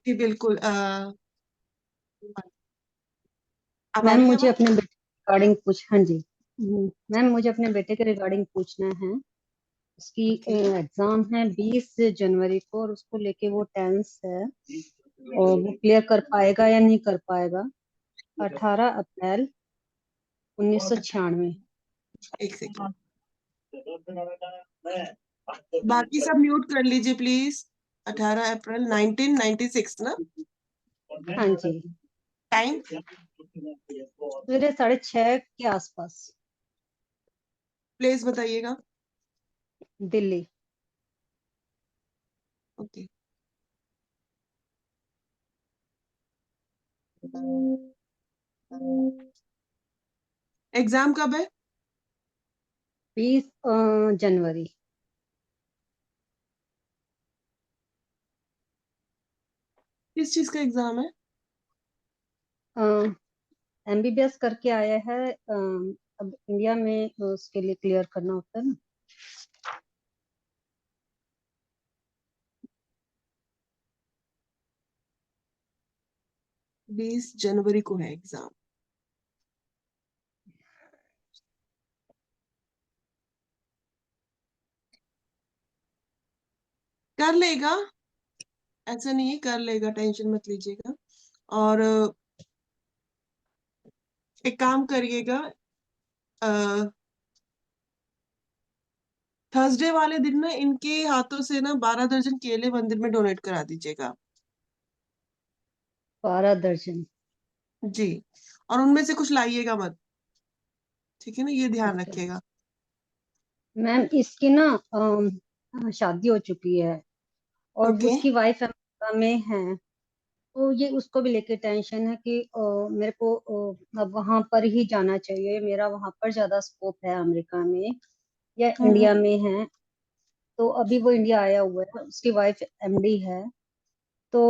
जी बिल्कुल। अब आ मैम रही है मुझे आवाज? अपने बेटे रिगार्डिंग पूछ हाँ जी। मैम मुझे अपने बेटे के रिगार्डिंग पूछना है। उसकी ओके। एग्जाम है 20 जनवरी को, और उसको लेके वो टेंस है, और वो क्लियर कर पाएगा या नहीं कर पाएगा। 18 अप्रैल 1996। एक सेकेंड। बाकी सब म्यूट कर लीजिए प्लीज। 18 अप्रैल 1996 ना? हाँ जी। टाइम? सवेरे 6:30 के आसपास। प्लेस बताइएगा। दिल्ली। ओके। एग्जाम कब है? 20 जनवरी। किस चीज का एग्जाम है? एमबीबीएस करके आया है। अब इंडिया में उसके लिए क्लियर करना होता है ना। 20 जनवरी को है एग्जाम। कर लेगा, ऐसा नहीं है, कर लेगा, टेंशन मत लीजिएगा। और एक काम करिएगा, थर्सडे वाले दिन ना इनके हाथों से ना 12 दर्जन केले मंदिर में डोनेट करा दीजिएगा। 12 दर्जन। जी। और उनमें से कुछ लाइएगा मत, ठीक है ना, ये ध्यान अच्छा रखिएगा। मैम, इसकी ना शादी हो चुकी है, और ओके। उसकी वाइफ अमेरिका में है। तो ये उसको भी लेके टेंशन है कि मेरे को अब वहां पर ही जाना चाहिए, मेरा वहां पर ज्यादा स्कोप है अमेरिका में या इंडिया हम्म। में है। तो अभी वो इंडिया आया हुआ है, उसकी वाइफ एमडी है। तो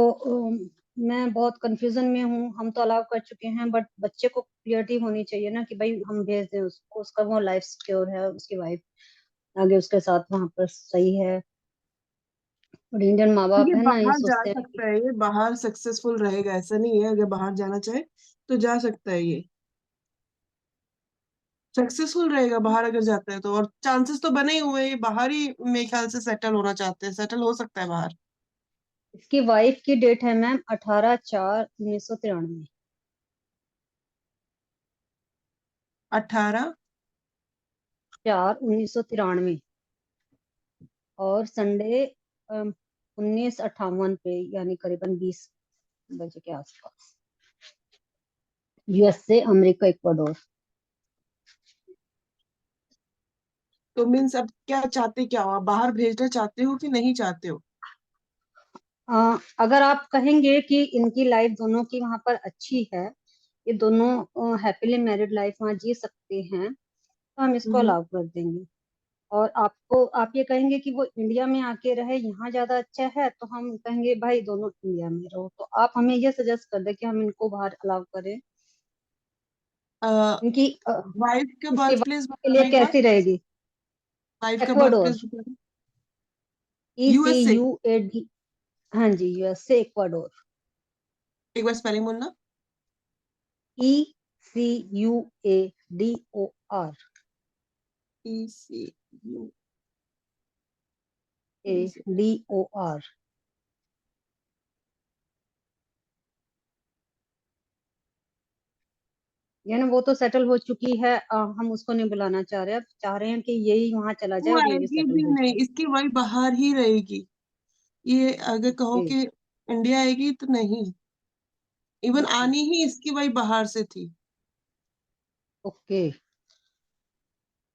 मैं बहुत कंफ्यूजन में हूँ। हम तो अलाउ कर चुके हैं, बट बच्चे को क्लियरिटी होनी चाहिए ना कि भाई हम भेज दें उसको, उसका वो लाइफ सिक्योर है, उसकी वाइफ आगे उसके साथ वहां पर सही है। और इंडियन माँ बाप ये है ना, ये बाहर जा सोचते हैं कि सकता है, ये बाहर सक्सेसफुल रहेगा, ऐसा नहीं है, अगर बाहर जाना चाहे तो जा सकता है ये। सक्सेसफुल रहेगा बाहर अगर जाता है तो, और चांसेस तो बने ही हुए हैं, ये बाहर ही मेरे ख्याल से सेटल होना चाहते हैं, सेटल हो सकता है बाहर। इसकी वाइफ की डेट है मैम 18/4/1993। 18। 4/1993। और संडे 1958 पे, यानी करीबन 20 बजे के आसपास। USA, America, Ecuador. तो मीन्स अब क्या चाहते, क्या हो आप, बाहर भेजना चाहते हो कि नहीं चाहते हो? अगर आप कहेंगे कि इनकी लाइफ दोनों की वहां पर अच्छी है, ये दोनों हैप्पीली मैरिड लाइफ वहां जी सकते हैं, तो हम इसको हम्म। अलाउ कर देंगे। और आपको आप ये कहेंगे कि वो इंडिया में आके रहे, यहाँ ज्यादा अच्छा है, तो हम कहेंगे भाई दोनों इंडिया में रहो। तो आप हमें ये सजेस्ट कर दे कि हम इनको बाहर अलाउ करें। इनकी वाइफ का इसके बर्थ बाद प्लेस के लिए बताना एक बार। कैसी रहेगी। वाइफ का बर्थ एक्वाडोर। प्लेस बताना। यूएसए। ECUAD। हाँ जी, यूएसए, इक्वाडोर। एक बार स्पेलिंग बोलना। ECUADOR। ECU। ADOR। यानी वो तो सेटल हो चुकी है, हम उसको नहीं बुलाना चाह रहे, अब चाह रहे हैं कि यही वहां चला जाए वो और ये भी आएगी सेटल भी हो नहीं, जाए। इसकी वाइफ बाहर ही रहेगी। ये अगर कहो ओके। कि इंडिया आएगी तो नहीं, इवन ओके। आनी ही इसकी वाइफ बाहर से थी। ओके।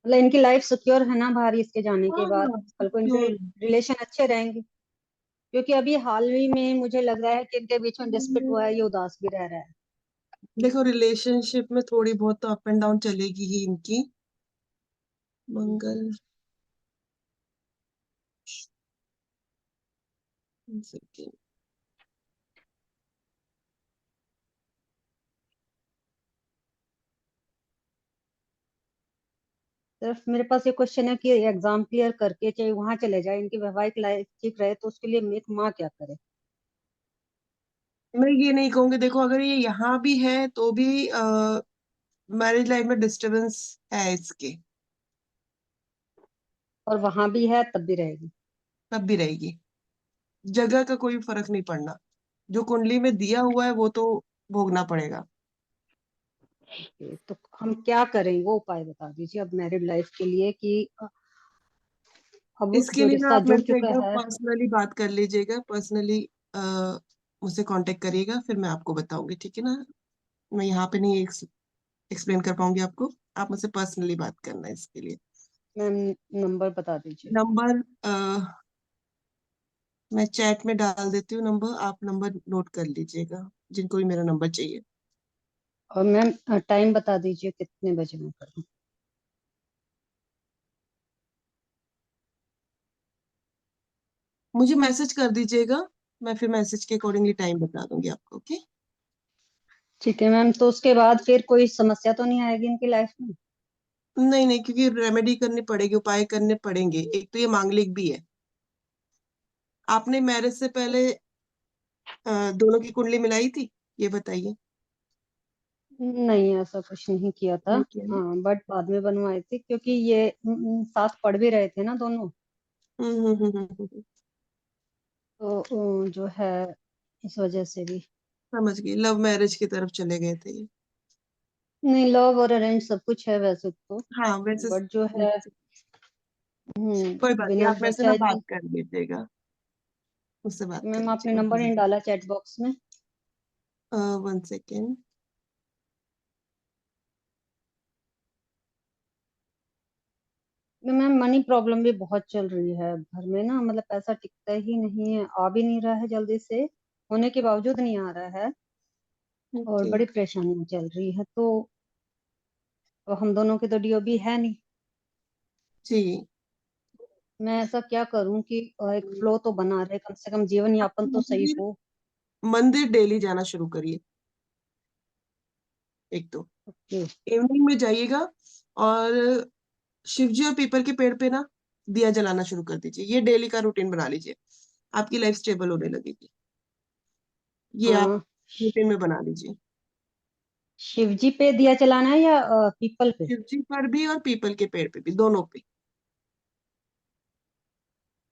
मतलब इनकी लाइफ सिक्योर है ना बाहर इसके जाने के हाँ बाद। हाँ, कल को इनके सिक्योर। रिलेशन अच्छे रहेंगे। क्योंकि अभी हाल ही में मुझे लग रहा है कि इनके बीच में डिस्प्यूट हुआ है, ये उदास भी रह रहा है। देखो रिलेशनशिप में थोड़ी बहुत तो अप एंड डाउन चलेगी ही इनकी। मंगल। सेकंड। सिर्फ मेरे पास ये क्वेश्चन है कि एग्जाम क्लियर करके चाहे वहां चले जाए, इनकी वैवाहिक लाइफ ठीक रहे, तो उसके लिए एक माँ क्या करे। मैं ये नहीं कहूंगी, देखो अगर ये यहाँ भी है तो भी मैरिज लाइफ में डिस्टरबेंस है इसके, और वहां भी है तब भी रहेगी। तब भी रहेगी। जगह का कोई फर्क नहीं पड़ना, जो कुंडली में दिया हुआ है वो तो भोगना पड़ेगा। तो हम क्या करें, वो उपाय बता दीजिए अब मैरिड लाइफ के लिए कि अब इसके जो लिए ना रिश्ता आप जुड़ मेरे से एक चुका बार है। पर्सनली बात कर लीजिएगा, पर्सनली मुझसे कांटेक्ट करिएगा, फिर मैं आपको बताऊंगी, ठीक है ना। मैं यहाँ पे नहीं एक्सप्लेन कर पाऊंगी आपको, आप मुझसे पर्सनली बात करना है इसके लिए। मैम नंबर बता दीजिए। नंबर मैं चैट में डाल देती हूँ नंबर, आप नंबर नोट कर लीजिएगा जिनको भी मेरा नंबर चाहिए। और मैम टाइम बता दीजिए कितने बजे मैं करूँ। मुझे मैसेज कर दीजिएगा, मैं फिर मैसेज के अकॉर्डिंगली टाइम बता दूंगी आपको, ओके। ठीक है मैम, तो उसके बाद फिर कोई समस्या तो नहीं आएगी इनकी लाइफ में। नहीं नहीं, क्योंकि रेमेडी करनी पड़ेगी, उपाय करने पड़ेंगे, एक तो ये मांगलिक भी है। आपने मैरिज से पहले दोनों की कुंडली मिलाई थी, ये बताइए। नहीं ऐसा कुछ नहीं किया था। नहीं किया ना? हाँ बट बाद में बनवाए थे क्योंकि ये साथ पढ़ भी रहे थे ना दोनों। हम्म। तो जो है इस वजह से भी। समझ गई, लव मैरिज की तरफ चले गए थे ये। नहीं लव और अरेंज सब कुछ है वैसे तो। हाँ वैसे बट जो है कोई बात नहीं, बिना आप मेरे से ना बच्चा। बात कर लीजिएगा, मुझसे बात कर मैम आपने लीजिएगा, नंबर नहीं डाला चैट बॉक्स में। 1 सेकेंड। मैम मनी प्रॉब्लम भी बहुत चल रही है घर में ना, मतलब पैसा टिकता ही नहीं है, आ भी नहीं रहा है जल्दी से, होने के बावजूद नहीं आ रहा है। और ओके। बड़ी परेशानियां चल रही है तो अब हम दोनों की तो डीओबी है नहीं। जी। मैं ऐसा क्या करूं कि एक फ्लो तो बना रहे, कम से कम जीवन आप यापन तो सही मंदिर हो। मंदिर डेली जाना शुरू करिए, एक तो ओके। इवनिंग में जाइएगा, और शिव जी और पीपल के पेड़ पे ना दिया जलाना शुरू कर दीजिए, ये डेली का रूटीन बना लीजिए, आपकी लाइफ स्टेबल होने लगेगी। ये आप रूटीन में बना लीजिए। शिव जी पे दिया जलाना है या पीपल पे। शिव जी पर भी और पीपल के पेड़ पे भी, दोनों पे।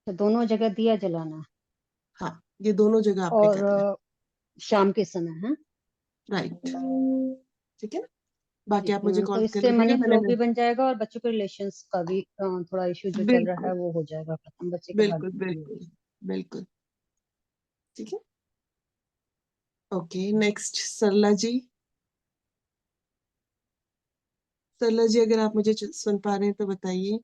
तो दोनों जगह दिया जलाना है। हाँ, ये दोनों जगह आपने और करना है। शाम के समय है। राइट, ठीक है ना। बाकी ठीक आप है मुझे मैम, तो कॉल कर इससे लीजिएगा, मनी मैंने फ्लो भी बन जाएगा और बच्चों के रिलेशंस का भी थोड़ा इश्यू जो चल रहा बिल्कुल है वो हो जाएगा खत्म, बच्चे के बाद बिल्कुल भी हो बिल्कुल बिल्कुल, ठीक है। ओके, नेक्स्ट सरला जी। सरला जी, अगर आप मुझे सुन पा रहे हैं तो बताइए।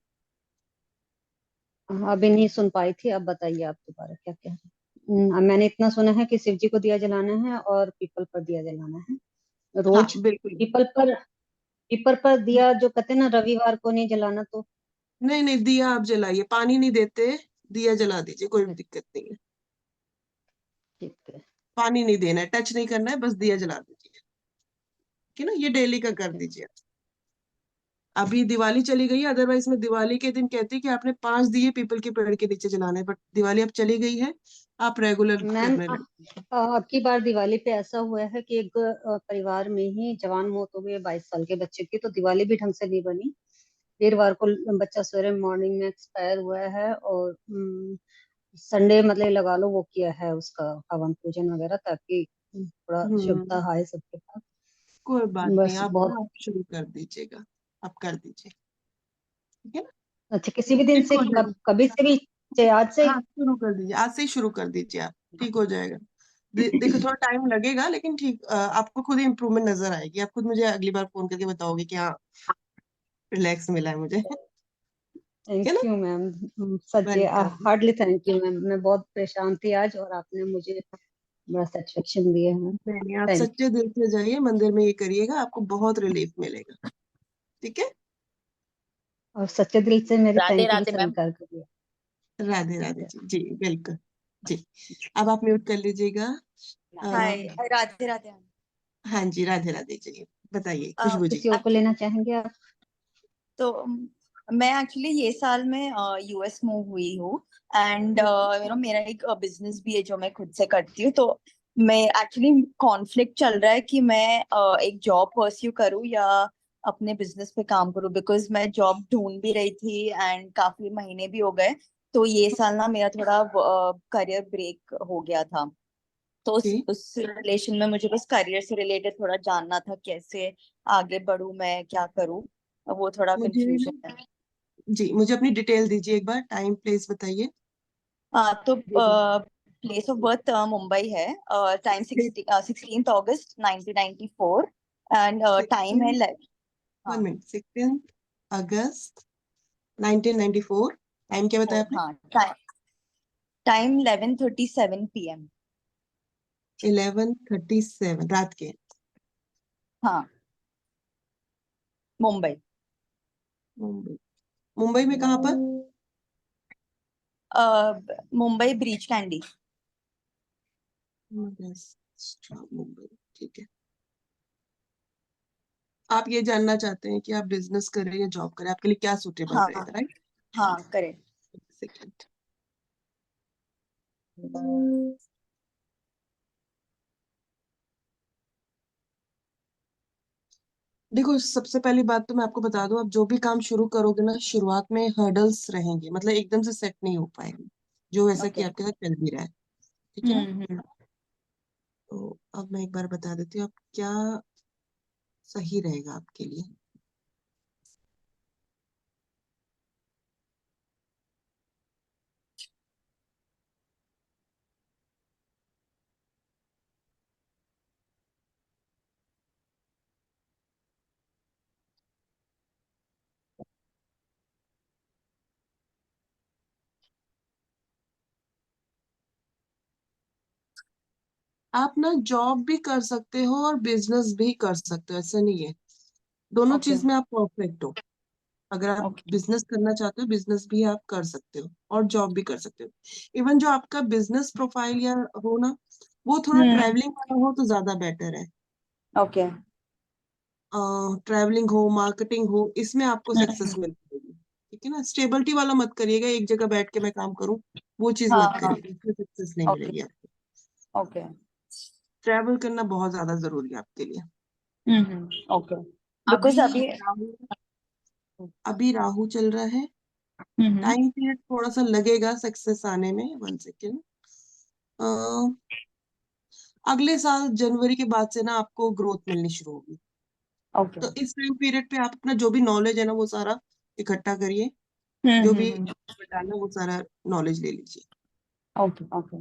जाएगा। अभी नहीं सुन पाई थी, अब बताइए आप दोबारा क्या कह रहे हैं। मैंने इतना सुना है कि शिव जी को दिया जलाना है और पीपल पर दिया जलाना है हाँ रोज। बिल्कुल। पीपल पर दिया जो कहते हैं ना, रविवार को नहीं जलाना तो। नहीं नहीं, दिया आप जलाइए, पानी नहीं देते, दिया जला दीजिए, कोई दिक्कत नहीं है। ठीक है। पानी नहीं देना है, टच नहीं करना है, बस दिया जला दीजिए, ठीक है ना, ये डेली का ठीक कर है। दीजिए। अभी दिवाली चली गई है, अदरवाइज मैं दिवाली के दिन कहती कि आपने 5 दिए पीपल के पेड़ के नीचे जलाने, बट दिवाली अब चली गई है, आप रेगुलर मैम करने लगे। अब की बार दिवाली पे ऐसा हुआ है कि एक परिवार में ही जवान मौत हो गई है 22 साल के बच्चे की, तो दिवाली भी ढंग से नहीं बनी। वीरवार को बच्चा सवेरे मॉर्निंग में एक्सपायर हुआ है और संडे मतलब लगा लो वो किया है उसका हवन पूजन वगैरह, ताकि थोड़ा शुभता हम्म। आए सबके पास। कोई बात नहीं, बस आप बहुत। ना आप शुरू कर दीजिएगा, आप कर दीजिए, ठीक है ना। अच्छा किसी भी दिन ठीक से हो जाएगा। कभी से भी चाहे आज से हाँ शुरू कर दीजिए, आज से ही शुरू कर दीजिए आप, ठीक हो जाएगा। देखो थोड़ा टाइम लगेगा, लेकिन ठीक आपको खुद ही इम्प्रूवमेंट नजर आएगी, आप खुद मुझे अगली बार फोन करके बताओगे कि हाँ रिलैक्स मिला है मुझे, ठीक है ना। थैंक यू मैम, सच्चे welcome. Hardly thank you ma'am, मैं बहुत परेशान थी आज और आपने मुझे बड़ा सेटिस्फेक्शन दिया है मैम। नहीं नहीं, आप थैंक सच्चे दिल से जाइए मंदिर में, ये करिएगा, आपको बहुत रिलीफ मिलेगा, ठीक है। और सच्चे दिल से मेरी राधे थैंक यू भी राधे मैम। स्वीकार करिए। राधे ठीक राधे है। जी, जी बिल्कुल। जी, अब आप म्यूट कर लीजिएगा। हाय अ, राधे राधे। हाँ जी, राधे राधे जी, बताइए खुशबू जी। किसी और को एक्चुअली लेना चाहेंगे आप। तो मैं एक्चुअली ये साल में यूएस मूव हुई हूँ, एंड मेरा एक बिजनेस भी है जो मैं खुद से करती हूँ। तो मैं एक्चुअली कॉन्फ्लिक्ट चल रहा है कि मैं एक जॉब परस्यू करूँ या अपने बिजनेस पे काम करूँ, बिकॉज मैं जॉब ढूंढ भी रही थी एंड काफी महीने भी हो गए। तो ये साल ना मेरा थोड़ा करियर ब्रेक हो गया था। तो ओके उस रिलेशन में मुझे बस करियर से रिलेटेड थोड़ा जानना था, कैसे आगे बढ़ूं, मैं क्या करूं, वो थोड़ा मुझे कंफ्यूजन है। जी मुझे अपनी डिटेल दीजिए, एक बार टाइम प्लेस बताइए। हाँ, तो प्लेस ऑफ बर्थ मुंबई है। टाइम 16 अगस्त 1994 एंड टाइम है 1 हाँ मिनट, 16 अगस्त 1994। टाइम क्या बताया आपने? हाँ टाइम 11:37 PM। 11:37 रात के। हाँ, मुंबई। मुंबई। मुंबई में कहाँ पर? Mumbai breach candy. मुंबई, ठीक है। आप ये जानना चाहते हैं कि आप बिजनेस करें या जॉब करें, आपके लिए क्या सुटेबल हाँ रहेगा, राइट? हाँ, करेक्ट। सेकंड। देखो, सबसे पहली बात तो मैं आपको बता दूं, आप जो भी काम शुरू करोगे ना, शुरुआत में हर्डल्स रहेंगे, मतलब एकदम से सेट नहीं हो पाएंगे, जो वैसा कि ओके। आपके साथ चल भी रहा है। ठीक है ना? हम्म। तो अब मैं एक बार बता देती हूँ आप क्या सही रहेगा आपके लिए। आप ना जॉब भी कर सकते हो और बिजनेस भी कर सकते हो, ऐसा नहीं है। दोनों ओके चीज में आप परफेक्ट हो। अगर आप ओके। बिजनेस करना चाहते हो, बिजनेस भी आप कर सकते हो और जॉब भी कर सकते हो। इवन जो आपका बिजनेस प्रोफाइल या हो ना, वो थोड़ा हम्म। ट्रैवलिंग वाला हो तो ज्यादा बेटर है। ओके। ट्रैवलिंग हो, मार्केटिंग हो, इसमें आपको सक्सेस हम्म। मिल जाएगी। ठीक है ना? स्टेबिलिटी वाला मत करिएगा, एक जगह बैठ के मैं काम करूं, वो चीज हाँ मत हाँ। करिएगा, इसमें सक्सेस नहीं ओके मिलेगी आपको। ओके। ट्रैवल करना बहुत ज्यादा जरूरी है आपके लिए। ओके। बिकॉज अभी अभी राहु अभी राहु चल रहा है। हम्म। टाइम पीरियड थोड़ा सा लगेगा सक्सेस आने में। 1 सेकेंड। अगले साल जनवरी के बाद से ना आपको ग्रोथ मिलनी शुरू होगी। ओके। तो इस टाइम पीरियड पे आप अपना जो भी नॉलेज है ना, वो सारा इकट्ठा करिए। जो भी हम्म। बताना, वो सारा नॉलेज ले लीजिए। Okay okay.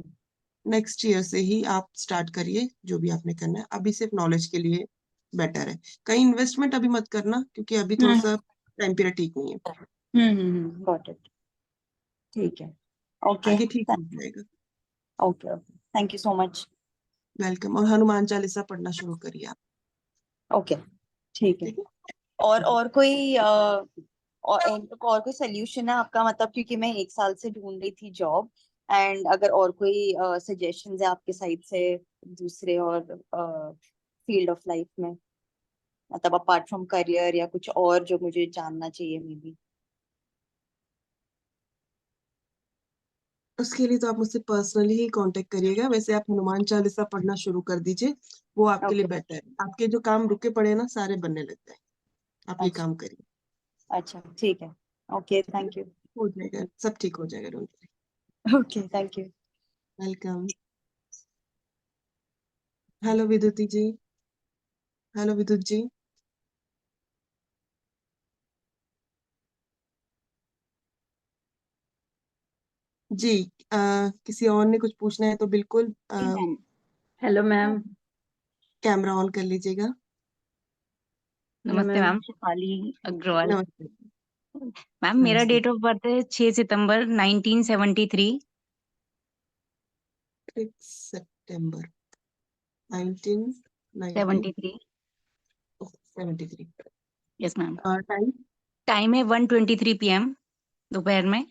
नेक्स्ट ईयर से ही आप स्टार्ट करिए जो भी आपने करना है। अभी सिर्फ नॉलेज के लिए बेटर है। कहीं इन्वेस्टमेंट अभी मत करना, क्योंकि अभी थोड़ा हम्म सा टाइम पीरियड ठीक नहीं है। Got it. ठीक है। ओके। आगे ठीक हो जाएगा। Okay okay, thank you so much. Welcome. और हनुमान चालीसा पढ़ना शुरू करिए आप। ओके, ठीक है। ठीक है। और कोई और कोई सोल्यूशन है आपका, मतलब क्योंकि मैं एक साल से ढूंढ रही थी जॉब, एंड अगर और कोई सजेशंस है आपके साइड से दूसरे और फील्ड ऑफ लाइफ में, मतलब अपार्ट फ्रॉम करियर या कुछ और जो मुझे जानना चाहिए मे बी। उसके लिए तो आप मुझसे पर्सनली ही कांटेक्ट करिएगा। वैसे आप हनुमान चालीसा पढ़ना शुरू कर दीजिए, वो आपके लिए ओके। बेटर है। आपके जो काम रुके पड़े हैं ना, सारे बनने लग जाए। आप ये अच्छा काम करिए। अच्छा, ठीक है। ओके, ठीक है? Thank you. हो जाएगा, सब ठीक हो जाएगा, don't worry. Okay, thank you. Welcome. Hello Vidyuti ji. Hello Vidyut ji. जी। किसी और ने कुछ पूछना है तो बिल्कुल ma'am. Hello ma'am. Camera on कर लीजिएगा। हेलो नमस्ते मैम। मैम, शेफाली अग्रवाल। नमस्ते। मैम मेरा नमस्ते। डेट ऑफ बर्थ है 6 सितंबर 1973। 6 सितंबर 1973। 73। Yes ma'am. टाइम टाइम है 1:23 PM दोपहर में।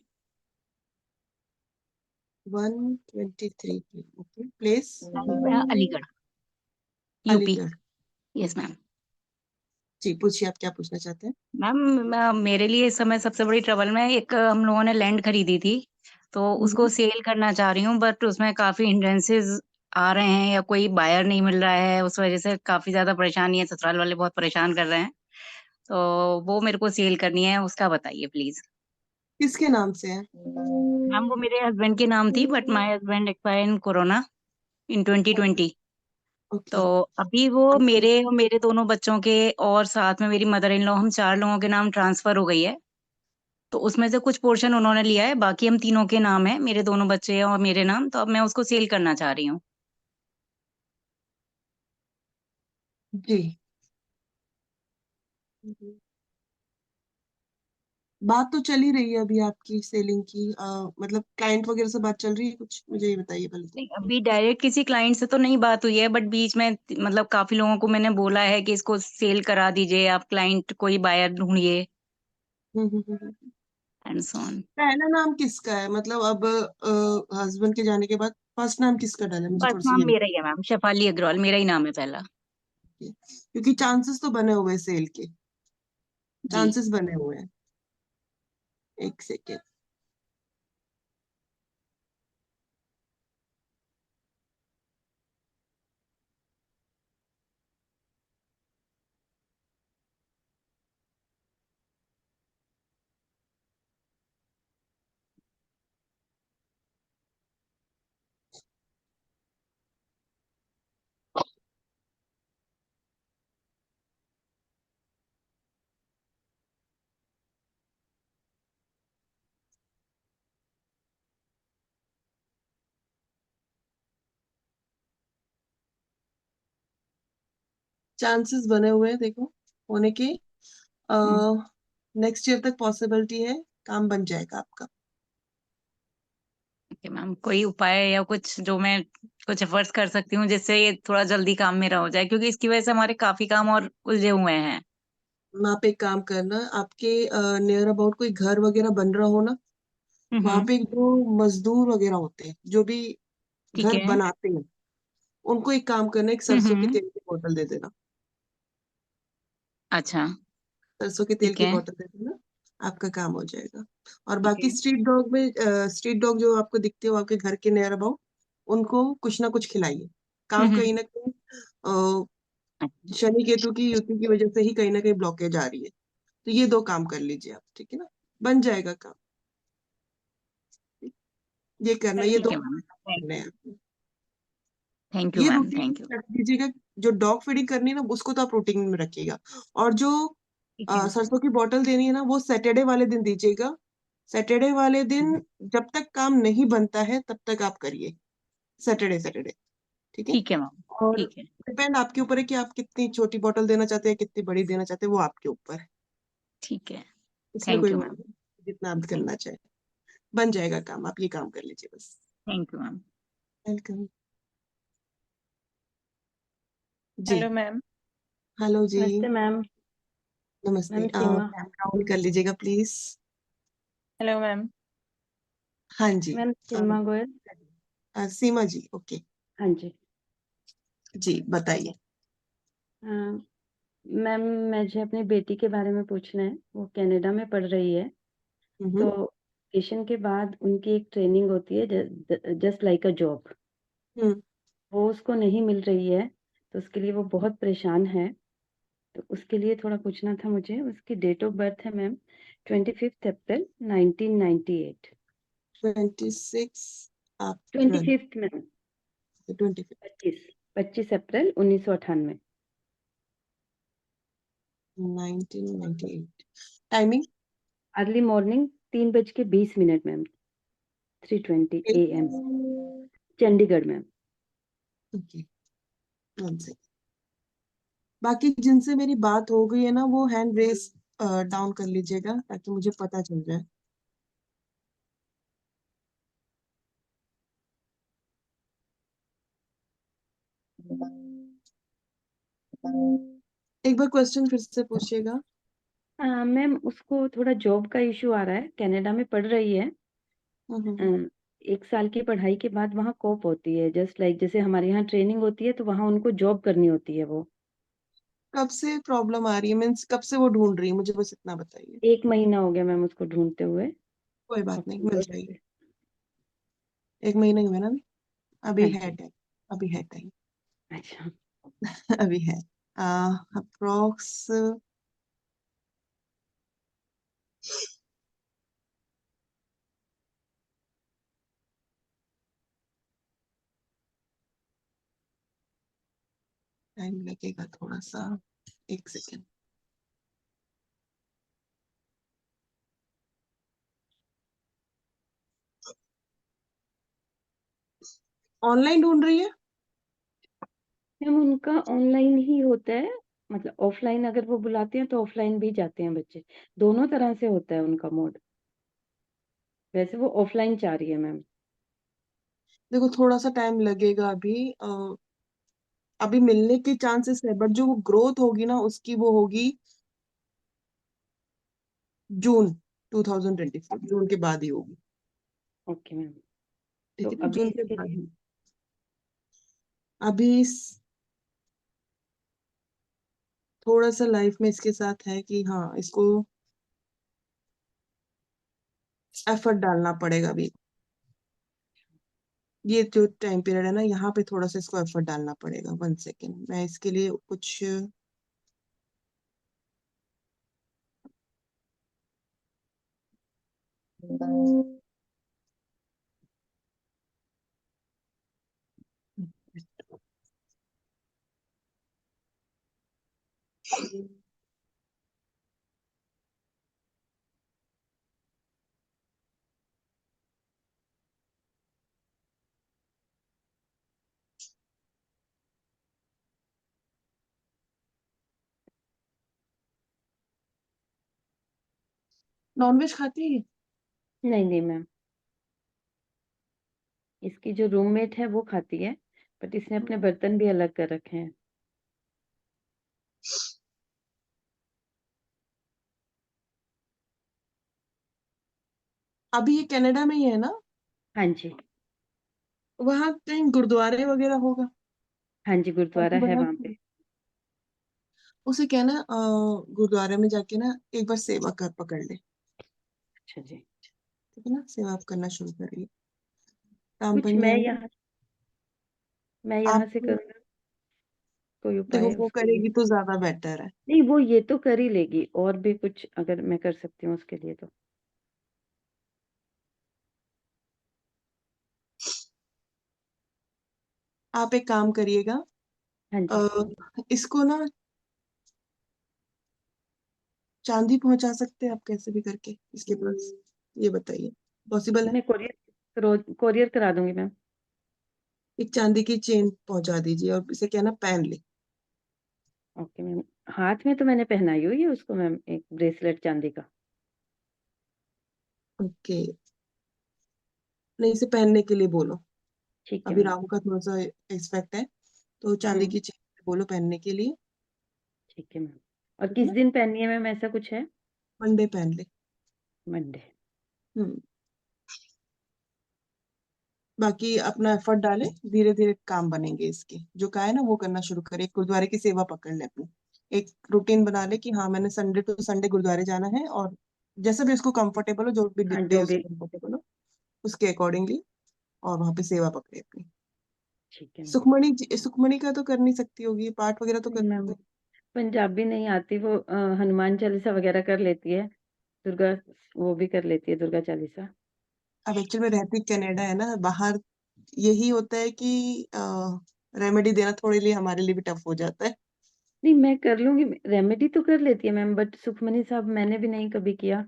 1:23 PM। Okay. Place Aligarh, UP. Aligarh. Yes ma'am. जी पूछिए, आप क्या पूछना चाहते हैं? मैम मेरे लिए इस समय सबसे बड़ी ट्रबल में एक हम लोगों ने लैंड खरीदी थी, तो उसको सेल करना चाह रही हूँ, बट उसमें काफी हिंड्रेंसेस आ रहे हैं या कोई बायर नहीं मिल रहा है, उस वजह से काफी ज्यादा परेशानी है, ससुराल वाले बहुत परेशान कर रहे हैं, तो वो मेरे को सेल करनी है, उसका बताइए प्लीज। किसके नाम से है? मैम वो मेरे हस्बैंड की नाम थी, but my husband expire in corona in 2020। तो ओके। अभी वो मेरे और मेरे दोनों बच्चों के और साथ में मेरी मदर इन लॉ, हम 4 लोगों के नाम ट्रांसफर हो गई है। तो उसमें से कुछ पोर्शन उन्होंने लिया है, बाकी हम तीनों के नाम है, मेरे दोनों बच्चे हैं और मेरे नाम। तो अब मैं उसको सेल करना चाह रही हूँ। जी। बात तो चल ही रही है अभी आपकी सेलिंग की, मतलब क्लाइंट वगैरह से बात चल रही है कुछ? मुझे ये बताइए पहले तो। नहीं, अभी डायरेक्ट किसी क्लाइंट से तो नहीं बात हुई है, बट बीच में मतलब काफी लोगों को मैंने बोला है कि इसको सेल करा दीजिए, आप क्लाइंट कोई बायर ढूंढिए हम्म। And so on. पहला नाम किसका है, मतलब अब हस्बैंड के जाने के बाद फर्स्ट नाम किसका डाला है? मुझे फर्स्ट थोड़ा सा नाम ये मेरा ही है मैम, शेफाली अग्रवाल मेरा ही नाम है पहला। बताइए, क्योंकि चांसेस तो बने हुए हैं सेल के, जी। चांसेस बने हुए हैं। एक सेकेंड। चांसेस बने हुए हैं देखो होने के। नेक्स्ट ईयर तक पॉसिबिलिटी है, काम बन जाएगा आपका। ओके मैम, कोई उपाय या कुछ जो मैं कुछ एफर्ट्स कर सकती हूँ जिससे ये थोड़ा जल्दी काम मेरा हो जाए, क्योंकि इसकी वजह से हमारे काफी काम और उलझे हुए हैं। आप एक काम करना, आपके नियर अबाउट कोई घर वगैरह बन रहा हो ना, वहां हम्म। पे जो मजदूर वगैरह होते हैं जो भी ठीक घर है। बनाते हैं, उनको एक काम करना, एक सरसों के हम्म। तेल की बोतल दे देना। अच्छा। सरसों के तेल ठीक की है। बोतल दे देना, आपका काम हो जाएगा। और ठीक बाकी है। स्ट्रीट डॉग जो आपको दिखते हो आपके घर के नियर अबाउट, उनको कुछ ना कुछ खिलाइए। काम हम्म। कहीं ना कहीं शनि केतु की युति की वजह से ही कहीं ना कहीं ब्लॉकेज आ रही है। तो ये दो काम कर लीजिए आप, ठीक है ना? बन जाएगा काम। ये करना, ये ठीक दो है मैम। करने हैं। थैंक यू ये मैम, रूटीन थैंक यू। रख दीजिएगा। जो डॉग फीडिंग करनी है ना उसको तो आप रूटीन में रखिएगा। और जो ठीक है। सरसों की बोतल देनी है ना, वो सैटरडे वाले दिन दीजिएगा। सैटरडे वाले दिन जब तक काम नहीं बनता है तब तक आप करिए, सैटरडे सैटरडे। ठीक है? ठीक है मैम। और ठीक है। डिपेंड आपके ऊपर है कि आप कितनी छोटी बोतल देना चाहते हैं, कितनी बड़ी देना चाहते हैं, वो आपके ऊपर है। ठीक है। इसमें थैंक कोई यू वो मैम। नहीं, जितना आप करना चाहे। बन जाएगा काम, आप ये काम कर लीजिए बस। Thank you ma'am. वेलकम। जी। Hello ma'am. हेलो जी। नमस्ते मैम। नमस्ते। Ma'am Seema. कैमरा ऑन कर लीजिएगा प्लीज। Hello ma'am. हाँ जी। मैम सीमा गोयल। सीमा जी, ओके। हाँ जी। जी बताइए। अ, मैम मुझे अपनी बेटी के बारे में पूछना है, वो कनाडा में पढ़ रही है। हम्म। तो एजुकेशन के बाद उनकी एक ट्रेनिंग होती है, जस्ट लाइक अ जॉब। हम्म। वो उसको नहीं मिल रही है, तो उसके लिए वो बहुत परेशान है। तो उसके लिए थोड़ा पूछना था मुझे। उसकी डेट ऑफ बर्थ है ma'am 25 April 1998। 26 April 25 ma'am. 25 25 April 1998। 1998। Timing? Early morning 3:20 ma'am, 3:20 AM। Chandigarh ma'am. Okay, one second. बाकी जिनसे मेरी बात हो गई है ना, वो हैंड रेस डाउन कर लीजिएगा ताकि मुझे पता चल जाए। एक बार क्वेश्चन फिर से पूछिएगा। मैम उसको थोड़ा जॉब का इशू आ रहा है, कनाडा में पढ़ रही है। हम्म। 1 साल की पढ़ाई के बाद वहाँ कॉप होती है, जस्ट लाइक जैसे हमारे यहाँ ट्रेनिंग होती है, तो वहाँ उनको जॉब करनी होती है। वो कब से प्रॉब्लम आ रही है, मीन्स कब से वो ढूंढ रही है, मुझे बस इतना बताइए। 1 महीना हो गया मैम उसको ढूंढते हुए। कोई बात नहीं, मिल अक्टूबर जाएगी। से। 1 महीना ही हुआ ना अभी, हाँ है जी। टाइम। अभी है टाइम, अच्छा, अभी है अप्रोक्स। टाइम लगेगा थोड़ा सा, 1 सेकेंड। ऑनलाइन ढूंढ रही है? मैम उनका ऑनलाइन ही होता है, मतलब ऑफलाइन अगर वो बुलाते हैं तो ऑफलाइन भी जाते हैं बच्चे, दोनों तरह से होता है उनका मोड। वैसे वो ऑफलाइन चाह रही है मैम। देखो थोड़ा सा टाइम लगेगा अभी, अभी मिलने के चांसेस है, बट जो वो ग्रोथ होगी ना उसकी वो होगी जून 2024, जून के बाद ही होगी। ओके मैम, ठीक तो है ना, अभी जून के इसके बाद लिए ही। अभी थोड़ा सा लाइफ में इसके साथ है कि हाँ इसको एफर्ट डालना पड़ेगा अभी। ये जो टाइम पीरियड है ना, यहाँ पे थोड़ा सा इसको एफर्ट डालना पड़ेगा। 1 सेकेंड, मैं इसके लिए कुछ नॉनवेज खाती है? नहीं नहीं मैम, इसकी जो रूममेट है वो खाती है, बट इसने अपने बर्तन भी अलग कर रखे हैं। अभी ये कनाडा में ही है ना? हाँ जी, वहां कहीं गुरुद्वारे वगैरह होगा? हाँ जी, गुरुद्वारा है वहाँ पे। उसे क्या ना, गुरुद्वारे में जाके ना एक बार सेवा कर पकड़ ले। अच्छा जी, ठीक है ना, सेवा आप करना शुरू करिए। राम कुछ मैं पंजाबी यहाँ आप से करूँगा, कोई देखो, उपाय वो उसके लिए? करेगी तो ज्यादा बेटर है। नहीं, वो ये तो कर ही लेगी, और भी कुछ अगर मैं कर सकती हूँ उसके लिए तो। आप एक काम करिएगा, हाँ जी, इसको ना चांदी पहुंचा सकते हैं आप कैसे भी करके इसके पास? ये बताइए, पॉसिबल है? मैं कोरियर करा दूंगी मैम। एक चांदी की चेन पहुंचा दीजिए और इसे क्या ना पहन ले। ओके मैम, हाथ में तो मैंने पहनाई हुई है उसको मैम, एक ब्रेसलेट चांदी का। ओके, नहीं इसे पहनने के लिए बोलो। ठीक है अभी मैम। राहु का थोड़ा सा एक्सपेक्ट है, तो चांदी की चेन बोलो पहनने के लिए। ठीक है मैम। और ठीक है किस ना, दिन पहननी है मैम, ऐसा कुछ है? मंडे पहन ले। मंडे। हम्म बाकी अपना एफर्ट डाले, धीरे धीरे काम बनेंगे इसके। जो कहा है ना वो करना शुरू करे, एक गुरुद्वारे की सेवा पकड़ ले अपनी। एक रूटीन बना ले कि हाँ मैंने संडे टू संडे गुरुद्वारे जाना है, और जैसे भी उसको कंफर्टेबल हो, जो भी हाँ, डे जो भी। उसको कंफर्टेबल हो उसके अकॉर्डिंगली, और वहां पे सेवा पकड़े अपनी। ठीक है मैम। सुखमणि का तो कर नहीं सकती होगी, पाठ वगैरह तो नहीं कर। मैम, पंजाबी नहीं आती वो, हनुमान चालीसा वगैरह कर लेती है, दुर्गा, वो भी कर लेती है दुर्गा चालीसा। अब एक्चुअल में रहती कनाडा है ना, बाहर यही होता है कि रेमेडी देना थोड़े लिए हमारे लिए भी टफ हो जाता है। नहीं, मैं कर लूंगी, रेमेडी तो कर लेती है मैम, बट सुखमनी साहब मैंने भी नहीं कभी किया।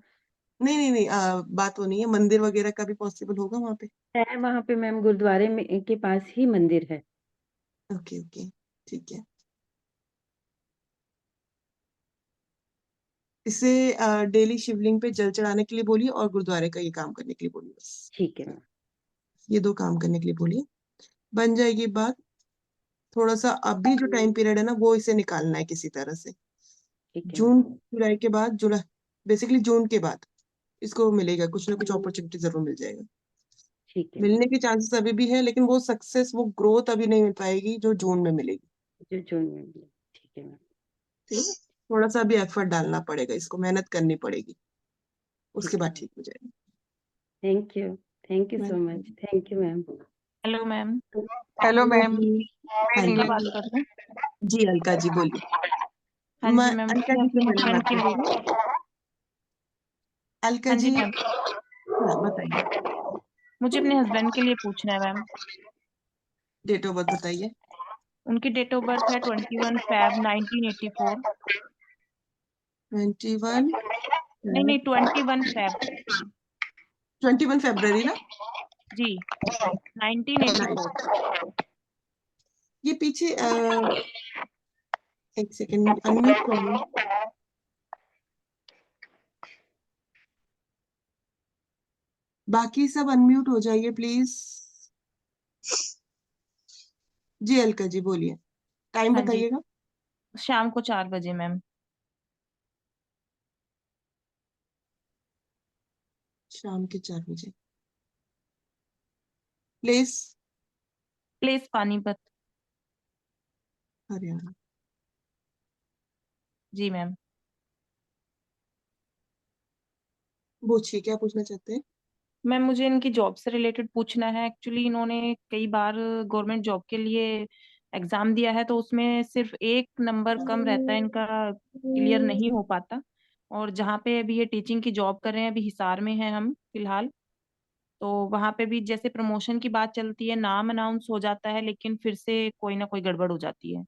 नहीं नहीं नहीं, बात वो नहीं है, मंदिर वगैरह का भी पॉसिबल होगा वहां पे? है वहां पे मैम, गुरुद्वारे में के पास ही मंदिर है। ओके ओके, ठीक है। इसे डेली शिवलिंग पे जल चढ़ाने के लिए बोलिए, और गुरुद्वारे का ये काम करने के लिए बोलिए, बस ठीक है मैम। ये 2 काम करने के लिए बोलिए। बन जाएगी बात। थोड़ा सा अभी जो टाइम पीरियड है ना, वो इसे निकालना है किसी तरह से। ठीक है जून मैम। जुलाई के बाद, जुलाई बेसिकली जून के बाद इसको मिलेगा, कुछ ना कुछ अपॉर्चुनिटी जरूर मिल जाएगा। ठीक है मैम। मिलने के चांसेस अभी भी है, लेकिन वो सक्सेस, वो ग्रोथ अभी नहीं मिल पाएगी जो जून में मिलेगी। जो जून में मिले। ठीक है मैम। ठीक है, थोड़ा सा अभी एफर्ट डालना पड़ेगा, इसको मेहनत करनी पड़ेगी, उसके ठीक है बाद मैम। ठीक हो जाएगा। Thank you so much, thank you ma'am. Hello ma'am. Hello ma'am, जी मैं हाँ अलका जी नीलम। बात कर रही हूँ। जी अलका जी बोलिए। हाँ मैं जी मैम, अलका मुझे जी से अपने पहले हस्बैंड बात के लिए करती हूँ। अलका हाँ जी जी मैम, हाँ बताइए। मुझे अपने हस्बैंड के लिए पूछना है मैम। डेट ऑफ बर्थ बताइए। उनकी डेट ऑफ बर्थ है 21 Feb 1984। 21 नहीं 21 Feb। 21 फरवरी ना। जी, 1984। नाइस। ये पीछे एक सेकंड अनम्यूट कर लूं। बाकी सब अनम्यूट हो जाइए प्लीज। जी अलका जी बोलिए। टाइम हाँ जी, बताइएगा। शाम को 4 बजे मैम। शाम के 4 बजे। Place place Panipat. हरियाणा। जी मैम। पूछिए क्या पूछना चाहते हैं। मैम मुझे इनकी जॉब से रिलेटेड पूछना है। एक्चुअली इन्होंने कई बार गवर्नमेंट जॉब के लिए एग्जाम दिया है, तो उसमें सिर्फ एक नंबर कम रहता है इनका, क्लियर नहीं हो पाता। और जहाँ पे अभी ये टीचिंग की जॉब कर रहे हैं, अभी हिसार में हैं हम फिलहाल। तो वहाँ पे भी जैसे प्रमोशन की बात चलती है, नाम अनाउंस हो जाता है, लेकिन फिर से कोई ना कोई गड़बड़ हो जाती है।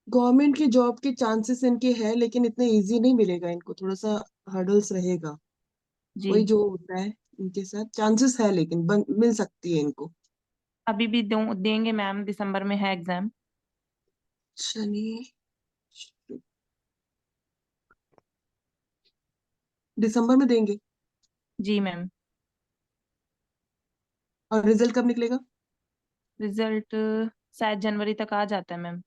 गवर्नमेंट की जॉब के चांसेस इनके हैं लेकिन इतने इजी नहीं मिलेगा इनको, थोड़ा सा हर्डल्स रहेगा। वही जी, जो होता है इनके साथ, चांसेस है लेकिन मिल सकती है इनको। अभी भी देंगे मैम, दिसंबर में है एग्जाम। शनि दिसंबर में देंगे। जी मैम। और रिजल्ट कब निकलेगा। रिजल्ट शायद जनवरी तक आ जाता है मैम।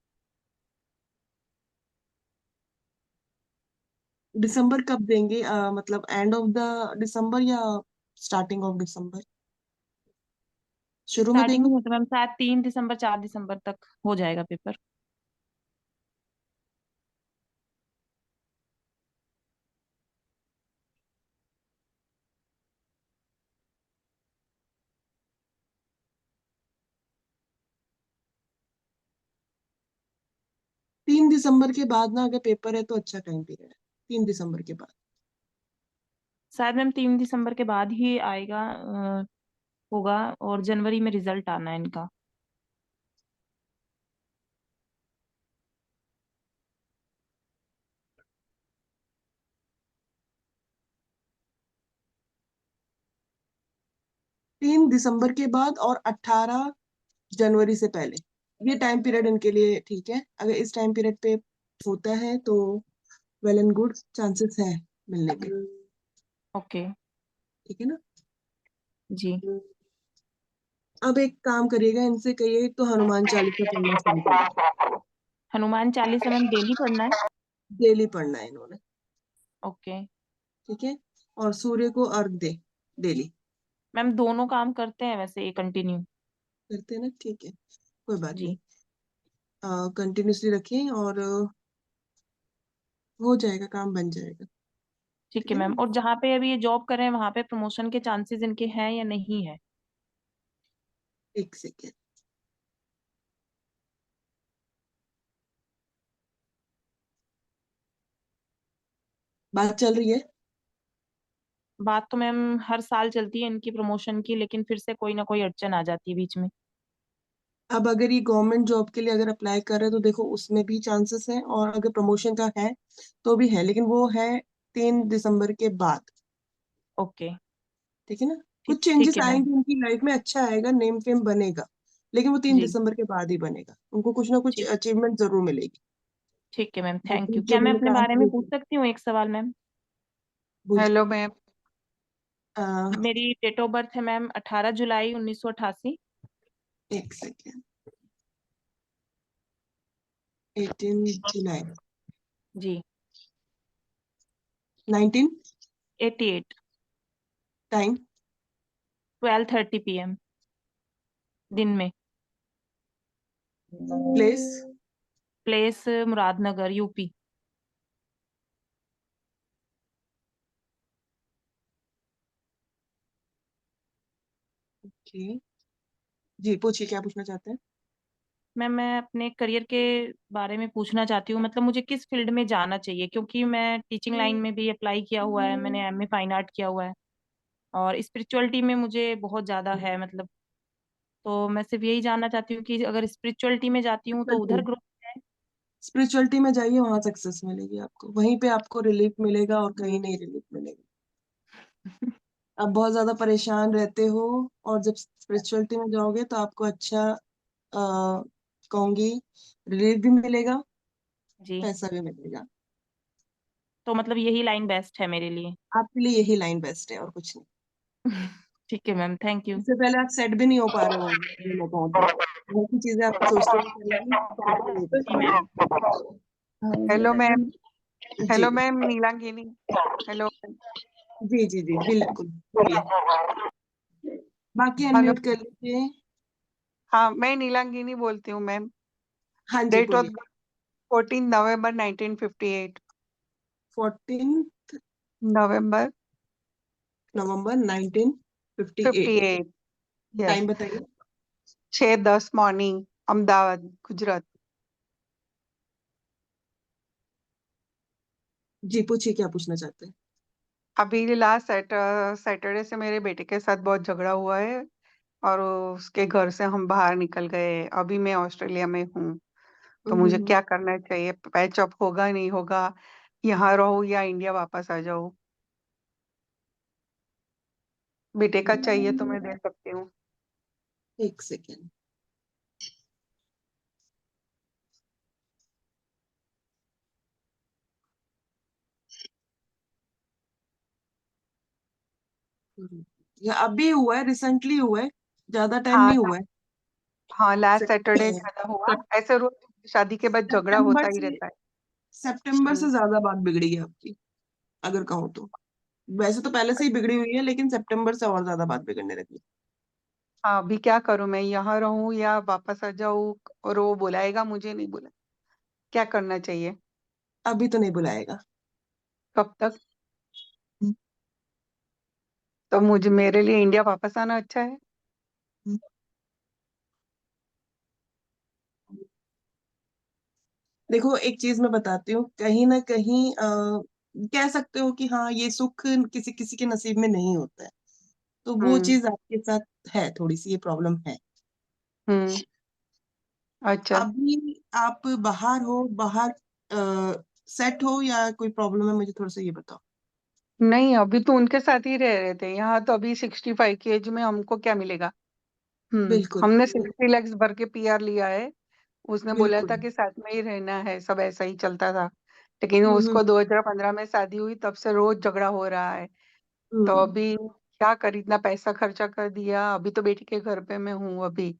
दिसंबर कब देंगे, मतलब एंड ऑफ द दिसंबर या स्टार्टिंग ऑफ दिसंबर, शुरू में स्टार्टिंग देंगे। में होता है मैम, शायद 3 दिसंबर 4 दिसंबर तक हो जाएगा पेपर। 3 दिसंबर के बाद ना अगर पेपर है तो अच्छा टाइम पीरियड है। 3 दिसंबर के बाद। शायद मैम 3 दिसंबर के बाद ही आएगा, होगा। और जनवरी में रिजल्ट आना है इनका। 3 दिसंबर के बाद और 18 जनवरी से पहले, ये टाइम पीरियड इनके लिए ठीक है। अगर इस टाइम पीरियड पे होता है तो वेल एंड गुड, चांसेस है मिलने के। ओके। ठीक है ना। जी अब एक काम करिएगा, इनसे कहिए तो हनुमान चालीसा पढ़ना शुरू कर दे। हनुमान चालीसा मैम डेली पढ़ना है। डेली पढ़ना है इन्होंने। ओके ठीक है। और सूर्य को अर्घ दे डेली। मैम, दोनों काम करते हैं वैसे ये कंटिन्यू। करते हैं ना, ठीक है, कोई बात नहीं। जी कंटिन्यूसली रखें और हो जाएगा, काम बन जाएगा। ठीक ठीक है है मैम। ना। और जहाँ पे अभी ये जॉब कर रहे हैं, वहाँ पे प्रमोशन के चांसेस इनके हैं या नहीं है? एक सेकेंड। बात चल रही है। बात तो मैम हर साल चलती है इनकी प्रमोशन की, लेकिन फिर से कोई ना कोई अड़चन आ जाती है बीच में। अब अगर ये गवर्नमेंट जॉब के लिए अगर अप्लाई कर रहे हैं तो देखो उसमें भी चांसेस है, और अगर प्रमोशन का है तो भी है, लेकिन वो है 3 दिसंबर के बाद। ओके। ठीक है ना। ठीक कुछ ठीक चेंजेस है मैम। आएंगे उनकी लाइफ में, अच्छा आएगा, नेम फेम बनेगा, लेकिन वो तीन जी दिसंबर के बाद ही बनेगा। उनको कुछ ना कुछ ठीक अचीवमेंट जरूर मिलेगी। ठीक है मैम, थैंक बाकी यू। जो क्या मैं मैंने अपने कहा बारे था में वो पूछ सकती हूँ एक सवाल मैम? बुझ हेलो मैम। मेरी डेट ऑफ बर्थ है मैम 18 जुलाई 1988। एक सेकेंड। 18 जुलाई जी 19। 88। टाइम। 12:30 PM दिन में। Place. Place Muradnagar UP. Okay. जी पूछिए, क्या पूछना चाहते हैं? मैं अपने करियर के बारे में पूछना चाहती हूँ, मतलब मुझे किस फील्ड में जाना चाहिए, क्योंकि मैं टीचिंग लाइन में भी अप्लाई किया हुआ है, मैंने एमए फाइन आर्ट किया हुआ है, और स्पिरिचुअलिटी में मुझे बहुत ज्यादा है, मतलब तो मैं सिर्फ यही जानना चाहती हूँ कि अगर स्पिरिचुअलिटी में जाती हूँ तो उधर ग्रोथ है। स्पिरिचुअलिटी में जाइए, वहां सक्सेस मिलेगी आपको, वहीं पे आपको रिलीफ मिलेगा और कहीं नहीं रिलीफ मिलेगा। आप बहुत ज्यादा परेशान रहते हो, और जब स्पिरिचुअलिटी में जाओगे तो आपको अच्छा कहूंगी रिलीफ भी मिलेगा, जी, पैसा भी मिलेगा। तो मतलब यही लाइन बेस्ट है मेरे लिए। आपके लिए यही लाइन बेस्ट है और कुछ नहीं। ठीक है मैम, थैंक यू। इससे पहले आप सेट भी नहीं हो पा रहे होंगे, ये मैं कहूँ तो बहुत सी चीजें आप सोचते हुए कर रहे हैं, सेट भी नहीं हो जी पा मैम। Hello ma'am. रहे। जी हेलो मैम नीलांगिनी। हेलो। जी जी जी बिल्कुल, बोलिए। बाकी हेलो। अनम्यूट कर लीजिए। हाँ, मैं नीलांगिनी बोलती हूँ मैम। हाँ जी डेट ऑफ बोलिए। 14 नवंबर 1958। 14 नवंबर नवंबर 1958। 58। यस। टाइम बताइए। 6:10 मॉर्निंग, अहमदाबाद, गुजरात। जी पूछिए, क्या पूछना चाहते हैं? अभी लास्ट सैटरडे से मेरे बेटे के साथ बहुत झगड़ा हुआ है, और उसके घर से हम बाहर निकल गए। अभी मैं ऑस्ट्रेलिया में हूँ, तो मुझे हम्म, क्या करना चाहिए? पैच अप होगा नहीं होगा? यहाँ रहूँ या इंडिया वापस आ जाऊँ? बेटे का चाहिए तो मैं दे सकती हूँ। एक सेकेंड। ये अभी हुआ है, रिसेंटली हुआ है, ज्यादा टाइम हाँ। नहीं हुआ है। हाँ, लास्ट सैटरडे सितंबर ज्यादा हुआ। ऐसे रोज शादी के बाद झगड़ा होता ही से रहता है। सितंबर हम्म। से ज्यादा बात बिगड़ी है आपकी, अगर कहूँ तो। वैसे तो पहले से ही बिगड़ी हुई है, लेकिन सितंबर से और ज्यादा बात बिगड़ने लगी। हाँ, अभी क्या करूं? मैं यहाँ रहूं या वापस आ जाऊं? और वो बुलाएगा मुझे नहीं बुला? क्या करना चाहिए? अभी तो नहीं बुलाएगा। कब तक? तो मुझे, मेरे लिए इंडिया वापस आना अच्छा है। देखो एक चीज मैं बताती हूँ, कहीं ना कहीं कह सकते हो कि हाँ ये सुख किसी किसी के नसीब में नहीं होता है, तो वो हम्म। चीज आपके साथ है, थोड़ी सी ये प्रॉब्लम है। हम्म। अच्छा। अभी आप बाहर हो, बाहर सेट हो या कोई प्रॉब्लम है, मुझे थोड़ा सा ये बताओ। नहीं, अभी तो उनके साथ ही रह रहे थे। यहाँ तो अभी 65 की एज में हमको क्या मिलेगा? बिल्कुल हमने 60 lakhs भर के पीआर लिया है। उसने बोला था बिल्कुल। कि साथ में ही रहना है, सब ऐसा ही चलता था। लेकिन हम्म उसको 2015 में शादी हुई, तब से रोज झगड़ा हो रहा है। तो हम्म। अभी क्या कर, इतना पैसा खर्चा कर दिया। अभी तो बेटी के घर पे मैं हूँ अभी।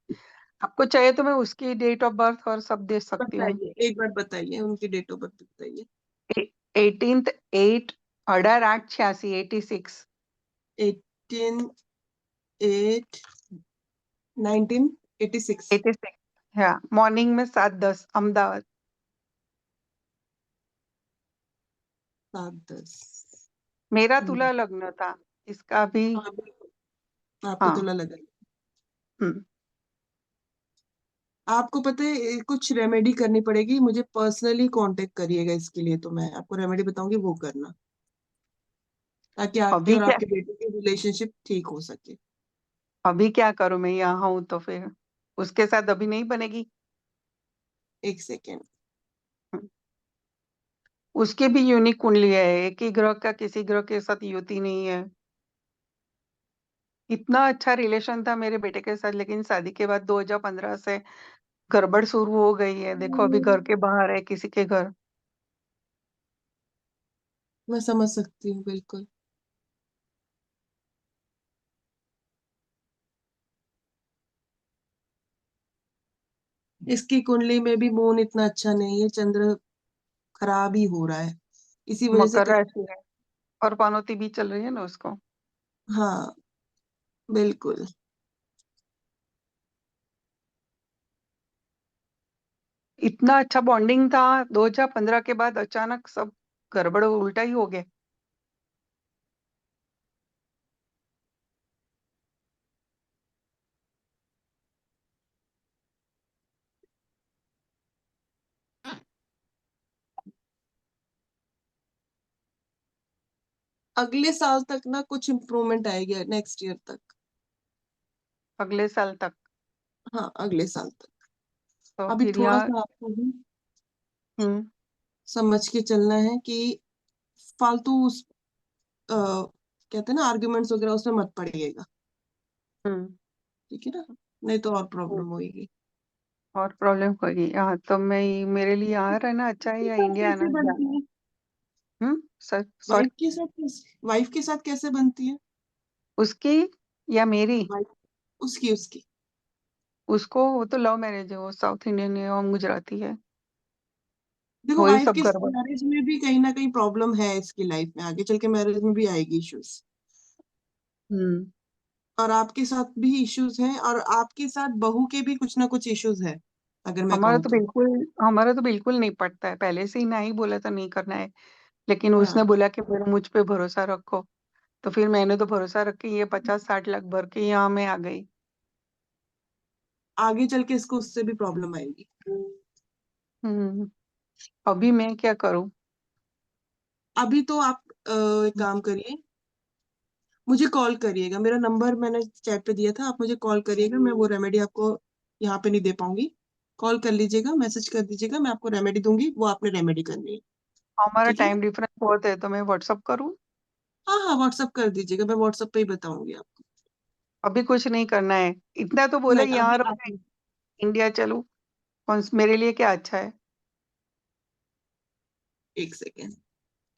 आपको चाहिए तो मैं उसकी डेट ऑफ बर्थ और सब दे सकती हूँ। बताइए, एक बार बताइए उनकी डेट ऑफ बर्थ बताइए। 18th 8, 18/8/86, 86। 18/8/1986। 86। हाँ, मॉर्निंग में 7:10, अहमदाबाद। 7/10। मेरा तुला लग्न था, इसका भी। हाँ बिल्कुल, आपका हाँ। तुला लगा। हम्म। आपको पता है कुछ रेमेडी करनी पड़ेगी, मुझे पर्सनली कांटेक्ट करिएगा, इसके लिए तो मैं आपको रेमेडी बताऊंगी, वो करना, ताकि आपके अभी और क्या? आपके बेटे की रिलेशनशिप ठीक हो सके। अभी क्या करूं? मैं यहाँ हूं तो फिर उसके साथ अभी नहीं बनेगी। एक सेकेंड। हम्म। उसकी भी यूनिक कुंडली है, एक ही ग्रह का किसी ग्रह के साथ युति नहीं है। इतना अच्छा रिलेशन था मेरे बेटे के साथ, लेकिन शादी के बाद 2015 से गड़बड़ शुरू हो गई है। देखो अभी घर के बाहर है किसी के घर। मैं समझ सकती हूँ बिल्कुल। इसकी कुंडली में भी मून इतना अच्छा नहीं है, चंद्र खराब ही हो रहा है, इसी वजह से मकर कहीं। राशि है, और पनौती भी चल रही है ना उसको। हाँ बिल्कुल। इतना अच्छा बॉन्डिंग था, 2015 के बाद अचानक सब गड़बड़ उल्टा ही हो गया। अगले साल तक ना कुछ इम्प्रूवमेंट आएगी, नेक्स्ट ईयर तक। अगले साल तक? हाँ, अगले साल तक। तो अभी फिर थोड़ा यहाँ सा आपको भी हम्म समझ के चलना है कि फालतू कहते हैं ना आर्ग्यूमेंट्स वगैरह, उसमें मत पड़िएगा, हम्म ठीक है ना, नहीं तो और प्रॉब्लम होगी। और प्रॉब्लम होगी। यहाँ तो मेरे लिए यहाँ रहना अच्छा है के या साथ इंडिया कैसे आना बनती है? Sir wife sorry. के साथ कैसे, वाइफ के साथ कैसे बनती है? उसकी या मेरी? वाइफ, उसकी। उसको, वो तो लव मैरिज है, वो साउथ इंडियन है और गुजराती है। देखो, वही वाइफ सब के गड़बड़। मैरिज में भी कहीं ना कहीं प्रॉब्लम है इसकी लाइफ में, आगे चल के मैरिज में भी आएगी इश्यूज, हम्म और आपके साथ भी इश्यूज हैं, और आपके साथ बहू के भी कुछ ना कुछ इश्यूज है, अगर मैं कहूँ तो। हमारा तो बिल्कुल नहीं पड़ता है, पहले से ही ना ही बोला था नहीं करना है। लेकिन उसने हाँ, बोला कि मेरे मुझ पे भरोसा रखो, तो फिर मैंने तो भरोसा रख के ये 50-60 लाख भर के यहाँ मैं आ गई। आगे चल के इसको उससे भी प्रॉब्लम आएगी। हम्म अभी मैं क्या करूं? अभी तो आप एक काम करिए, मुझे कॉल करिएगा, मेरा नंबर मैंने चैट पे दिया था, आप मुझे कॉल करिएगा, मैं वो रेमेडी आपको यहाँ पे नहीं दे पाऊंगी। कॉल कर लीजिएगा, मैसेज कर दीजिएगा, मैं आपको रेमेडी दूंगी, वो आपने रेमेडी करनी है, हमारा ठीक है ना? टाइम डिफरेंस बहुत है, तो मैं व्हाट्सअप करूं? हाँ हाँ, व्हाट्सअप कर दीजिएगा, मैं व्हाट्सअप पे ही बताऊंगी आपको। अभी कुछ नहीं करना है? इतना तो बोला नहीं, यहाँ अभी रहो, आप, इंडिया चलूं? मेरे लिए क्या अच्छा है? एक सेकेंड।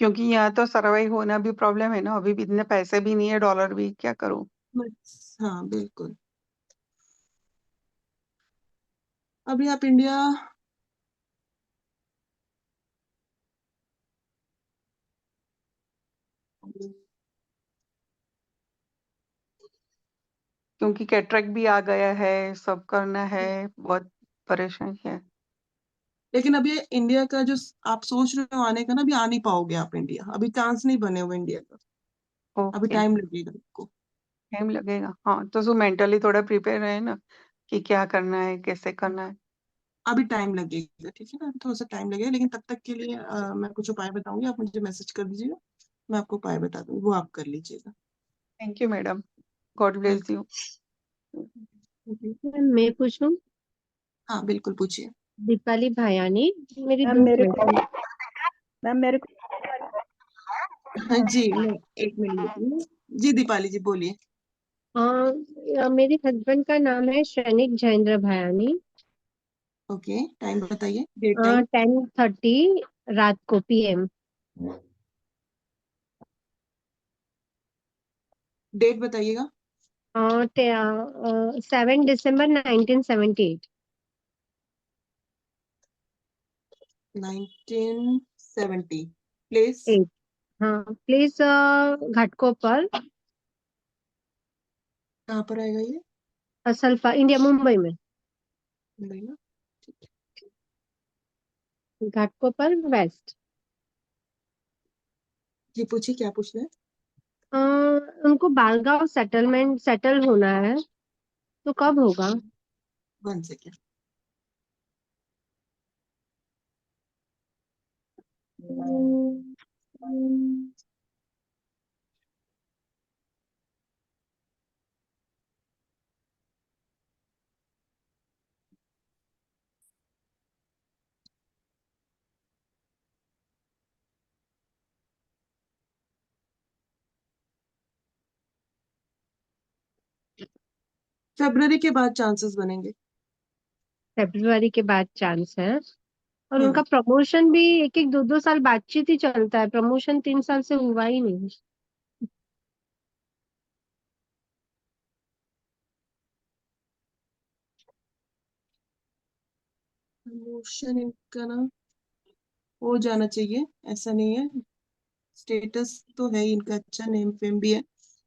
क्योंकि यहाँ तो सरवाइव होना भी प्रॉब्लम है ना, अभी भी इतने पैसे भी नहीं है, डॉलर भी, क्या करूं? हाँ बिल्कुल, अभी आप इंडिया, क्योंकि कैटरेक्ट भी आ गया है, सब करना है, बहुत परेशानी है। लेकिन अभी इंडिया का जो आप सोच रहे हो आने का ना, अभी आ नहीं पाओगे आप इंडिया, अभी चांस नहीं बने हुए इंडिया का, अभी ओके, टाइम लगेगा आपको। टाइम लगेगा। हाँ, तो मेंटली थोड़ा प्रिपेयर है ना, कि क्या करना है, कैसे करना है। अभी टाइम लगेगा, ठीक है ना, अभी थोड़ा सा टाइम लगेगा, लेकिन तब तक के लिए मैं कुछ उपाय बताऊंगी, आप मुझे मैसेज कर दीजिएगा, मैं आपको उपाय बता दूंगी, वो आप कर लीजिएगा। Thank you madam, God bless you. Ma'am मैं पूछूं? हाँ बिल्कुल, पूछिए। दीपाली भायानी, मेरी मैम दो मेरे को क्वेश्चन। मैम मेरे को हाँ जी, मैं एक मिनट रुकिए। जी दीपाली जी, बोलिए। मेरे हस्बैंड का नाम है शैनिक जयेंद्र भायानी। ओके, टाइम बताइए, डेट टाइम। 10:30 रात को PM। डेट बताइएगा। 7 दिसंबर 1978। 1970। प्लेस? 8। हाँ, प्लीज घाटकोपर, कहाँ पर आएगा ये? सल्फा इंडिया, मुंबई में। मुंबई में? घाटकोपर वेस्ट। जी पूछिए, क्या पूछना है? अ, उनको बालगांव सेटल होना है, तो कब होगा? 1 सेकेंड। फरवरी के बाद चांसेस बनेंगे। फरवरी के बाद चांस है। और उनका हम्म प्रमोशन भी 1-1 2-2 साल बातचीत ही चलता है, प्रमोशन 3 साल से हुआ ही नहीं। प्रमोशन इनका ना हो जाना चाहिए, ऐसा नहीं है, स्टेटस तो है ही इनका, अच्छा नेम फेम भी है,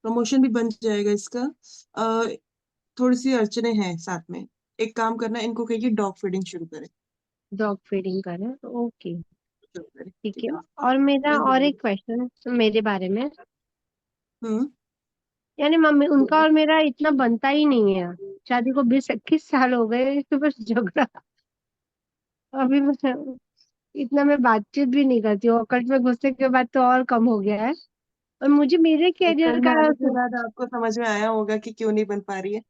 प्रमोशन भी बन जाएगा इसका। थोड़ी सी अड़चने हैं साथ में, एक काम करना, इनको कहिए डॉग फीडिंग शुरू करें। डॉग फीडिंग का ना, ओके, शुरू करें, ठीक ठीक है। है ना, और मेरा बन और जाएगा। एक क्वेश्चन मेरे बारे में, हम्म यानी मम्मी उनका बोलिए। और मेरा इतना बनता ही नहीं है। शादी को 20-21 साल हो गए, तो बस झगड़ा। अभी इतना मैं बातचीत भी नहीं करती हूँ, कट में घुसने के बाद तो और कम हो गया है। और मुझे मेरे एक करियर फ्रेंड का आने के बाद आपको समझ में आया होगा कि क्यों नहीं बन पा रही है।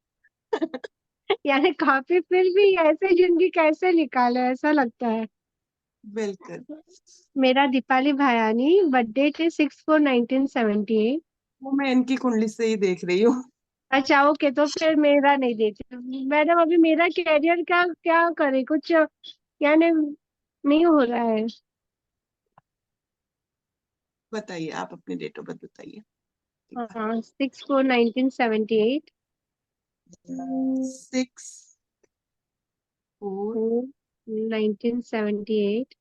यानी काफी फिर भी ऐसे जिंदगी कैसे निकाले ऐसा लगता है। बिल्कुल। मेरा दीपाली भायानी, बर्थडे थे 6/4/1978। वो मैं इनकी कुंडली से ही देख रही हूँ। अच्छा ओके, तो फिर मेरा नहीं देती मैडम। अभी मेरा करियर का क्या करे, कुछ यानी नहीं हो रहा है। बताइए, आप अपनी डेट ऑफ बर्थ बताइए। 6/4/1978। 6/4 1978।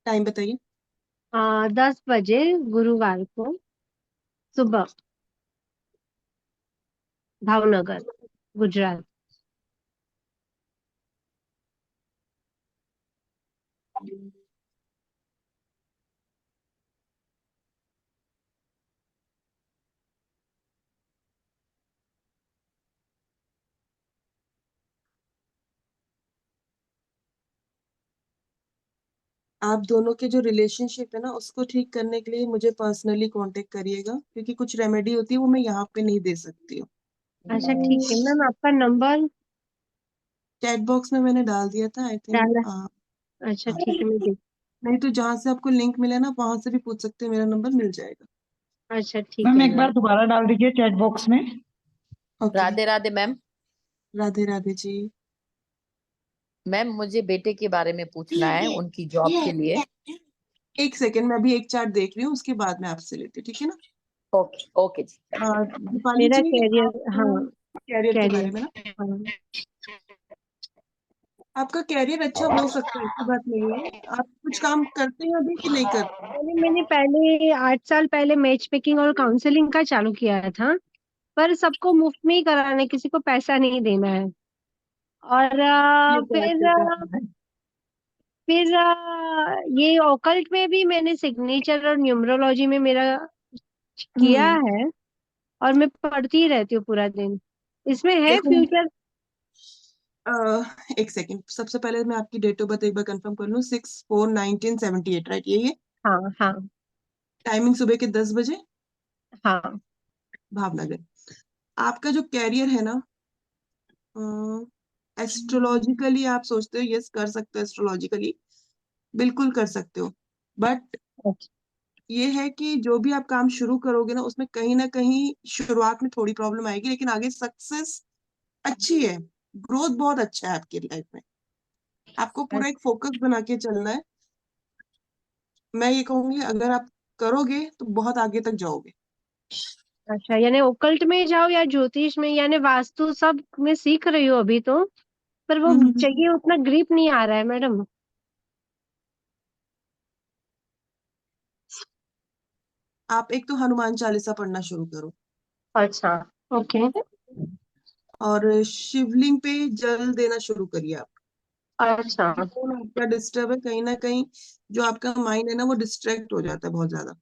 टाइम बताइए। 10 बजे गुरुवार को सुबह, भावनगर, गुजरात। आप दोनों के जो रिलेशनशिप है ना, उसको ठीक करने के लिए मुझे पर्सनली कांटेक्ट करिएगा, क्योंकि कुछ रेमेडी होती है वो मैं यहाँ पे नहीं दे सकती हूँ। अच्छा ठीक है मैम, आपका नंबर चैट बॉक्स में मैंने डाल दिया था, आई थिंक। डाला। अच्छा ठीक है, मैं देख। नहीं तो जहाँ से आपको लिंक मिला ना, वहां से भी पूछ सकते हैं, मेरा नंबर मिल जाएगा। अच्छा ठीक मैम है एक बार दोबारा डाल दीजिए चैट बॉक्स में। Okay. Radhe Radhe ma'am. Radhe Radhe ji. Ma'am मुझे बेटे के बारे में पूछना है उनकी जॉब के लिए। एक सेकेंड, मैं अभी एक चार्ट देख रही हूँ, उसके बाद में आपसे लेती हूँ, ठीक है ना। ओके ओके जी। दीपाली मेरा जी, करियर, आप हाँ कैरियर के बारे करियर, में ना, हाँ। आपका कैरियर अच्छा हो सकता है, ऐसी बात नहीं है। आप कुछ काम करते हैं अभी कि नहीं करते? मैंने पहले 8 साल पहले मैच मेकिंग और काउंसलिंग का चालू किया था, पर सबको मुफ्त में ही कराना है, किसी को पैसा नहीं देना है। और ये तो अच्छा काम है। ये ऑकल्ट में भी मैंने सिग्नेचर और न्यूमरोलॉजी में मेरा किया है, और मैं पढ़ती ही रहती हूँ पूरा दिन। इसमें है देखो, फ्यूचर। एक सेकेंड, सबसे पहले मैं आपकी डेट ऑफ बर्थ एक बार कंफर्म कर लूँ। 6/4/1978, राइट? यही है। हाँ हाँ टाइमिंग सुबह के 10 बजे, हाँ। भावनगर। आपका जो कैरियर है ना, एस्ट्रोलॉजिकली आप सोचते हो यस कर सकते हो, एस्ट्रोलॉजिकली बिल्कुल कर सकते हो, बट अच्छा ये है कि जो भी आप काम शुरू करोगे ना, उसमें कहीं ना कहीं शुरुआत में थोड़ी प्रॉब्लम आएगी, लेकिन आगे सक्सेस अच्छी है, ग्रोथ बहुत अच्छा है आपकी लाइफ में। आपको पूरा एक फोकस बना के चलना है। मैं ये कहूंगी, अगर आप करोगे तो बहुत आगे तक जाओगे। अच्छा, यानी ओकल्ट में जाओ या ज्योतिष में, यानी वास्तु सब मैं सीख रही हूँ अभी तो, पर वो हम्म। चाहिए उतना ग्रिप नहीं आ रहा है मैडम। आप एक तो हनुमान चालीसा पढ़ना शुरू करो, अच्छा ओके। और शिवलिंग पे जल देना शुरू करिए आप। अच्छा क्योंकि फोन आपका डिस्टर्ब है, कहीं ना कहीं जो आपका माइंड है ना, वो डिस्ट्रैक्ट हो जाता है बहुत ज्यादा।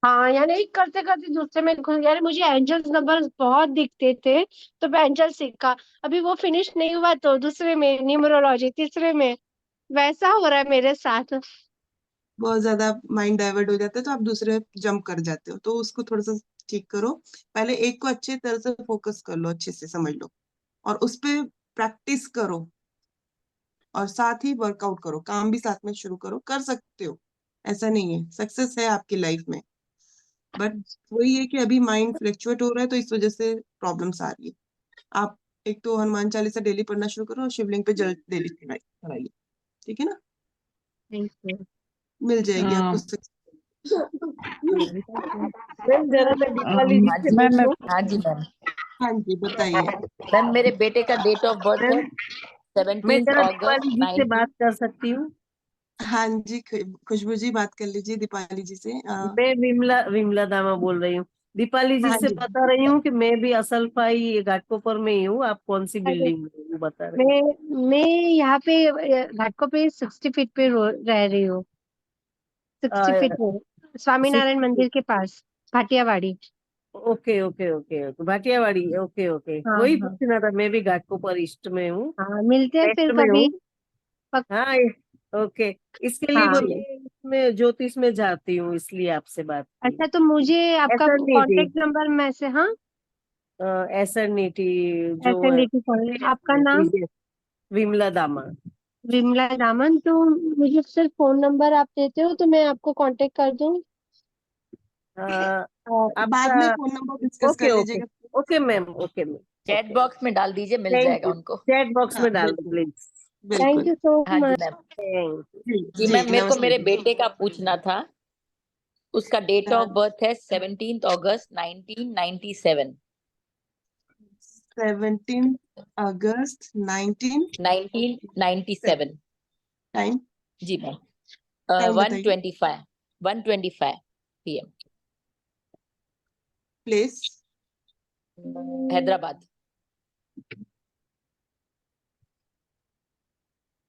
हाँ, यानी एक करते करते दूसरे में यानी मुझे एंजल्स नंबर बहुत दिखते थे, तो मैं एंजल सीखा। अभी वो फिनिश नहीं हुआ तो दूसरे में न्यूमरोलॉजी, तीसरे में वैसा हो रहा है मेरे साथ। बहुत ज्यादा माइंड डाइवर्ट हो जाता है, तो आप दूसरे जंप कर जाते हो, तो उसको थोड़ा सा ठीक करो। पहले एक को अच्छे तरह से फोकस कर लो, अच्छे से समझ लो, और उस पे प्रैक्टिस करो, और साथ ही वर्कआउट करो, काम भी साथ में शुरू करो, कर सकते हो। ऐसा नहीं है, सक्सेस है आपकी लाइफ में, बट वही है कि अभी माइंड फ्लक्चुएट हो रहा है, तो इस वजह से प्रॉब्लम्स आ रही है। आप एक तो हनुमान चालीसा डेली पढ़ना शुरू करो, और शिवलिंग पे जल डेली चढ़ाइए, ठीक है ना। थैंक यू मिल जाएगी आपको मैम जरा मैं दीपाली जी हाँ से जी मैम पूछूं। हाँ जी मैम। हाँ जी, बताइए। मैम मेरे बेटे का डेट ऑफ बर्थ है मैम मैं 17 जरा अगस्त दीपाली जी से 19। बात कर सकती हूँ। हाँ जी, खुशबू जी बात कर लीजिए दीपाली जी से। मैं विमला विमला दामा बोल रही हूँ। दीपाली जी हाँ से जी। बता रही हूँ कि मैं भी असलफाई घाटकोपर में ही हूँ। आप कौन सी अरे, बिल्डिंग में हो, बता रही हूँ। मैं यहाँ पे घाटकों पे 60 फीट पे रह रही हूँ। 60 फीट पे स्वामीनारायण मंदिर के पास, Bhatiyawadi. Okay okay okay okay Bhatiyawadi. Okay okay, हाँ वही हाँ पूछना था। मैं भी घाटकोपर ईस्ट में हूँ, हाँ, मिलते हैं वेस्ट फिर में हूँ। कभी। हाँ ओके। इसके लिए हाँ बोलिए मैं ज्योतिष में जाती हूँ, इसलिए आपसे बात की। अच्छा, तो मुझे आपका एसएनडीटी, कांटेक्ट नंबर में से, हाँ, एसएनडीटी जो SNDT कॉलेज, आपका नाम? विमला दामा। विमला रामन। तो मुझे सिर्फ फोन नंबर आप देते हो तो मैं आपको कांटेक्ट कर दूं? बाद में आपका फोन नंबर डिस्कस कर ओके ओके लीजिएगा। Okay ma'am, okay ma'am, chat box में डाल दीजिए, मिल थैंक जाएगा यू। उनको। चैट बॉक्स हाँ में डाल दो बिल्कुल प्लीज। थैंक बिल्कुल। यू सो हाँ जी मच। मैम। थैंक जी जी जी मैम, मेरे को नमस्ते मेरे जी। बेटे का पूछना था। उसका डेट ऑफ बर्थ है 17 अगस्त 1997। 17 अगस्त 1997। टाइम जी मैम। टाइम बताइए। 125 PM। Place Hyderabad.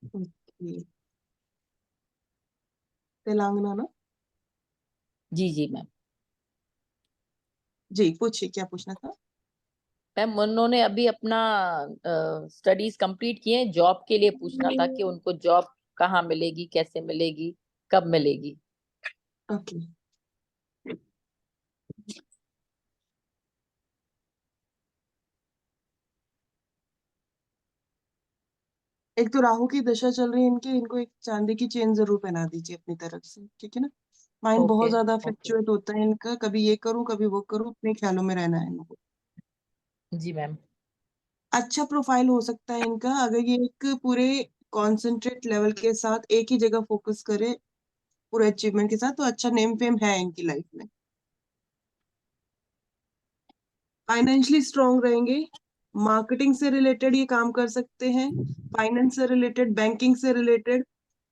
Okay Telangana. जी जी मैम। जी पूछिए क्या पूछना था। मैम उन्होंने अभी अपना स्टडीज कंप्लीट किए, जॉब के लिए पूछना था कि उनको जॉब कहाँ मिलेगी, कैसे मिलेगी, कब मिलेगी। ओके एक तो राहु की दशा चल रही है इनकी, इनको एक चांदी की चेन जरूर पहना दीजिए अपनी तरफ से, ठीक है ना। माइंड बहुत ओके ज्यादा ओके। फ्लक्चुएट होता है इनका, कभी ये करूँ कभी वो करूँ, अपने ख्यालों में रहना है इनको। जी मैम। अच्छा प्रोफाइल हो सकता है इनका अगर ये एक पूरे कॉन्सेंट्रेट लेवल के साथ एक ही जगह फोकस करे पूरे अचीवमेंट के साथ, तो अच्छा नेम फेम है इनकी लाइफ में। फाइनेंशियली स्ट्रांग रहेंगे, मार्केटिंग से रिलेटेड ये काम कर सकते हैं, फाइनेंस से रिलेटेड, बैंकिंग से रिलेटेड,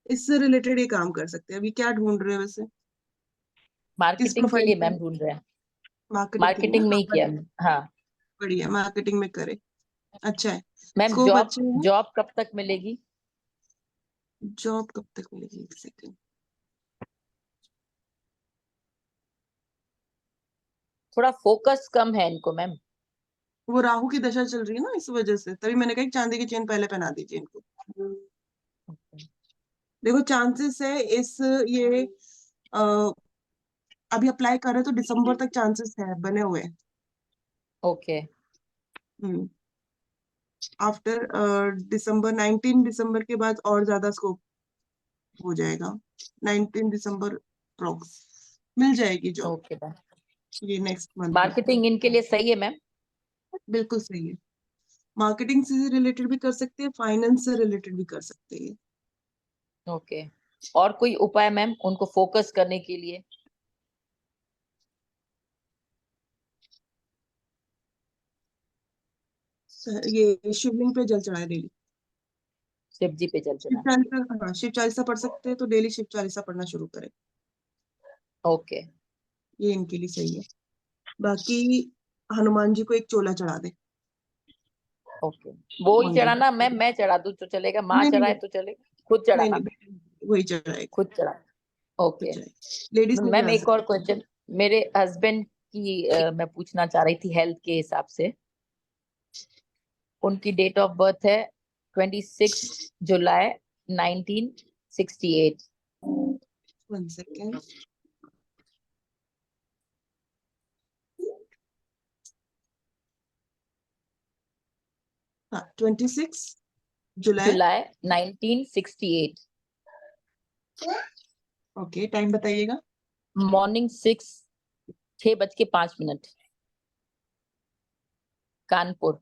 इससे रिलेटेड ये काम कर सकते हैं। अभी क्या ढूंढ रहे हैं वैसे, किस मार्केटिंग के प्रोफाइल लिए पे? मैम ढूंढ रहे हैं। मार्केटिंग के लिए ना, मार्केटिंग में हाँ ही किया। हाँ बढ़िया मार्केटिंग में करे, अच्छा है, मैम। स्कोप जॉब अच्छे है। जॉब कब तक मिलेगी? जॉब कब तक मिलेगी, एक सेकेंड। थोड़ा फोकस कम है इनको मैम। वो राहु की दशा चल रही है ना, इस वजह से, तभी मैंने कहा कि चांदी की चेन पहले पहना दीजिए इनको। देखो चांसेस है इस ये अ, अभी अप्लाई कर रहे तो दिसंबर तक चांसेस है बने हुए। ओके हम्म आफ्टर दिसंबर 19 दिसंबर के बाद और ज्यादा स्कोप हो जाएगा। 19 दिसंबर अप्रोक्स मिल जाएगी जॉब ओके मैम। ये नेक्स्ट मंथ में। मार्केटिंग इनके लिए सही है मैम। बिल्कुल सही है, मार्केटिंग से रिलेटेड भी कर सकते हैं, फाइनेंस से रिलेटेड भी कर सकते हैं। ओके। और कोई उपाय मैम उनको फोकस करने के लिए? ये शिवलिंग पे जल चढ़ाए डेली। शिव जी पे जल शिव चढ़ाए। चालीसा, हाँ शिव चालीसा पढ़ सकते हैं तो डेली शिव चालीसा पढ़ना शुरू करें, ओके ये इनके लिए सही है। बाकी हनुमान जी को एक चोला चढ़ा दे। ओके। वो ही मॉर्निंग चढ़ाना मैम, मैं चढ़ा दूं तो चलेगा, माँ नहीं नहीं चढ़ाए नहीं तो चलेगा, खुद नहीं चढ़ाना? नहीं बेटा वही चढ़ाएगा, खुद चढ़ा। खुद ओके चढ़ाएगा, लेडीज में भी मैम। आ एक और सकती क्वेश्चन मेरे हस्बैंड की मैं पूछना चाह रही थी हेल्थ के हिसाब से। उनकी डेट ऑफ बर्थ है 26 जुलाई 1968। है। 1 सेकेंड। हाँ 26 जुलाई। जुलाई 1968। ओके टाइम बताइएगा। मॉर्निंग 6:05 कानपुर।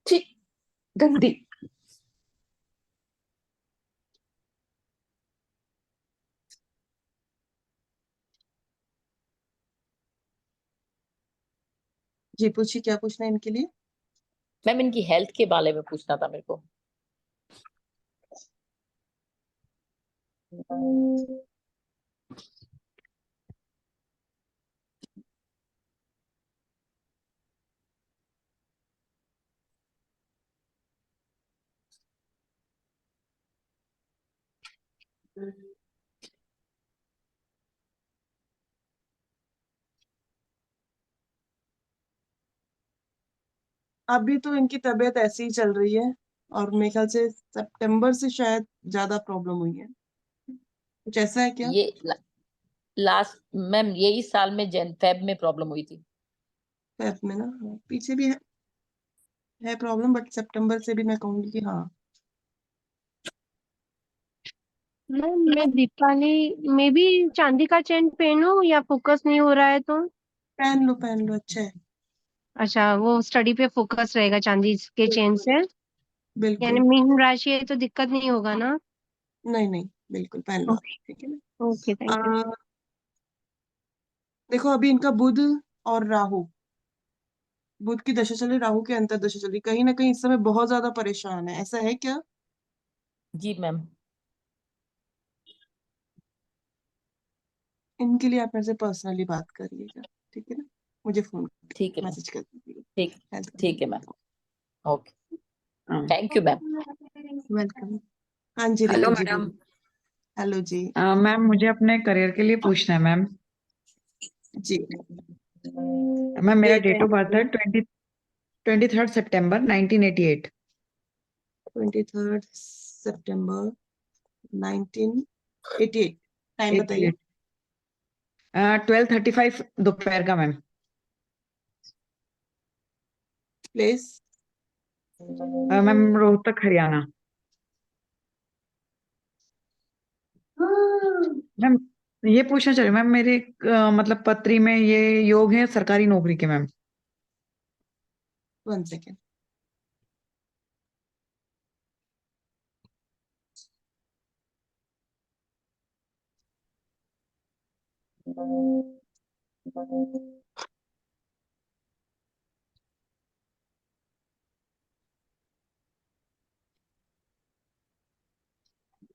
छी, गंदी। जी पूछिए क्या पूछना है इनके लिए। मैम इनकी हेल्थ के बारे में पूछना था मेरे को। अभी तो इनकी तबीयत ऐसी ही चल रही है, और मेरे ख्याल से सितंबर से शायद ज्यादा प्रॉब्लम हुई है, कुछ ऐसा है क्या? ये लास्ट मैम यही साल में फेब में प्रॉब्लम हुई थी। फेब में ना? हाँ, पीछे भी है प्रॉब्लम, बट सितंबर से भी मैं कहूंगी कि हाँ। मैम मैं दीपावली में भी चांदी का चेन पहनूं या फोकस नहीं हो रहा है तो? पहन लो, अच्छा है। अच्छा, वो स्टडी पे फोकस रहेगा चांदी के चेन से, यानी बिल्कुल, मीन राशि है तो दिक्कत नहीं होगा ना? नहीं नहीं, बिल्कुल पहन लो आप, ओके। ठीक है ना? Okay, thank you. देखो अभी इनका बुध और राहु, बुध की दशा चल रही, राहु की अंतर दशा चल रही, कहीं ना कहीं इस समय बहुत ज्यादा परेशान है, ऐसा है क्या? जी मैम। इनके लिए आप मेरे से पर्सनली बात करिएगा, ठीक है ना? मुझे फोन ठीक है मैम। मैसेज कर दीजिएगा। ठीक हेल्थ ठीक है ma'am. Okay, thank you ma'am. Welcome. हाँ जी हेलो रितु जी मैडम। बोलिए। हेलो जी। मैम मुझे अपने करियर के लिए पूछना है मैम। जी मैम मेरा डेट डेट ऑफ बर्थ है 23 सितंबर 1988। 23 सितंबर 1988। टाइम बताइए। 12:35 दोपहर का ma'am. Place? Ma'am Rohtak Haryana. Ma'am ये पूछना चाहिए मैम, मेरे मतलब पत्री में ये योग है सरकारी नौकरी के मैम। 1 सेकेंड।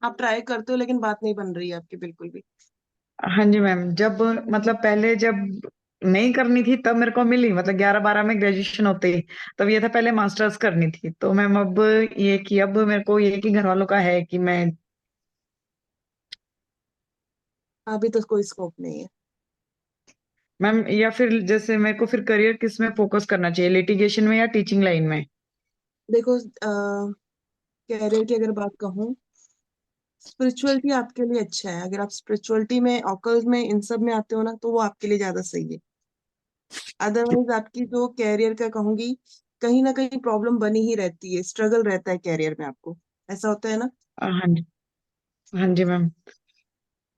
आप ट्राई करते हो लेकिन बात नहीं बन रही है आपकी बिल्कुल भी। हाँ जी मैम, जब मतलब पहले जब नहीं करनी थी तब मेरे को मिली, मतलब 11-12 में ग्रेजुएशन होते ही, तब ये था पहले मास्टर्स करनी थी, तो मैम अब ये कि अब मेरे को ये कि घर वालों का है कि मैं। अभी तो कोई स्कोप नहीं है। मैम या फिर जैसे मेरे को फिर करियर किस में फोकस करना चाहिए, लिटिगेशन में या टीचिंग लाइन में? देखो कैरियर की अगर बात कहूँ, स्पिरिचुअलिटी आपके लिए अच्छा है, अगर आप स्पिरिचुअलिटी में ऑकल्ट में इन सब में आते हो ना तो वो आपके लिए ज्यादा सही है। अदरवाइज आपकी जो कैरियर का कहूंगी, कहीं ना कहीं प्रॉब्लम बनी ही रहती है, स्ट्रगल रहता है कैरियर में आपको, ऐसा होता है ना? हाँ जी, हाँ जी मैम।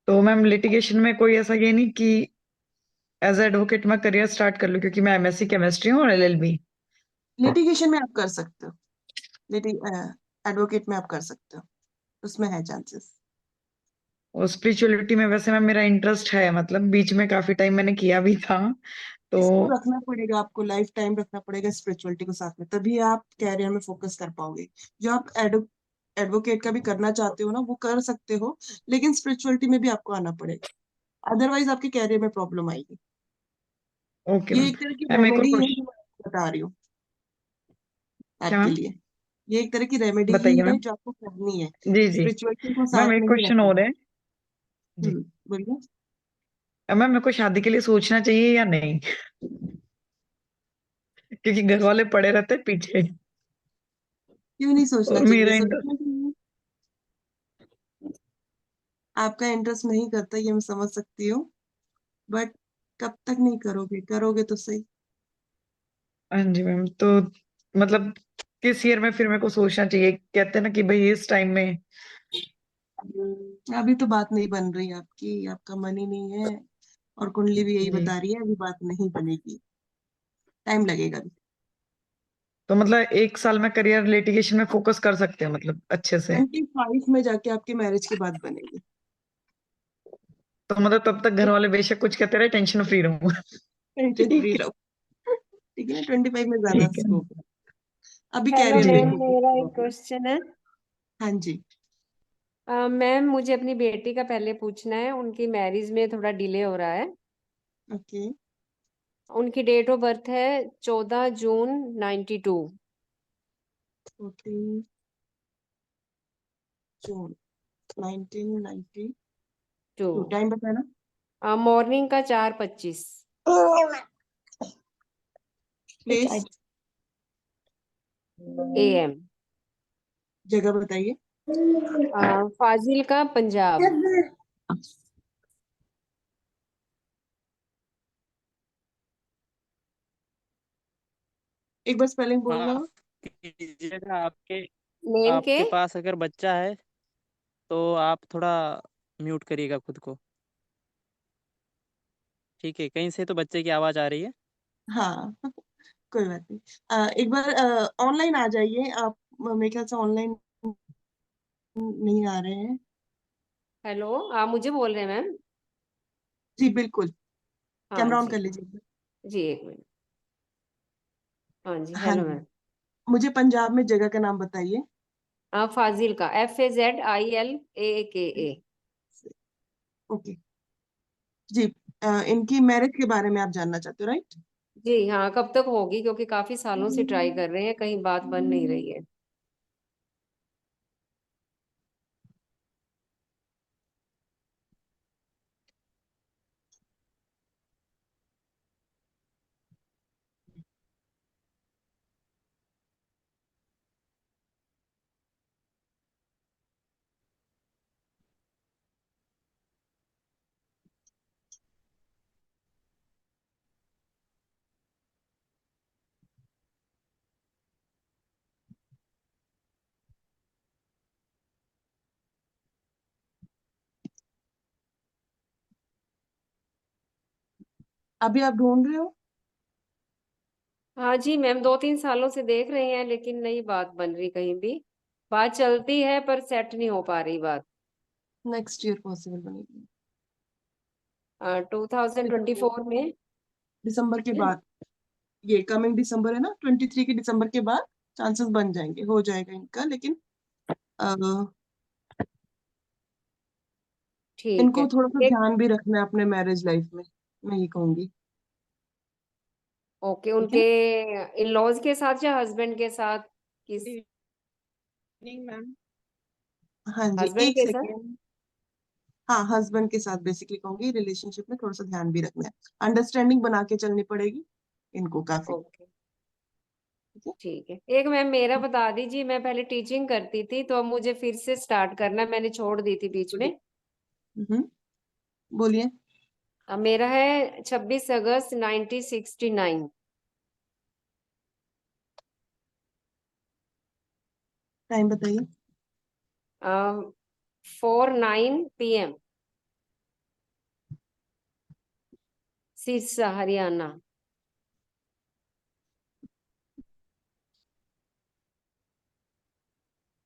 तो मैम लिटिगेशन में कोई ऐसा ये नहीं कि एज एडवोकेट मैं करियर स्टार्ट कर लूं, क्योंकि मैं एमएससी केमिस्ट्री हूँ और एलएलबी। लिटिगेशन में आप कर सकते हो, लिटि एडवोकेट में आप कर सकते हो, उसमें है चांसेस। और स्पिरिचुअलिटी में वैसे मैम मेरा इंटरेस्ट है, मतलब बीच में काफी टाइम मैंने किया भी था तो। इसको रखना पड़ेगा आपको, लाइफ टाइम रखना पड़ेगा स्पिरिचुअलिटी को साथ में, तभी आप कैरियर में फोकस कर पाओगे। जो आप एडवोकेट का भी करना चाहते हो ना वो कर सकते हो, लेकिन स्पिरिचुअलिटी में भी आपको आना पड़ेगा, अदरवाइज आपके कैरियर में प्रॉब्लम आएगी। ओके ये मैम। एक तरह की मैम एक और रेमेडी है जो क्वेश्चन। मैं आपको बता रही हूँ क्या आपके मैम? लिए। ये एक तरह की रेमेडी ही बताइए है मैम। जो आपको करनी है, जी जी। स्पिरिचुअलिटी को मैम साथ एक में ही क्वेश्चन रखना और है। है। जी। बोलिए। मैम मेरे को शादी के लिए सोचना चाहिए या नहीं? क्योंकि घर वाले पड़े रहते हैं पीछे क्यों नहीं सोचना और चाहिए? मेरा इंटरेस्ट। सोचना चाहिए। आपका इंटरेस्ट नहीं करता ये मैं समझ सकती हूँ, बट कब तक नहीं करोगे, करोगे तो सही। हाँ जी मैम, तो मतलब किस ईयर में फिर मेरे को सोचना चाहिए? कहते हैं ना कि भाई इस टाइम में। अभी तो बात नहीं बन रही आपकी, आपका मन ही नहीं है, और कुंडली भी यही जी। बता रही है, अभी बात नहीं बनेगी, टाइम लगेगा अभी। तो मतलब 1 साल में करियर लिटिगेशन में फोकस कर सकते हैं मतलब अच्छे से? 25 में जाके आपके मैरिज की बात बनेगी। तो मतलब तब तक घर वाले बेशक कुछ कहते रहे, टेंशन फ्री रहूं। टेंशन फ्री ठीक रहो, ठीक है ना? 25 में ज्यादा ठीक है। स्कोप है, अभी हेलो कैरियर जी। पे ही मैम, फोकस मेरा करो एक अपना। क्वेश्चन है। हाँ जी। मैम मुझे अपनी बेटी का पहले पूछना है, उनकी मैरिज में थोड़ा डिले हो रहा है। ओके। उनकी डेट ऑफ बर्थ है 14 जून 92। 14 जून 1992। टाइम बताना। मॉर्निंग का 4:25 प्लेस? AM। जगह बताइए। फाजिल्का, पंजाब। एक बार स्पेलिंग बोलना। माफ कीजिएगा, नेम के आपके पास अगर बच्चा है तो आप थोड़ा म्यूट करिएगा खुद को। ठीक है, कहीं से तो बच्चे की आवाज आ रही है। हाँ कोई बात नहीं। एक बार ऑनलाइन आ जाइए आप। मेरे ख्याल से ऑनलाइन नहीं आ रहे हैं। हेलो, आप मुझे बोल रहे हैं मैम? जी बिल्कुल। हाँ कैमरा ऑन जी, कर लीजिए। जी एक मिनट। हाँ जी, हाँ हेलो जी। मैम। मुझे पंजाब में जगह का नाम बताइए। फाजिल्का, FAZILAAKA। ओके जी। इनकी मैरिज के बारे में आप जानना चाहते हो, राइट? जी हाँ, कब तक होगी? क्योंकि काफी सालों से ट्राई कर रहे हैं, कहीं बात बन नहीं रही है। अभी आप ढूंढ रहे हो? हाँ जी मैम, 2-3 सालों से देख रहे हैं, लेकिन नहीं बात बन रही कहीं भी। बात चलती है पर सेट नहीं हो पा रही बात। नेक्स्ट ईयर पॉसिबल बनेगी। 2024 में। दिसंबर के बाद। ये कमिंग दिसंबर है ना, 23 के दिसंबर के बाद चांसेस बन जाएंगे, हो जाएगा इनका। लेकिन अ, ठीक इनको है। थोड़ा सा एक ध्यान भी रखना है अपने मैरिज लाइफ में, मैं ये कहूंगी। ओके, ठीक है उनके इन लॉज के साथ या हस्बैंड के साथ? किस? नहीं मैम। हाँ जी, हस्बैंड एक के साथ। सेकेंड। हाँ, हस्बैंड के साथ बेसिकली कहूंगी। रिलेशनशिप में थोड़ा सा ध्यान भी रखना है, अंडरस्टैंडिंग बना के चलनी पड़ेगी इनको काफी। ओके, ठीक है। ठीक है। एक मैम मेरा बता दीजिए, मैं पहले टीचिंग करती थी तो अब मुझे फिर से स्टार्ट करना, मैंने छोड़ दी थी बीच में। बोलिए। अब मेरा है 26 अगस्त 1969। टाइम बताइए। 4:09 PM, सिरसा, हरियाणा।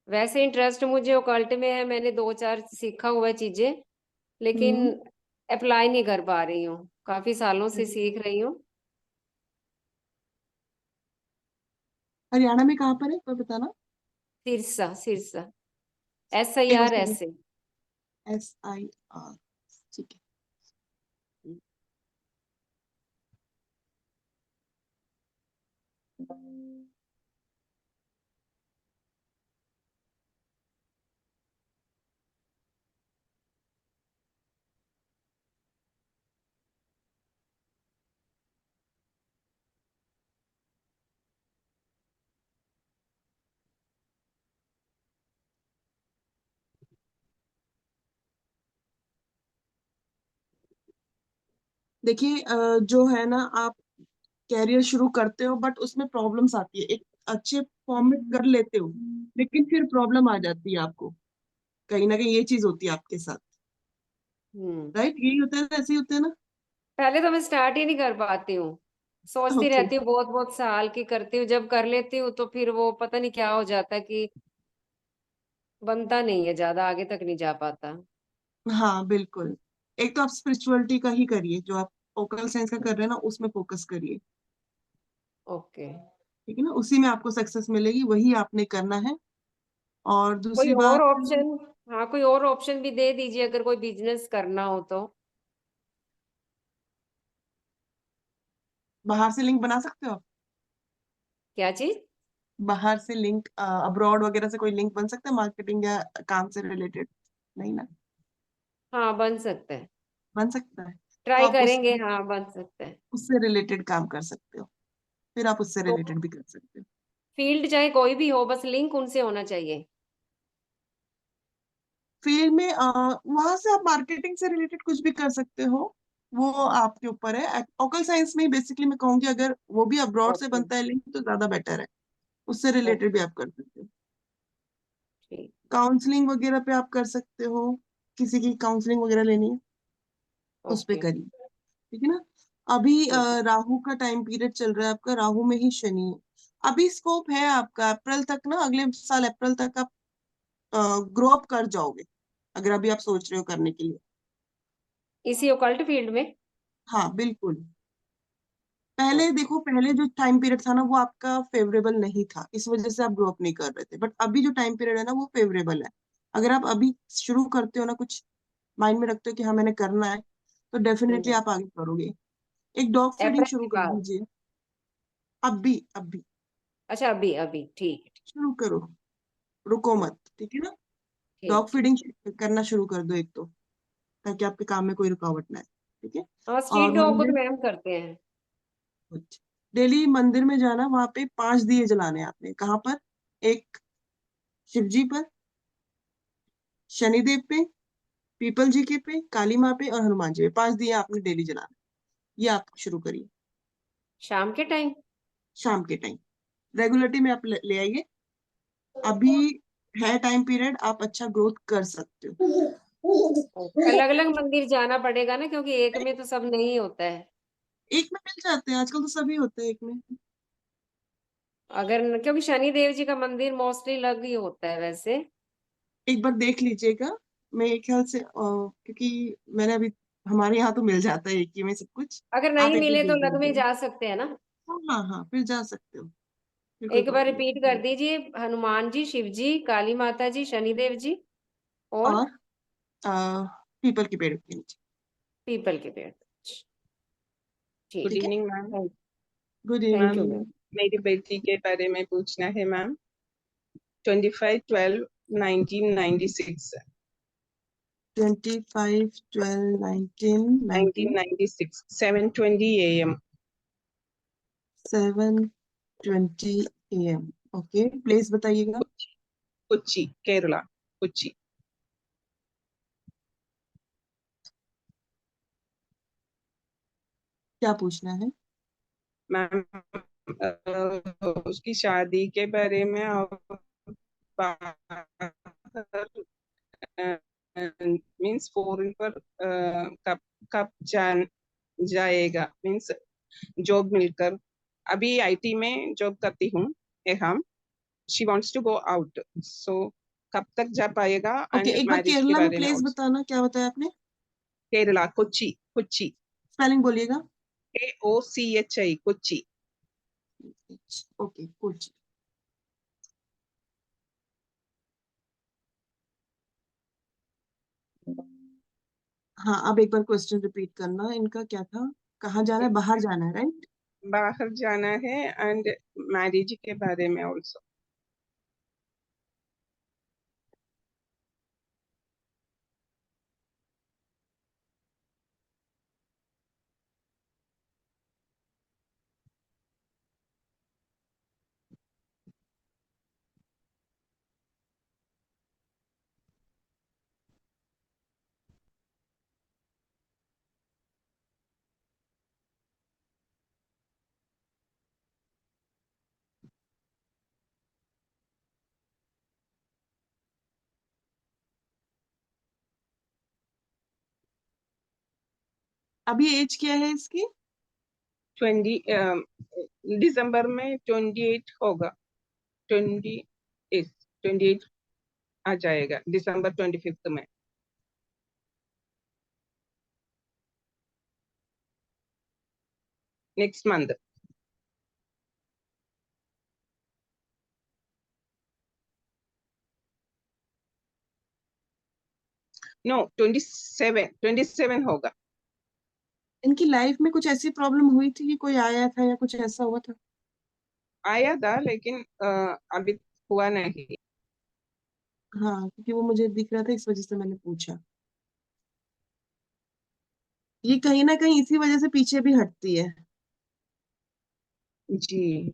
वैसे इंटरेस्ट मुझे ओकल्ट में है, मैंने 2-4 सीखा हुआ है चीजें, लेकिन हम्म। अप्लाई नहीं कर पा रही हूँ। काफी सालों से सीख रही हूँ। हरियाणा में कहाँ पर है, कोई बताना। सिरसा, सिरसा, एक बार SIRS। SIR। ठीक है। देखिए जो है ना, आप कैरियर शुरू करते हो बट उसमें प्रॉब्लम्स आती है। एक अच्छे फॉर्म में कर लेते हो लेकिन फिर प्रॉब्लम आ जाती है आपको। कहीं ना कहीं ये चीज होती है आपके साथ, राइट? यही होता है ना, ऐसे ही होता है ना। पहले तो मैं स्टार्ट ही नहीं कर पाती हूँ, सोचती ओके। रहती हूँ बहुत बहुत साल की करती हूँ, जब कर लेती हूँ तो फिर वो पता नहीं क्या हो जाता है कि बनता नहीं है, ज्यादा आगे तक नहीं जा पाता। हाँ बिल्कुल। एक तो आप स्पिरिचुअलिटी का ही करिए, जो आप ओकल साइंस का कर रहे हैं ना उसमें फोकस करिए। ओके। ठीक है ना, उसी में आपको सक्सेस मिलेगी, वही आपने करना है। और कोई दूसरी और बात, ऑप्शन? हाँ, कोई और ऑप्शन भी दे दीजिए अगर कोई बिजनेस करना हो तो। बाहर से लिंक बना सकते हो आप। क्या चीज? बाहर से लिंक, अब्रॉड वगैरह से कोई लिंक बन सकता है मार्केटिंग या काम से रिलेटेड? नहीं ना। हाँ, बन सकता है। बन सकता है तो ट्राई आप उस करेंगे, हाँ बन सकता है। उससे रिलेटेड काम कर सकते हो, फिर आप उससे तो रिलेटेड भी कर सकते हो। फील्ड चाहे कोई भी हो, बस लिंक उनसे होना चाहिए। फील्ड में वहां से आप मार्केटिंग से रिलेटेड कुछ भी कर सकते हो, वो आपके ऊपर है। ओकल साइंस में बेसिकली मैं कहूँगी अगर वो भी अब्रॉड से ओके बनता है लिंक तो ज्यादा बेटर है, उससे रिलेटेड भी ओके आप कर सकते हो। ठीक काउंसलिंग वगैरह पे आप कर सकते हो, किसी की काउंसलिंग वगैरह लेनी है उस पे ओके करिए, ठीक है ना। अभी ठीक है राहु का टाइम पीरियड चल रहा है आपका, राहु में ही शनि है। अभी स्कोप है आपका अप्रैल तक ना, अगले साल अप्रैल तक आप ग्रो अप कर जाओगे, अगर अभी आप सोच रहे हो करने के लिए। इसी ओकल्ट फील्ड में। हाँ बिल्कुल। पहले ओके देखो, पहले जो टाइम पीरियड था ना वो आपका फेवरेबल नहीं था, इस वजह से आप ग्रो अप नहीं कर रहे थे, बट अभी जो टाइम पीरियड है ना वो फेवरेबल है। अगर आप अभी शुरू करते हो ना, कुछ माइंड में रखते हो कि हाँ मैंने करना है, तो डेफिनेटली हम्म आप आगे करोगे। एक डॉग फीडिंग अप्रैल शुरू के कर बाद। दीजिए, अभी अभी अच्छा अभी अभी ठीक है शुरू करो, रुको ठीक मत, ठीक है ना। ठीक डॉग ठीक फीडिंग करना शुरू कर दो एक तो, ताकि आपके काम में कोई रुकावट ना आए, ठीक है। हाँ स्ट्रीट और डॉग को तो मंदिर, मैम करते हैं। डेली मंदिर में जाना, वहां पे 5 दिए जलाने हैं आपने। कहाँ पर? एक शिव जी पर, शनिदेव पे, पीपल जी के पे, काली माँ पे और हनुमान जी पे 5 दिए आपने डेली जलाना। ये आप शुरू करिए शाम के टाइम। शाम के टाइम, रेगुलरिटी में आप ले आइए। अभी है टाइम पीरियड, आप अच्छा ग्रोथ कर सकते हो। अलग अलग मंदिर जाना पड़ेगा ना, क्योंकि एक में तो सब नहीं होता है। एक में मिल जाते हैं आजकल, तो सभी होते हैं एक में। अगर क्योंकि शनि देव जी का मंदिर मोस्टली लग ही होता है वैसे। एक बार देख लीजिएगा, मेरे ख्याल से क्योंकि मैंने अभी, हमारे यहाँ तो मिल जाता है एक ही में सब कुछ। अगर आप नहीं एक बार मिले तो देख लग में लीजिएगा। जा सकते हैं ना। हाँ हाँ हाँ, फिर जा सकते हो, फिर कोई एक बार प्रॉब्लम रिपीट नहीं। कर दीजिए। हनुमान जी, शिव जी, काली माता जी, शनिदेव जी और और पीपल के पेड़ के नीचे। पीपल के पेड़। गुड ठीक है। Evening ma'am. Good thank ma'am you evening. Ma'am. मेरी बेटी के बारे में पूछना है ma'am. 25/12/1996 25/12/1996 1996 7:20 AM 7:20 AM। Okay, place बताइएगा। कोच्चि केरला कोच्चि। क्या पूछना है? मैम उसकी शादी के बारे में और मीन्स फॉरेन पर कब कब जाएगा, मीन्स जॉब मिलकर। अभी आईटी में जॉब करती हूँ हम। She wants to go out, so कब तक जा पाएगा, ओके, एंड एक बार मैरिज के केरला में बारे में प्लेस ऑल्सो। बताना, क्या बताया आपने? केरला कोच्चि कोच्चि स्पेलिंग बोलिएगा। KOCHI कोच्चि। ओके, कोची। हाँ, अब एक बार क्वेश्चन रिपीट करना, इनका क्या था? कहाँ जाना है? बाहर जाना है, राइट? बाहर जाना है एंड मैरिज के बारे में ऑल्सो। अभी एज क्या है इसकी? 20 दिसंबर में 28 होगा। 28 आ जाएगा दिसंबर 25 में। Next month. नो 27 होगा। इनकी लाइफ में कुछ ऐसी प्रॉब्लम हुई थी कि कोई आया था या कुछ ऐसा हुआ था? आया था लेकिन अभी हुआ नहीं। हाँ, क्योंकि वो मुझे दिख रहा था, इस वजह से मैंने पूछा। ये कहीं ना कहीं इसी वजह से पीछे भी हटती है। जी,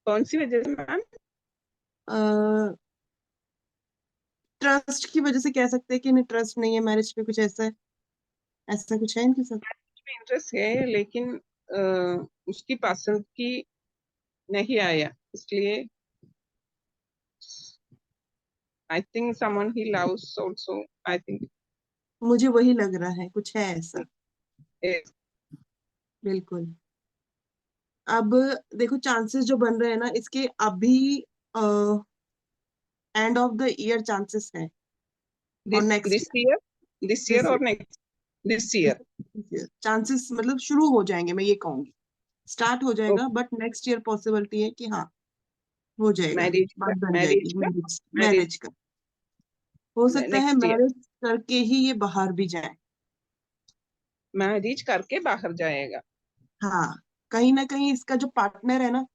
कौन सी वजह से मैम? अ, ट्रस्ट की वजह से कह सकते हैं कि इन्हें ट्रस्ट नहीं है मैरिज पे, कुछ ऐसा है, ऐसा कुछ है इनके साथ। इंटरेस्ट है लेकिन उसकी पसंद की नहीं आया, इसलिए I think someone he loves also, I think मुझे वही लग रहा है, कुछ है ऐसा। बिल्कुल। अब देखो चांसेस जो बन रहे हैं ना इसके, अभी end of the year chances है, और नेक्स्ट दिस ईयर और नेक्स्ट दिस ईयर चांसेस मतलब शुरू हो जाएंगे, मैं ये कहूंगी स्टार्ट हो जाएगा, बट नेक्स्ट ईयर पॉसिबिलिटी है कि हाँ हो जाएगा, मैरिज बात बन मैरिज जाएगी का मैरिज का। हो सकता है नेक्स्ट ईयर मैरिज करके ही ये बाहर भी जाए। मैरिज करके बाहर जाएगा। हाँ, कहीं ना कहीं इसका जो पार्टनर है ना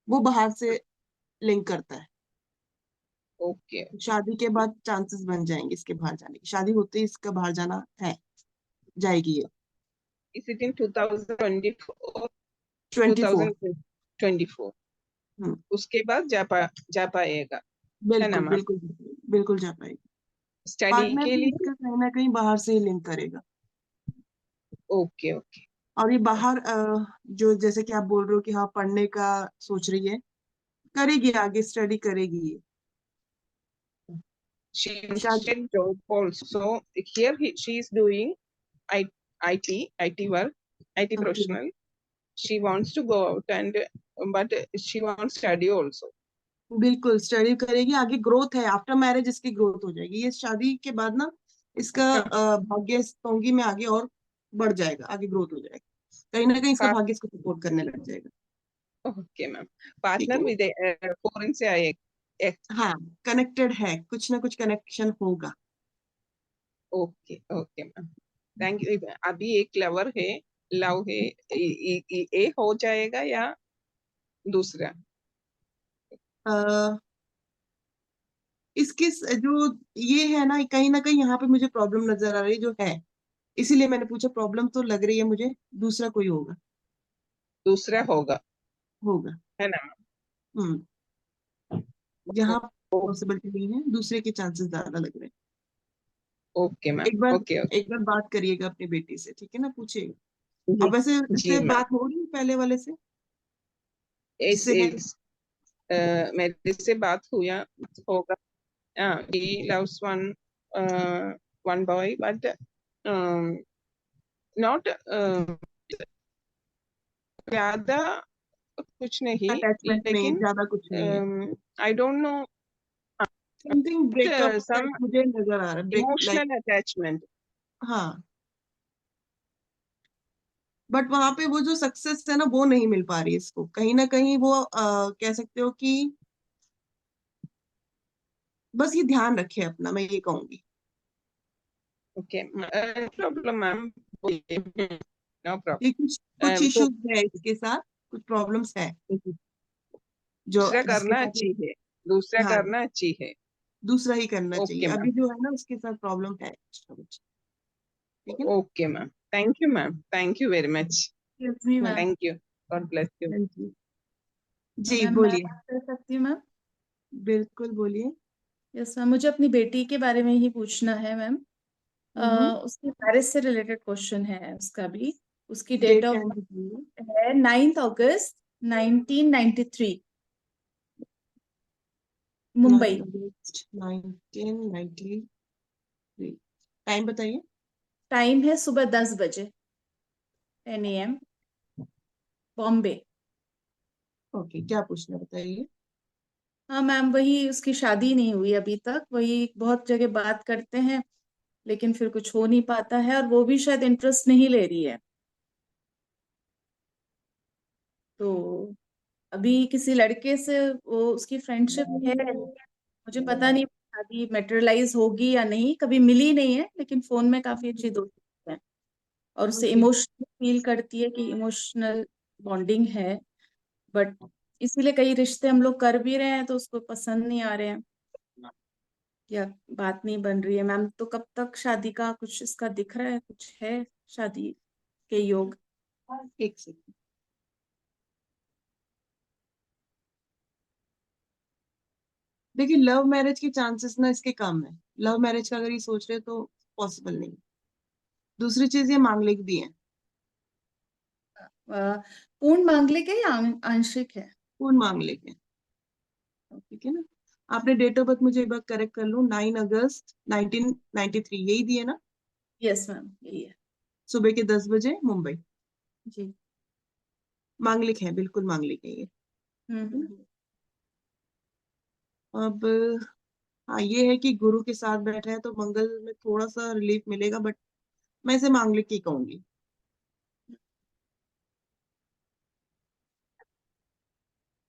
वो बाहर से लिंक करता है। ओके। शादी के बाद चांसेस बन जाएंगे इसके बाहर जाने की, शादी होते ही इसका बाहर जाना है, जाएगी ये। इस इट इन 2024 24। 2024 उसके बाद जा पाएगा, है ना बिल्कुल मैम? बिल्कुल बिल्कुल जा पाएगी। स्टडी पार्टनर के भी लिए। इसका कहीं ना कहीं बाहर से ही लिंक करेगा। Okay okay. और ये बाहर जो जैसे कि आप बोल रहे हो कि हाँ पढ़ने का सोच रही है, करेगी आगे स्टडी करेगी ये। She शादी wanted job also. Here she is doing IT work, IT professional. She wants to go out but she wants study also. बिल्कुल स्टडी करेगी, आगे ग्रोथ है, आफ्टर मैरिज इसकी ग्रोथ हो जाएगी, ये शादी के बाद ना इसका भाग्य तोंगी में आगे और बढ़ जाएगा, आगे ग्रोथ हो जाएगा, कहीं ना कहीं इसका भाग्य इसको सपोर्ट करने लग जाएगा। Okay ma'am. Partner with foreign से आए। हाँ कनेक्टेड है, कुछ ना कुछ कनेक्शन होगा। Okay okay ma'am, thank you. अभी एक लवर है, लव है, ये हो जाएगा या दूसरा? इसके जो ये है ना कहीं यहाँ पे मुझे प्रॉब्लम नजर आ रही है जो है, इसीलिए मैंने पूछा, प्रॉब्लम तो लग रही है मुझे दूसरा कोई होगा। दूसरा होगा है ना? यहाँ पॉसिबिलिटी नहीं है, दूसरे के चांसेस ज्यादा लग रहे हैं। Okay ma'am. एक बार ओके एक बार बात करिएगा अपनी बेटी से, ठीक है ना, पूछिएगा। अब वैसे जी इससे मैम। बात हो रही है पहले वाले से, इस जिससे है मेरे से बात हुआ होगा। he loves one boy but not ज्यादा कुछ नहीं, अटैचमेंट नहीं, लेकिन ज्यादा कुछ नहीं है, I don't know, something breakup some मुझे नजर आ रहा है, ब्रेक लाइक। Emotional attachment. हाँ, बट वहां पे वो जो सक्सेस है ना वो नहीं मिल पा रही है इसको, कहीं ना कहीं वो कह सकते हो कि बस ये ध्यान रखे अपना, मैं ये कहूंगी। ओके प्रॉब्लम मैम, नो ये कुछ प्रॉब्लम। कुछ तो इश्यूज है इसके साथ, कुछ प्रॉब्लम्स है जो दूसरा जिसके करना साथ अच्छी है, दूसरा हाँ करना अच्छी है। दूसरा ही करना चाहिए, ओके अभी मैम। जो है ना उसके साथ प्रॉब्लम है कुछ ना कुछ, ठीक है ना। Okay ma'am, thank you ma'am, thank you very much, ma'am. Thank you, God bless you. Thank you ji, ma'am मैं बोलिए। बात कर सकती हूँ मैम? बिल्कुल बोलिए। यस मैम, मुझे अपनी बेटी के बारे में ही पूछना है मैम। उसकी मैरिज से रिलेटेड क्वेश्चन है उसका भी। उसकी date date of and birth है 9 अगस्त 1993, मुंबई। 1993। टाइम बताइए। टाइम है सुबह 10 बजे 10 AM, बॉम्बे। ओके, क्या पूछना बताइए। हाँ मैम, वही उसकी शादी नहीं हुई अभी तक, वही बहुत जगह बात करते हैं लेकिन फिर कुछ हो नहीं पाता है, और वो भी शायद इंटरेस्ट नहीं ले रही है। तो अभी किसी लड़के से वो उसकी फ्रेंडशिप है, मुझे पता नहीं शादी मेटेरियलाइज होगी या नहीं, कभी मिली नहीं है, लेकिन फोन में काफी अच्छी दोस्ती है और उससे इमोशनल फील करती है कि इमोशनल बॉन्डिंग है। बट इसीलिए कई रिश्ते हम लोग कर भी रहे हैं तो उसको पसंद नहीं आ रहे हैं या बात नहीं बन रही है मैम। तो कब तक शादी का कुछ इसका दिख रहा है, कुछ है शादी के योग? एक सेकंड। देखिए लव मैरिज के चांसेस ना इसके कम है, लव मैरिज का अगर ये सोच रहे तो पॉसिबल नहीं। दूसरी चीज ये मांगलिक भी है। पूर्ण मांगलिक है या आंशिक है? पूर्ण मांगलिक है। ठीक है ना। आपने डेट ऑफ बर्थ मुझे एक बार करेक्ट कर लो, 9 अगस्त 1993 यही दिए ना? यस मैम, यही है। सुबह के 10 बजे मुंबई। जी। मांगलिक है, बिल्कुल मांगलिक है ये। अब हाँ ये है कि गुरु के साथ बैठा है तो मंगल में थोड़ा सा रिलीफ मिलेगा, बट मैं इसे मांगलिक ही कहूंगी।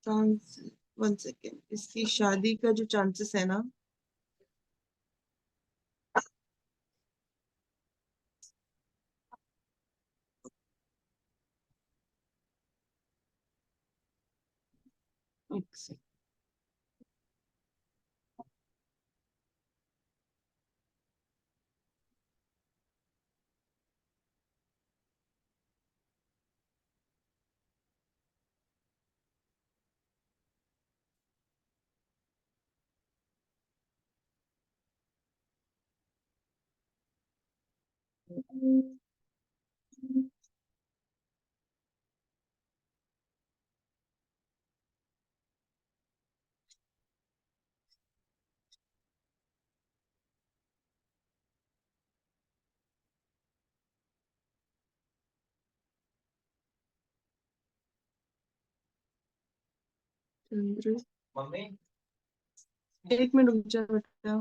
चांस 1 सेकेंड, इसकी शादी का जो चांसेस है ना, एक सेकेंड। चंद्र, एक मिनट रुक जा बेटा।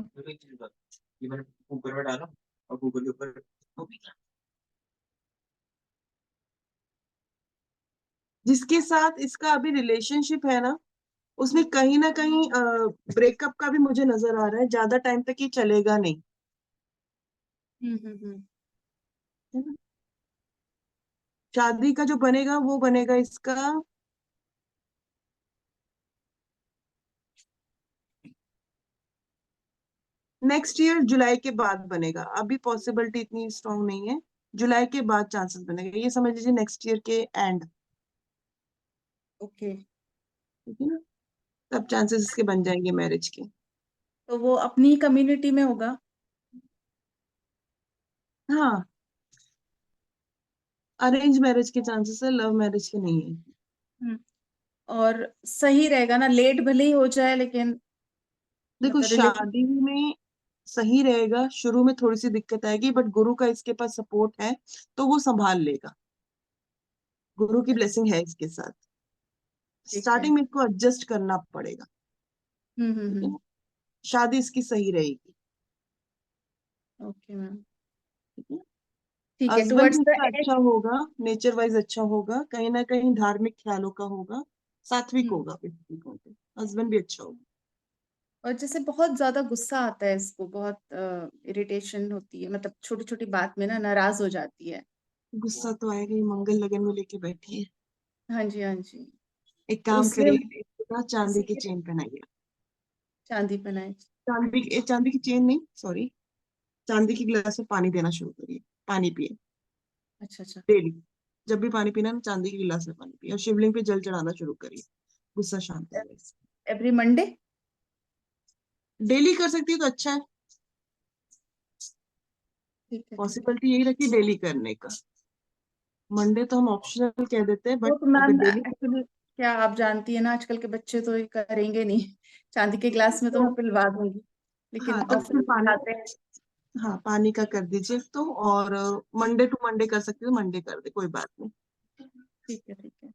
जिसके साथ इसका अभी रिलेशनशिप है ना, उसमें कहीं ना कहीं ब्रेकअप का भी मुझे नजर आ रहा है, ज्यादा टाइम तक ये चलेगा नहीं। है ना। शादी का जो बनेगा वो बनेगा इसका नेक्स्ट ईयर जुलाई के बाद बनेगा। अभी पॉसिबिलिटी इतनी स्ट्रांग नहीं है, जुलाई के बाद चांसेस बनेगा, ये समझ लीजिए नेक्स्ट ईयर के एंड। ओके। ठीक है ना, तब चांसेस इसके बन जाएंगे मैरिज के। तो वो अपनी कम्युनिटी में होगा? हाँ, अरेंज मैरिज के चांसेस है, लव मैरिज के नहीं है। और सही रहेगा ना, लेट भले ही हो जाए लेकिन देखो मतलब शादी में सही रहेगा, शुरू में थोड़ी सी दिक्कत आएगी, बट गुरु का इसके पास सपोर्ट है तो वो संभाल लेगा। गुरु की ब्लेसिंग है इसके साथ। ठीक है। स्टार्टिंग में इसको एडजस्ट करना पड़ेगा। ठीक है ना? शादी इसकी सही रहेगी। ओके मैम, ठीक है। ठीक है। हस्बैंड टुवर्ड्स भी द इसका अच्छा होगा, नेचर वाइज अच्छा होगा, कहीं ना कहीं धार्मिक ख्यालों का होगा, सात्विक होगा। हस्बैंड भी अच्छा होगा। और जैसे बहुत ज्यादा गुस्सा आता है इसको, बहुत इरिटेशन होती है, मतलब छोटी छोटी बात में ना नाराज हो जाती है। गुस्सा तो आएगा ही, मंगल लगन में लेके बैठी है। हाँ जी, हाँ जी। एक तो काम उसमें करिए, चांदी की चेन पहनाइए। चांदी पहनाए। चांदी की चेन नहीं, सॉरी, चांदी की गिलास में पानी देना शुरू करिए, पानी पिए अच्छा अच्छा। डेली। जब भी पानी पीना ना, चांदी की गिलास में पानी पिए और शिवलिंग पे जल चढ़ाना शुरू करिए, गुस्सा शांत हो जाएगा। Every Monday? डेली कर सकती है तो अच्छा है। ठीक है। पॉसिबिलिटी यही रखी डेली करने का। मंडे तो हम ऑप्शनल कह देते हैं, वो बट तो अगर मैम डेली एक्चुअली क्या आप जानती है ना, आजकल के बच्चे तो ये करेंगे नहीं। चांदी के ग्लास में तो मैं पिलवा दूंगी, लेकिन हाँ तो बस फिर पानी, खाते हैं। हाँ पानी का कर दीजिए तो। और मंडे टू मंडे कर सकते हो, मंडे कर दे, कोई बात नहीं। ठीक है, ठीक है।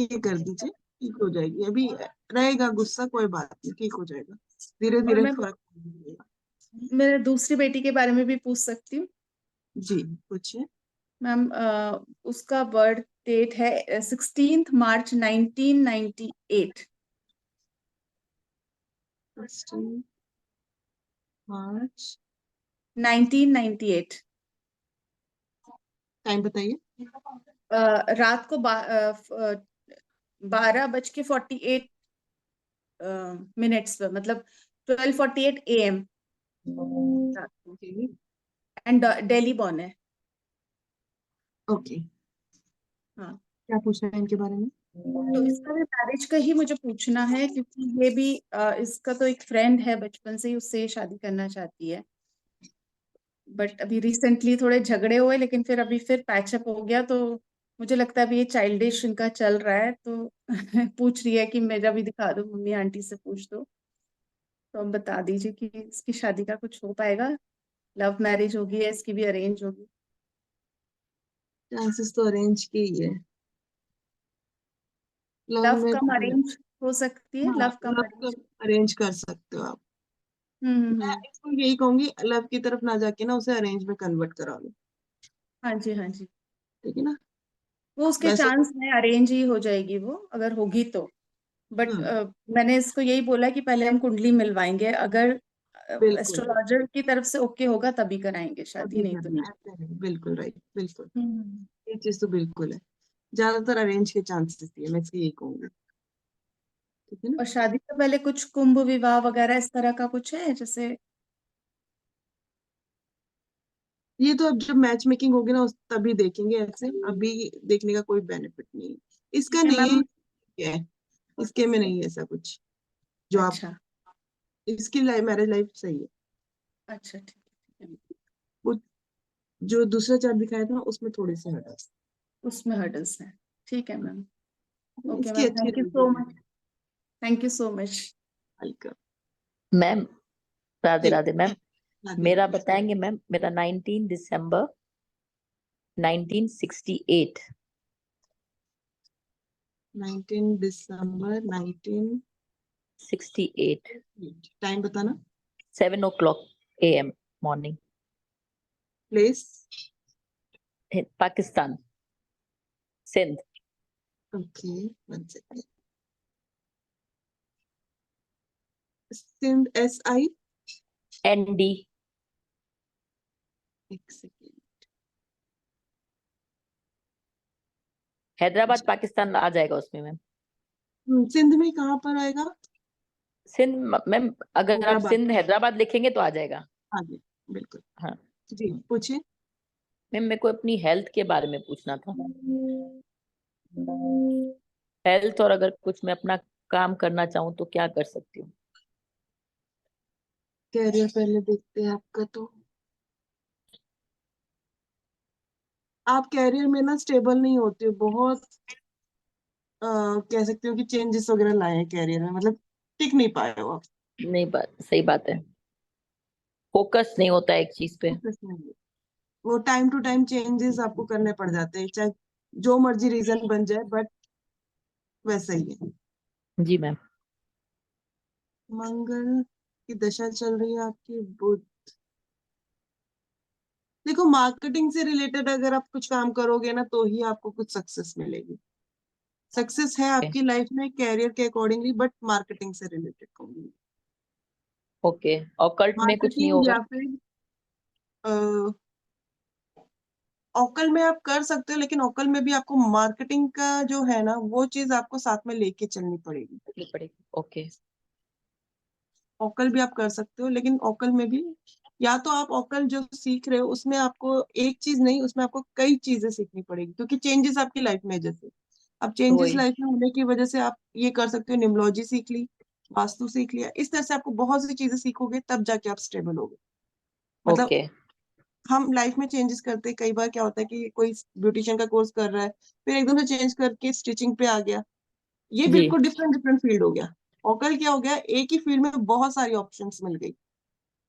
ये कर दीजिए, ठीक हो जाएगी। अभी रहेगा गुस्सा, कोई बात नहीं, ठीक हो जाएगा, धीरे और धीरे मैं फर्क पड़ेगा। मेरे दूसरी बेटी के बारे में भी पूछ सकती हूँ? जी पूछिए। मैम उसका बर्थ डेट है 16 मार्च 1998। 16 मार्च 1998। टाइम बताइए। रात को 12:48 मिनट्स पर, मतलब 12:48 AM रात को। एंड दिल्ली बॉर्न है। ओके, हाँ। क्या पूछना है इनके बारे में? तो इसका भी मैरिज का ही मुझे पूछना है, क्योंकि ये भी इसका तो एक फ्रेंड है बचपन से ही, उससे शादी करना चाहती है। बट अभी रिसेंटली थोड़े झगड़े हुए, लेकिन फिर अभी फिर पैचअप हो गया, तो मुझे लगता है अभी ये चाइल्डिश इनका चल रहा है, तो पूछ रही है कि मेरा भी दिखा दो, मम्मी आंटी से पूछ दो। तो अब बता दीजिए कि इसकी शादी का कुछ हो पाएगा, लव मैरिज होगी या इसकी भी अरेंज होगी? चांसेस तो अरेंज के ही है। लव लव में कम अरेंज हो सकती है, हाँ, लव कम लव अरेंज। अरेंज कर सकते हो आप। मैं इसको यही कहूंगी, लव की तरफ ना जाके ना उसे अरेंज में कन्वर्ट करा लो, हाँ जी, हाँ जी। ठीक है ना। वो उसके वैसे तो चांस है, अरेंज ही हो जाएगी वो, अगर होगी तो। बट मैंने इसको यही बोला कि पहले हम कुंडली मिलवाएंगे, अगर बिल्कुल एस्ट्रोलॉजर की तरफ से ओके होगा तभी कराएंगे शादी, अभी नहीं तो करना नहीं। है, बिल्कुल राइट, बिल्कुल हम्म। ये चीज तो बिल्कुल है। ज्यादातर अरेंज के चांसेस है, मैं इसको यही कहूंगी, ठीक है ना। और शादी से पहले कुछ कुंभ विवाह वगैरह इस तरह का कुछ है जैसे? ये तो अब जब मैच मेकिंग होगी ना तभी देखेंगे, ऐसे अभी देखने का कोई बेनिफिट नहीं है इसका, ठीक है नहीं मैम। है इसके में नहीं है ऐसा कुछ जो आप, अच्छा इसकी लाइफ मैरिज लाइफ सही है। अच्छा, ठीक है। वो जो दूसरा चार्ट दिखाया था उसमें थोड़े से हटा, उसमें हर्डल्स है। ठीक है मैम। ओके इसकी मैम, अच्छी थैंक यू रहेगी so life. Much. Thank you so much. हल्का मैम राधे जी, राधे मैम, राधे मेरा राधे। बताएंगे मैम? मेरा 19 दिसंबर 1968। 19 दिसंबर 68 टाइम बताना, 7 o'clock AM morning. Place Pakistan, Sindh. Okay, 1 second. Sindh SI, ND। 1 second. Hyderabad Pakistan आ जाएगा उसमें मैम। सिंध में कहाँ पर आएगा? सिंध मैम, अगर आप हैदराबाद, सिंध हैदराबाद लिखेंगे तो आ जाएगा। हाँ जी बिल्कुल। हाँ जी पूछिए। मैम, मेरे को अपनी हेल्थ के बारे में पूछना था। हेल्थ, और अगर कुछ मैं अपना काम करना चाहूँ तो क्या कर सकती हूँ? कैरियर पहले देखते हैं आपका, तो आप कैरियर में ना स्टेबल नहीं होते हो बहुत, कह सकते हो कि चेंजेस वगैरह लाए हैं कैरियर में, मतलब टिक नहीं पाए हो आप। नहीं, बात सही बात है, फोकस नहीं होता है एक चीज पे। Focus नहीं है। वो टाइम टू टाइम चेंजेस आपको करने पड़ जाते हैं, चाहे जो मर्जी रीजन बन जाए, बट वैसा ही है। जी मैम। मंगल की दशा चल रही है आपकी, बुध। देखो मार्केटिंग से रिलेटेड अगर आप कुछ काम करोगे ना तो ही आपको कुछ सक्सेस मिलेगी। सक्सेस है आपकी लाइफ में कैरियर के अकॉर्डिंगली, बट मार्केटिंग से रिलेटेड कहूंगी। ओके, और कल्ट में कुछ नहीं मार्केटिंग होगा? या फिर ओकल में आप कर सकते हो, लेकिन ओकल में भी आपको मार्केटिंग का जो है ना वो चीज आपको साथ में लेके चलनी पड़ेगी। करनी पड़ेगी, ओके। ओकल भी आप कर सकते हो, लेकिन ओकल में भी या तो आप ओकल जो सीख रहे हो उसमें आपको एक चीज नहीं, उसमें आपको कई चीजें सीखनी पड़ेगी, क्योंकि चेंजेस आपकी लाइफ में, जैसे अब चेंजेस वही। लाइफ में होने की वजह से आप ये कर सकते हो, न्यूमरोलॉजी सीख ली, वास्तु सीख लिया, इस तरह से आपको बहुत सी चीजें सीखोगे तब जाके आप स्टेबल होगे। मतलब ओके। हम लाइफ में चेंजेस करते हैं, कई बार क्या होता है कि कोई ब्यूटिशियन का कोर्स कर रहा है, फिर एकदम से चेंज करके स्टिचिंग पे आ गया, ये जी। बिल्कुल डिफरेंट डिफरेंट फील्ड हो गया। और कल क्या हो गया, एक ही फील्ड में बहुत सारी ऑप्शंस मिल गई।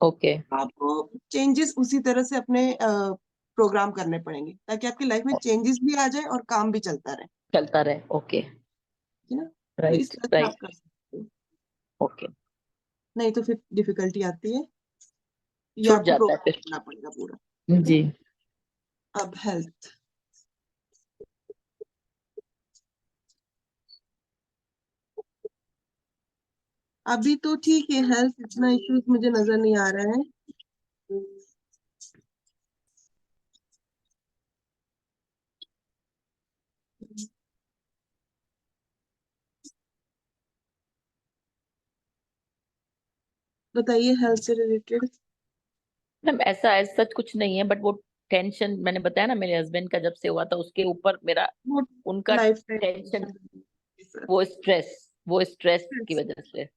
ओके। आपको चेंजेस उसी तरह से अपने प्रोग्राम करने पड़ेंगे ताकि आपकी लाइफ में चेंजेस भी आ जाए और काम भी चलता रहे, चलता रहे, ओके। है ना। तो इस राइट तरह से आप राइट। कर सकते हो, ओके। नहीं तो फिर डिफिकल्टी आती है, ये छूट आपको जाता है प्रोग्राम फिर। करना पड़ेगा पूरा, ठीक है। जी। अब हेल्थ, अभी तो ठीक है, हेल्थ इतना इश्यूज मुझे नजर नहीं आ रहा है। बताइए हेल्थ से रिलेटेड। मैम ऐसा सच कुछ नहीं है, बट वो टेंशन मैंने बताया ना, मेरे हस्बैंड का जब से हुआ था उसके ऊपर मेरा वो उनका लाइफ टाइम टेंशन। सर वो स्ट्रेस की स्ट्रेस, वजह से।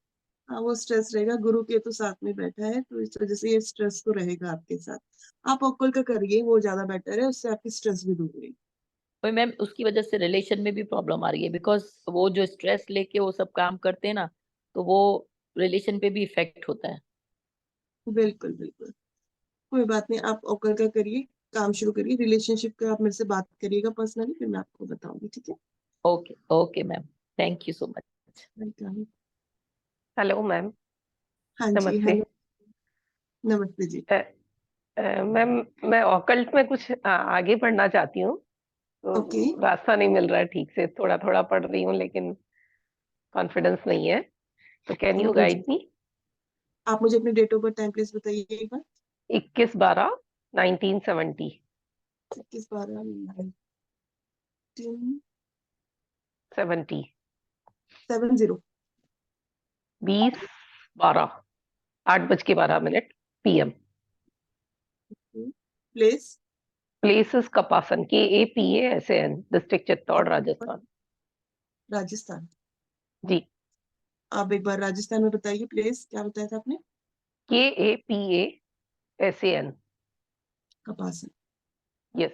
हाँ वो स्ट्रेस रहेगा, गुरु केतु साथ में बैठा है तो इस वजह से ये स्ट्रेस तो रहेगा आपके साथ। आप ऑक्कल का करिए, वो ज्यादा बेटर है, उससे आपकी स्ट्रेस भी दूर होगी। वही मैम, उसकी वजह से रिलेशन में भी प्रॉब्लम आ रही है, बिकॉज वो जो स्ट्रेस लेके वो सब काम करते हैं ना, तो वो रिलेशन पे भी इफेक्ट होता है। बिल्कुल बिल्कुल, कोई बात नहीं, आप ऑक्कल का करिए, काम शुरू करिए, रिलेशनशिप का आप मेरे से बात करिएगा पर्सनली, फिर मैं आपको बताऊंगी, ठीक है? Okay okay ma'am, thank you so much. Welcome. Hello ma'am. हाँ जी, नमस्ते। हेलो, नमस्ते जी। मैम, मैं ऑकल्ट में कुछ आगे पढ़ना चाहती हूँ, ओके, तो रास्ता नहीं मिल रहा है ठीक से। थोड़ा थोड़ा पढ़ रही हूँ लेकिन कॉन्फिडेंस नहीं है, तो कैन यू ओके जी, गाइड मी? आप मुझे अपनी date of birth time please बताइए एक बार। 21/12/1970। 21/12/1970। 20/12 PM। Place? Place is Kapasan, KAPASAN, district Chittor, Rajasthan. Rajasthan. जी। आप एक बार राजस्थान में बताइए, प्लेस क्या बताया था आपने? KAPASAN। कपासन। यस।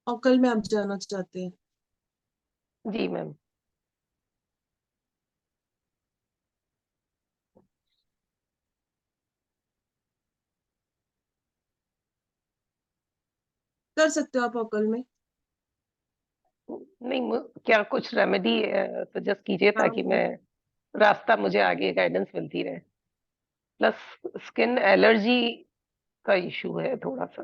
और कल में आप जाना चाहते हैं? जी मैम। कर सकते हो आप अकल में। नहीं, क्या कुछ रेमेडी सजेस्ट कीजिए हाँ ताकि मैं रास्ता, मुझे आगे गाइडेंस मिलती रहे। प्लस स्किन एलर्जी का इशू है थोड़ा सा।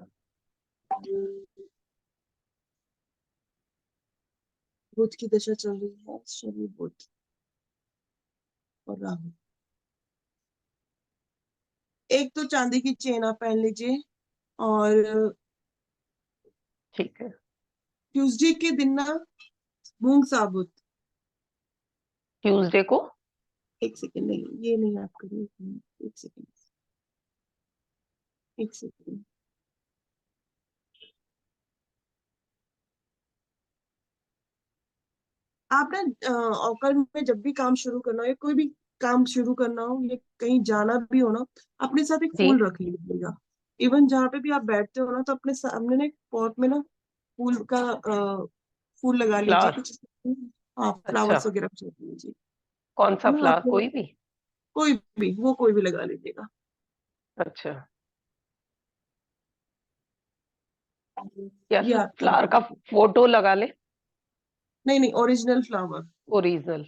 बुध की दशा चल रही है, शनि बुध और राहु। एक तो चांदी की चेन आप पहन लीजिए, और ठीक है। ट्यूसडे के दिन ना मूंग साबुत। ट्यूसडे को? एक सेकंड, नहीं ये नहीं आप करिए, एक सेकंड, एक सेकंड। आप ना औकल में जब भी काम शुरू करना हो या कोई भी काम शुरू करना हो या कहीं जाना भी हो ना, अपने साथ एक जी। फूल रख लीजिएगा। इवन जहाँ पे भी आप बैठते हो ना, तो अपने सामने ना एक पॉट में ना फूल का फूल लगा लीजिए फ्लावर? कुछ। हाँ, अच्छा, फ्लावर्स वगैरह कुछ रख लीजिए, कौन सा है ना फ्लावर? आपको? कोई भी? कोई भी लगा लीजिएगा। अच्छा, या ये आपका, फ्लावर का फोटो लगा ले? नहीं नहीं, ओरिजिनल फ्लावर। ओरिजिनल?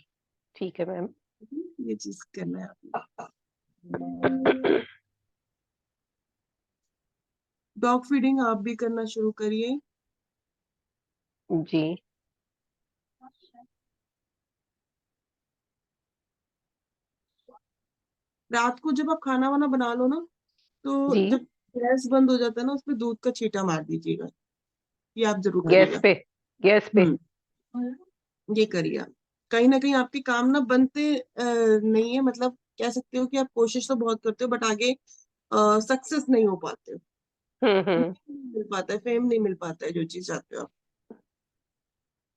ठीक है मैम। ये चीज करना है आपको। डॉग फीडिंग आप भी करना शुरू करिए। जी। रात को जब आप खाना वाना बना लो ना, तो जी। जब गैस बंद हो जाता है ना, उसपे दूध का छींटा मार दीजिएगा। ये आप जरूर गैस करिएगा। पे? गैस पे? ये करिए आप। कहीं ना कहीं आपके काम ना बनते नहीं है, मतलब कह सकते हो कि आप कोशिश तो बहुत करते हो बट आगे सक्सेस नहीं हो पाते हो। हम्म। नहीं मिल पाता है, फेम नहीं मिल पाता है जो चीज चाहते हो आप।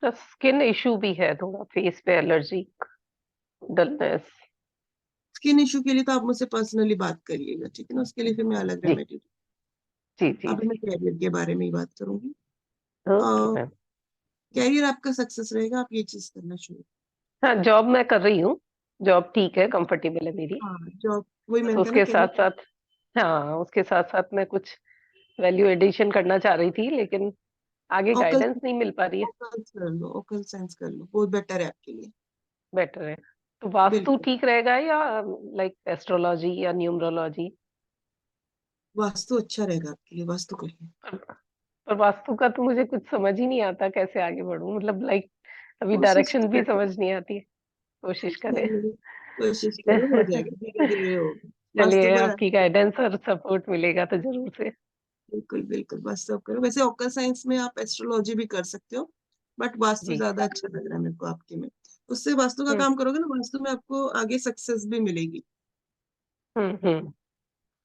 तो स्किन इशू भी है थोड़ा, फेस पे एलर्जी, डलनेस। स्किन इशू के लिए तो आप मुझसे पर्सनली बात करिएगा, ठीक है ना? उसके लिए फिर मैं अलग जी रेमेडी। जी जी अभी मैं जी। कैरियर के बारे में ही बात करूंगी। Okay ma'am. कैरियर आपका सक्सेस रहेगा, आप ये चीज करना शुरू। हाँ, जॉब मैं कर रही हूँ। जॉब ठीक है, कंफर्टेबल है मेरी। हाँ, जॉब वही बस मैंने कहा ना, उसके साथ कैरियर। साथ, हाँ, उसके साथ साथ मैं कुछ वैल्यू एडिशन करना चाह रही थी, लेकिन आगे ओकल गाइडेंस नहीं मिल पा रही है। ओकल कर लो, ओकल साइंस कर लो, बहुत बेटर है आपके लिए। बेटर है? तो वास्तु बिल्कुल, ठीक रहेगा या लाइक एस्ट्रोलॉजी या न्यूमरोलॉजी? वास्तु अच्छा रहेगा आपके लिए, वास्तु करिए। पर वास्तु का तो मुझे कुछ समझ ही नहीं आता, कैसे आगे बढ़ूं, मतलब लाइक अभी कोशिश डायरेक्शन भी करो, समझ नहीं आती है। कोशिश करें। नहीं, कोशिश करो, हो जाएगा, धीरे धीरे होगा। वास्तु चलिए, पर आपकी गाइडेंस और सपोर्ट मिलेगा तो जरूर से। बिल्कुल बिल्कुल, वास्तु आप करो। वैसे ओकल साइंस में आप एस्ट्रोलॉजी भी कर सकते हो, बट वास्तु जी। ज्यादा अच्छा लग रहा है मेरे को आपके में। उससे वास्तु का हम्म काम करोगे ना, वास्तु में आपको आगे सक्सेस भी मिलेगी। हम्म।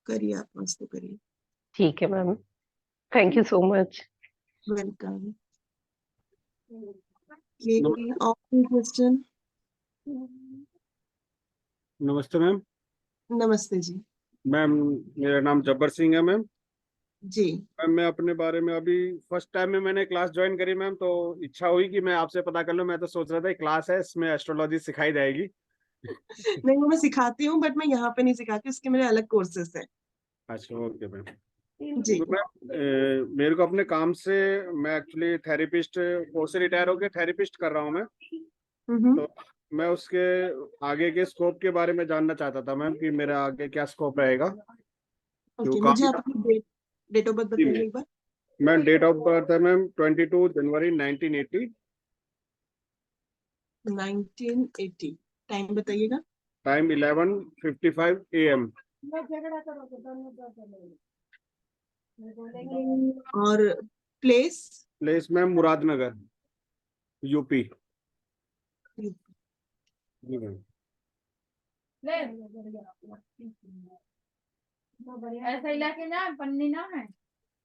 करिए, आप वास्तु करिए। ठीक है ma'am, thank you so much. Welcome. नम- और क्वेश्चन? नमस्ते मैम। नमस्ते जी। मैम, मेरा नाम जब्बर सिंह है मैम। जी। मैम, मैं अपने बारे में अभी फर्स्ट टाइम में मैंने क्लास ज्वाइन करी मैम, तो इच्छा हुई कि मैं आपसे पता कर लूं। मैं तो सोच रहा था क्लास है, इसमें एस्ट्रोलॉजी सिखाई जाएगी। नहीं, वो मैं सिखाती हूँ, बट मैं यहाँ पे नहीं सिखाती, उसके मेरे अलग कोर्सेस है। अच्छा, ओके मैम। जी। तो मैम, मेरे को अपने काम से, मैं एक्चुअली थेरेपिस्ट कोर्स से रिटायर होकर थेरेपिस्ट कर रहा हूँ मैं। तो मैं उसके आगे के स्कोप के बारे में जानना चाहता था मैम, कि मेरा आगे क्या स्कोप रहेगा। जो ओके, काम मुझे आपकी डेट ऑफ बर्थ जी बताइए एक बार। मैम, डेट ऑफ बर्थ है मैम 22 जनवरी 1980। 1980। टाइम बताइएगा। Time 11:55 AM। और place? Place ma'am Muradnagar, UP. जी मैम। ऐसा इलाके ना पन्नी ना है।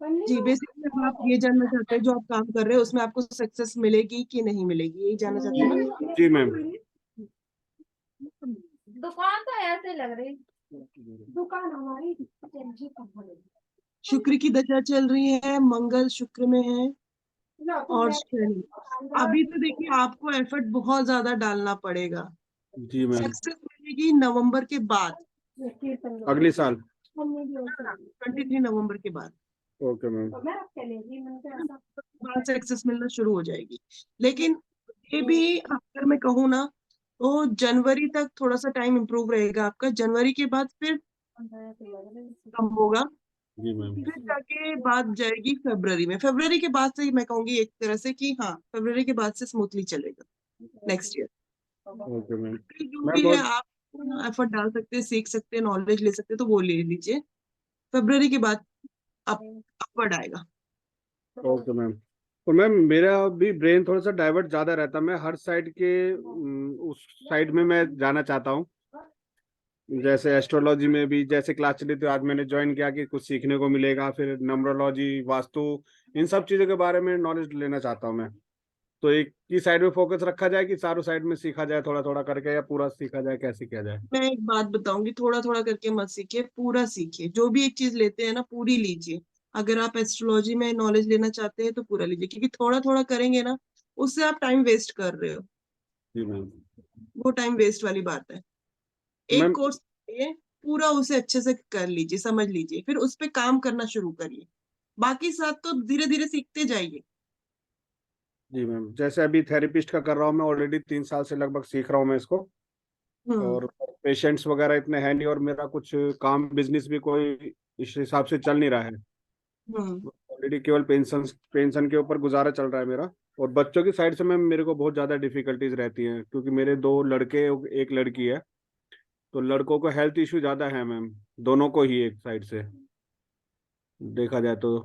जी, बेसिकली आप ये जानना चाहते हैं जो आप काम कर रहे हैं उसमें आपको सक्सेस मिलेगी कि नहीं मिलेगी, यही जानना चाहते हैं ना? जी मैम। दुकान तो ऐसे लग रही, दुकान हमारी। शुक्र की दशा चल रही है, मंगल शुक्र में है और शनि। अभी तो देखिए आपको एफर्ट बहुत ज्यादा डालना पड़ेगा। जी मैम। सक्सेस मिलेगी नवंबर के बाद, अगले साल 23 नवंबर के बाद। Okay ma'am. बाद सक्सेस मिलना शुरू हो जाएगी। लेकिन ये भी अगर मैं कहूँ ना, तो जनवरी तक थोड़ा सा टाइम इम्प्रूव रहेगा आपका। जनवरी के बाद फिर कम होगा, जी मैम। फिर जाके बात जाएगी फरवरी में। फरवरी के बाद से ही मैं कहूंगी एक तरह से कि हाँ, फरवरी के बाद से स्मूथली चलेगा नेक्स्ट ईयर। Okay ma'am. जो मैम भी है बहुत आप एफर्ट डाल सकते हैं, सीख सकते हैं, नॉलेज ले सकते हैं, तो वो ले लीजिए। फरवरी के बाद अपवर्ड आएगा। Okay ma'am. और मैम, मेरा भी ब्रेन थोड़ा सा डाइवर्ट ज्यादा रहता है। मैं हर साइड के उस साइड में मैं जाना चाहता हूँ। जैसे एस्ट्रोलॉजी में भी जैसे क्लास चली तो आज मैंने ज्वाइन किया कि कुछ सीखने को मिलेगा। फिर न्यूमरोलॉजी, वास्तु, इन सब चीजों के बारे में नॉलेज लेना चाहता हूँ मैं। तो एक ही साइड में फोकस रखा जाए कि चारों साइड में सीखा जाए थोड़ा थोड़ा करके, या पूरा सीखा जाए, कैसे किया जाए? मैं एक बात बताऊंगी, थोड़ा थोड़ा करके मत सीखिए, पूरा सीखिए। जो भी एक चीज लेते हैं ना, पूरी लीजिए। अगर आप एस्ट्रोलॉजी में नॉलेज लेना चाहते हैं तो पूरा लीजिए, क्योंकि थोड़ा थोड़ा करेंगे ना, उससे आप टाइम वेस्ट कर रहे हो। जी मैम। वो टाइम वेस्ट वाली बात है। एक मैम कोर्स पूरा उसे अच्छे से कर लीजिए, समझ लीजिए, फिर उस पे काम करना शुरू करिए। बाकी सब तो धीरे धीरे सीखते जाइए। जी मैम, जैसे अभी थेरेपिस्ट का कर रहा हूँ मैं, ऑलरेडी 3 साल से लगभग सीख रहा हूँ मैं इसको। और पेशेंट्स वगैरह इतने हैं नहीं, और मेरा कुछ काम बिजनेस भी कोई इस हिसाब से चल नहीं रहा है। ऑलरेडी केवल पेंशन पेंशन के ऊपर गुजारा चल रहा है मेरा। और बच्चों की साइड से मैम मेरे को बहुत ज़्यादा डिफिकल्टीज रहती हैं, क्योंकि मेरे 2 लड़के एक लड़की है। तो लड़कों को हेल्थ इश्यू ज़्यादा है मैम, दोनों को ही एक साइड से देखा जाए तो।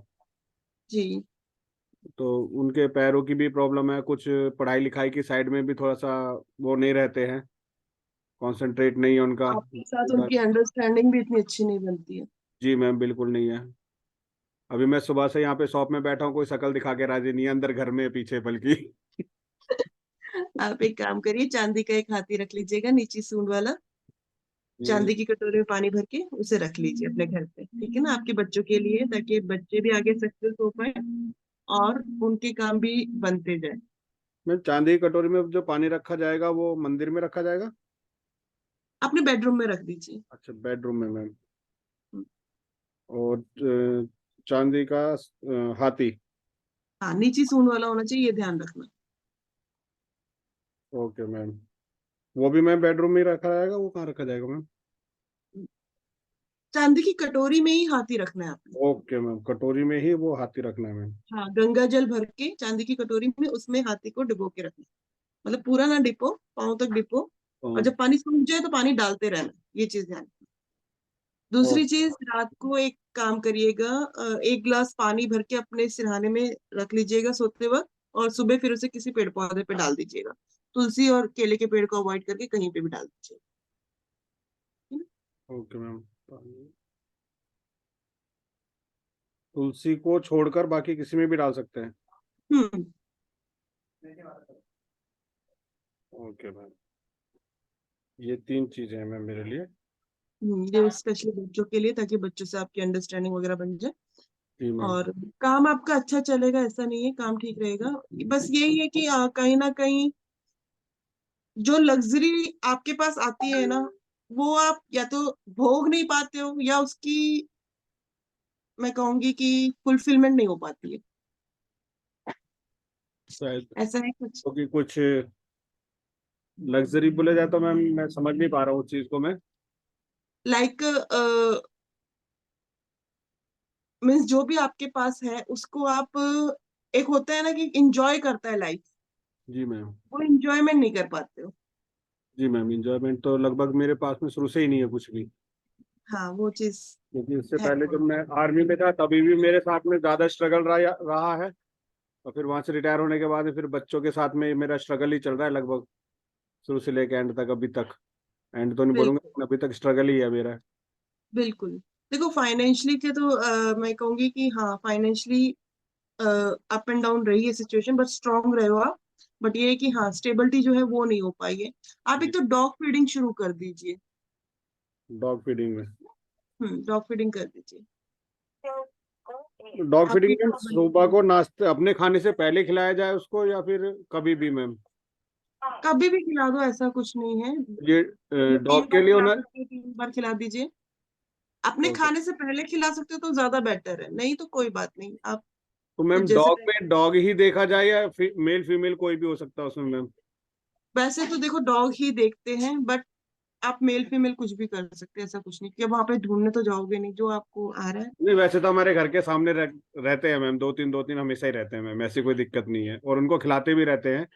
जी। तो उनके पैरों की भी प्रॉब्लम है, कुछ पढ़ाई लिखाई की साइड में भी थोड़ा सा वो नहीं रहते हैं, कंसंट्रेट नहीं है उनका। आपके साथ उनकी अंडरस्टैंडिंग भी इतनी अच्छी नहीं बनती है। जी मैम, बिल्कुल नहीं है। अभी मैं सुबह से यहाँ पे शॉप में बैठा हूँ, कोई शक्ल दिखा के राजी नहीं है, अंदर घर में पीछे बल्कि। आप एक काम करिए, चांदी का एक हाथी रख लीजिएगा, नीची सूंड वाला। चांदी की कटोरी में पानी भर के उसे रख लीजिए अपने घर पे, ठीक है ना, आपके बच्चों के लिए, ताकि बच्चे भी आगे सक्सेस हो पाए और उनके काम भी बनते जाए। मैम, चांदी की कटोरी में जो पानी रखा जाएगा वो मंदिर में रखा जाएगा? अपने बेडरूम में रख दीजिए। अच्छा, बेडरूम में मैम। और चांदी का हाथी। हाँ, नीची सूंड वाला होना चाहिए, ये ध्यान रखना। Okay ma'am. वो भी मैम बेडरूम में ही रखा जाएगा? वो कहाँ रखा जाएगा मैम? चांदी की कटोरी में ही हाथी रखना है आपने। ओके मैम, कटोरी में ही वो हाथी रखना है मैम। हाँ, गंगा जल भर के चांदी की कटोरी में उसमें हाथी को डुबो के रखना। मतलब पूरा ना डिपो, पाँव तक डिपो, और जब पानी सूख जाए तो पानी डालते रहना, ये चीज ध्यान रखना। दूसरी चीज, रात को एक काम करिएगा, 1 गिलास पानी भर के अपने सिरहाने में रख लीजिएगा सोते वक्त, और सुबह फिर उसे किसी पेड़ पौधे पे डाल दीजिएगा। तुलसी और केले के पेड़ को अवॉइड करके कहीं पे भी डाल दीजिए। Okay ma'am. तुलसी को छोड़कर बाकी किसी में भी डाल सकते हैं? हम्म ओके मैम, ये 3 चीजें हैं मैम मेरे लिए। ये स्पेशली बच्चों के लिए, ताकि बच्चों से आपकी अंडरस्टैंडिंग वगैरह बन जाए। जी मैम। और काम आपका अच्छा चलेगा, ऐसा नहीं है, काम ठीक रहेगा। बस यही है कि कहीं ना कहीं जो लग्जरी आपके पास आती है ना, वो आप या तो भोग नहीं पाते हो, या उसकी मैं कहूंगी कि फुलफिलमेंट नहीं हो पाती है। शायद ऐसा है कुछ। क्योंकि कुछ लग्जरी बोले जाए तो मैम मैं समझ नहीं पा रहा हूँ उस चीज को मैं। लाइक मीन्स जो भी आपके पास है उसको आप एक होता है ना कि इंजॉय करता है लाइफ, जी मैम। वो इंजॉयमेंट नहीं कर पाते हो। जी मैम, इंजॉयमेंट तो लगभग मेरे पास में शुरू से ही नहीं है कुछ भी। हाँ, वो चीज क्योंकि इससे है पहले जब थोड़ी। मैं आर्मी में था तभी भी मेरे साथ में ज्यादा स्ट्रगल रहा है, और फिर वहां से रिटायर होने के बाद में फिर बच्चों के साथ में मेरा स्ट्रगल ही चल रहा है लगभग शुरू से लेके एंड तक अभी तक। एंड तो नहीं बोलूंगा, बिल्कुल लेकिन अभी तक स्ट्रगल ही है मेरा। बिल्कुल। देखो फाइनेंशियली के तो मैं कहूंगी कि हाँ, फाइनेंशियली अप एंड डाउन रही है सिचुएशन, बट स्ट्रांग रहे हो आप। बट ये है कि हाँ, स्टेबिलिटी जो है वो नहीं हो पाई है। आप एक तो डॉग फीडिंग शुरू कर दीजिए। डॉग फीडिंग में? डॉग फीडिंग कर दीजिए। डॉग फीडिंग आपकी में dog सुबह बनेगी। को नाश्ते अपने खाने से पहले खिलाया जाए उसको, या फिर कभी भी मैम? कभी भी खिला दो, ऐसा कुछ नहीं है। ये मतलब 3 डॉग के बार लिए खिला होना? सकते हो, 3 बार खिला दीजिए। अपने ओके। खाने से पहले खिला सकते हो तो ज्यादा बेटर है, नहीं तो कोई बात नहीं। आप तो मैम जैसे डॉग में डॉग ही देखा जाए या मेल फीमेल कोई भी हो सकता है उसमें मैम? वैसे तो देखो डॉग ही देखते हैं, बट आप मेल फीमेल कुछ भी कर सकते हैं, ऐसा कुछ नहीं कि वहां पे ढूंढने तो जाओगे नहीं, जो आपको आ रहा है। नहीं, वैसे तो हमारे घर के सामने रहते हैं मैम, दो तीन हमेशा ही रहते हैं मैम, ऐसी कोई दिक्कत नहीं है, और उनको खिलाते भी रहते हैं।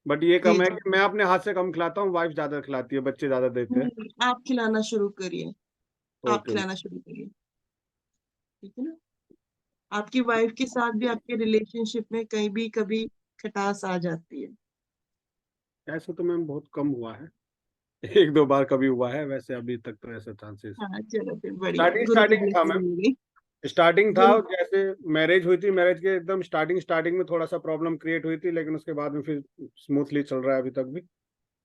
बट ये जी कम है जी। कि मैं अपने हाथ से कम खिलाता हूँ, वाइफ ज्यादा खिलाती है, बच्चे ज्यादा देते हैं। नहीं, आप खिलाना शुरू करिए। आप ओके। खिलाना शुरू करिए, ठीक है ना। आपकी वाइफ के साथ भी आपके रिलेशनशिप में कहीं भी कभी खटास आ जाती है। ऐसे तो मैम बहुत कम हुआ है, 1-2 बार कभी हुआ है, वैसे अभी तक तो ऐसा चांसेस। हाँ चलो फिर बढ़िया है, स्टार्टिंग गुरु की स्टार्टिंग था ब्लेसिंग मैम। हो गई। स्टार्टिंग था, गुरु। जैसे मैरिज हुई थी, मैरिज के एकदम स्टार्टिंग में थोड़ा सा प्रॉब्लम क्रिएट हुई थी, लेकिन उसके बाद में फिर स्मूथली चल रहा है अभी तक भी,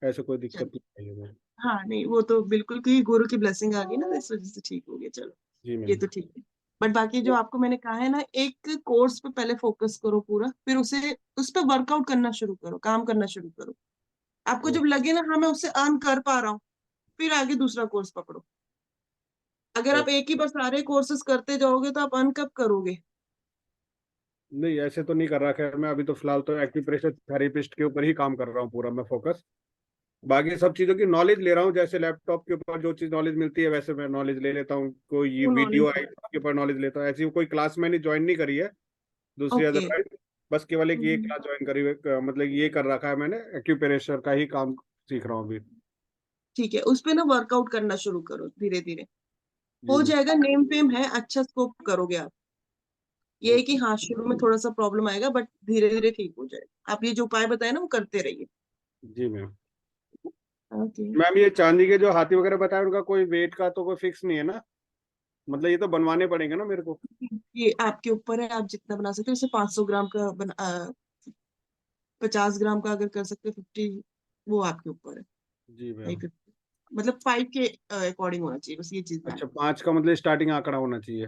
ऐसे कोई दिक्कत चलो। नहीं है मैम। हाँ नहीं, वो तो बिल्कुल, क्योंकि गुरु की ब्लेसिंग आ गई ना, तो इस वजह से ठीक हो गया। चलो, जी ये मैम। तो ठीक है। बट बाकी जो आपको मैंने कहा है ना, एक कोर्स पे पहले फोकस करो पूरा, फिर उसे उस पर वर्कआउट करना शुरू करो, काम करना शुरू करो। आपको जब लगे ना हाँ मैं उससे अर्न कर पा रहा हूँ, फिर आगे दूसरा कोर्स पकड़ो। अगर आप एक ही बार सारे कोर्सेज करते जाओगे तो आप अर्न कब करोगे। नहीं, ऐसे तो नहीं कर रहा, खैर मैं अभी तो फिलहाल तो एक्यूप्रेशर थेरेपिस्ट के ऊपर ही काम कर रहा हूँ पूरा मैं फोकस। बाकी सब चीज़ों की नॉलेज ले रहा हूँ, जैसे लैपटॉप के ऊपर जो चीज़ नॉलेज मिलती है वैसे मैं नॉलेज ले लेता हूँ, कोई ये वो वीडियो नॉलेज। आई के ऊपर नॉलेज लेता हूँ। ऐसी कोई क्लास मैंने ज्वाइन नहीं करी है दूसरी ओके। अदरवाइज, बस केवल एक ये क्लास ज्वाइन करी हुई मतलब ये कर रखा है मैंने, एक्यूप्रेशर का ही काम सीख रहा हूँ अभी। ठीक है, उस पे ना वर्कआउट करना शुरू करो धीरे धीरे, जी हो मैम। जाएगा। नेम फेम है, अच्छा स्कोप करोगे आप। ये है कि ओके। हाँ, शुरू में थोड़ा सा प्रॉब्लम आएगा, बट धीरे धीरे ठीक हो जाएगा। आप ये जो उपाय बताए ना वो करते रहिए। जी मैम। ओके। मैम ये चांदी के जो हाथी वगैरह बताए उनका कोई वेट का तो कोई फिक्स नहीं है ना, मतलब ये तो बनवाने पड़ेंगे ना मेरे को? ये आपके ऊपर है, आप जितना बना सकते हो। जैसे 500 ग्राम का 50 ग्राम का अगर कर सकते हो, 50, वो आपके ऊपर है। जी नहीं मैम। 50, मतलब 5 के अकॉर्डिंग होना चाहिए, बस ये चीज ध्यान अच्छा, रखना। 5 का मतलब स्टार्टिंग आंकड़ा होना चाहिए।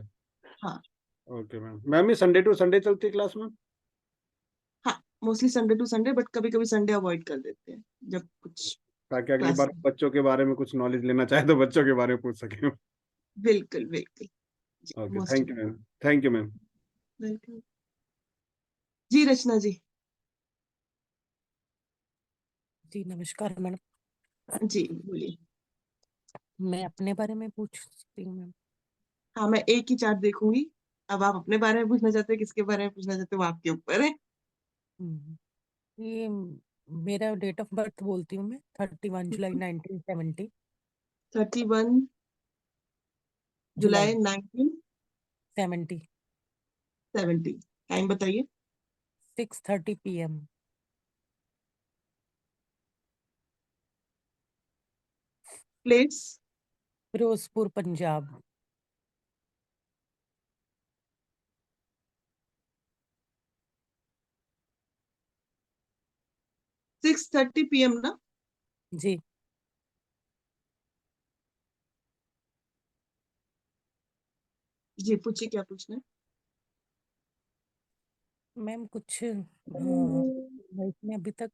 हाँ ओके मैम। मैम ये संडे टू संडे चलती है क्लास में? हाँ, mostly Sunday to Sunday, but कभी कभी संडे अवॉइड कर देते हैं जब कुछ ताकि अगली क्लास। बार बच्चों के बारे में कुछ नॉलेज लेना चाहे तो बच्चों के बारे में पूछ सके। बिल्कुल बिल्कुल। Okay, most thank you ma'am. Thank you ma'am. Welcome. जी रचना जी। जी नमस्कार मैडम। जी बोलिए। मैं अपने बारे में पूछ सकती हूँ मैम? हाँ, मैं एक ही चार्ट देखूंगी। अब आप अपने बारे में पूछना चाहते हैं, किसके बारे में पूछना चाहते हो, वो आपके ऊपर है। हम्म, ये मेरा डेट ऑफ बर्थ बोलती हूँ मैं, 31 जुलाई 1970। 31 जुलाई जुलाई 1970। 70, टाइम बताइए। 6:30 PM। Place, Firozpur Punjab. 6:30 PM ना? जी। जी पूछिए क्या पूछना है। मैम कुछ लाइफ में अभी तक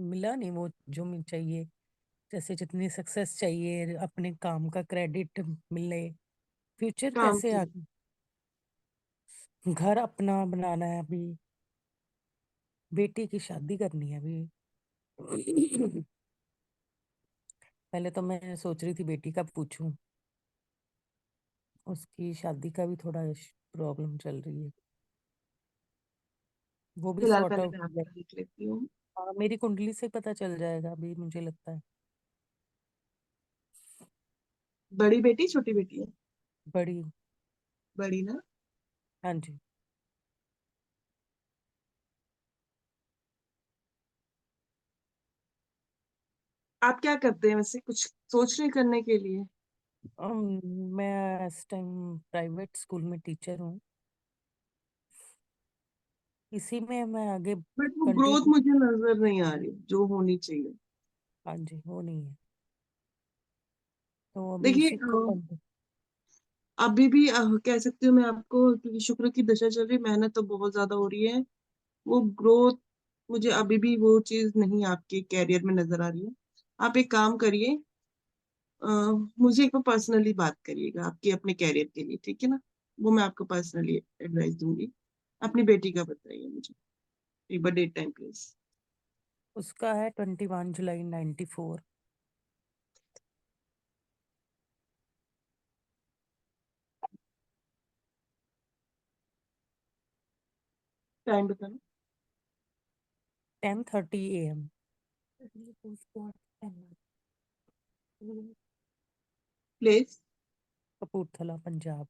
मिला नहीं वो जो मुझे चाहिए, जैसे जितनी सक्सेस चाहिए, अपने काम का क्रेडिट मिले, फ्यूचर काम कैसे की आगे, घर अपना बनाना है अभी, बेटी की शादी करनी है अभी। पहले तो मैं सोच रही थी बेटी का पूछूं, उसकी शादी का भी थोड़ा प्रॉब्लम चल रही है, वो भी फिलहाल सॉर्ट पहले आउट मैं हो जाए। आपका देख लेती हूँ। मेरी कुंडली से पता चल जाएगा अभी, मुझे लगता है। बड़ी बेटी छोटी बेटी है? बड़ी। बड़ी ना? हाँ जी। आप क्या करते हैं वैसे, कुछ सोच रहे हैं करने के लिए? मैं इस टाइम प्राइवेट स्कूल में टीचर हूँ, इसी में मैं आगे बट वो ग्रोथ कंटिन्यू। मुझे नजर नहीं आ रही जो होनी चाहिए। हाँ जी, वो नहीं है, तो अभी देखिए इसी को अभी भी कह सकती हूँ मैं आपको, क्योंकि शुक्र की दशा चल रही, मेहनत तो बहुत ज्यादा हो रही है। वो ग्रोथ मुझे अभी भी वो चीज नहीं आपके कैरियर में नजर आ रही है। आप एक काम करिए, अ, मुझे एक बार पर्सनली बात करिएगा आपके अपने कैरियर के लिए, ठीक है ना? वो मैं आपको पर्सनली एडवाइस दूंगी। अपनी बेटी का बताइए मुझे एक बार डेट टाइम प्लीज। उसका है 21 जुलाई 94। टाइम बताना। 10:30 AM। प्लेस? कपूरथला पंजाब।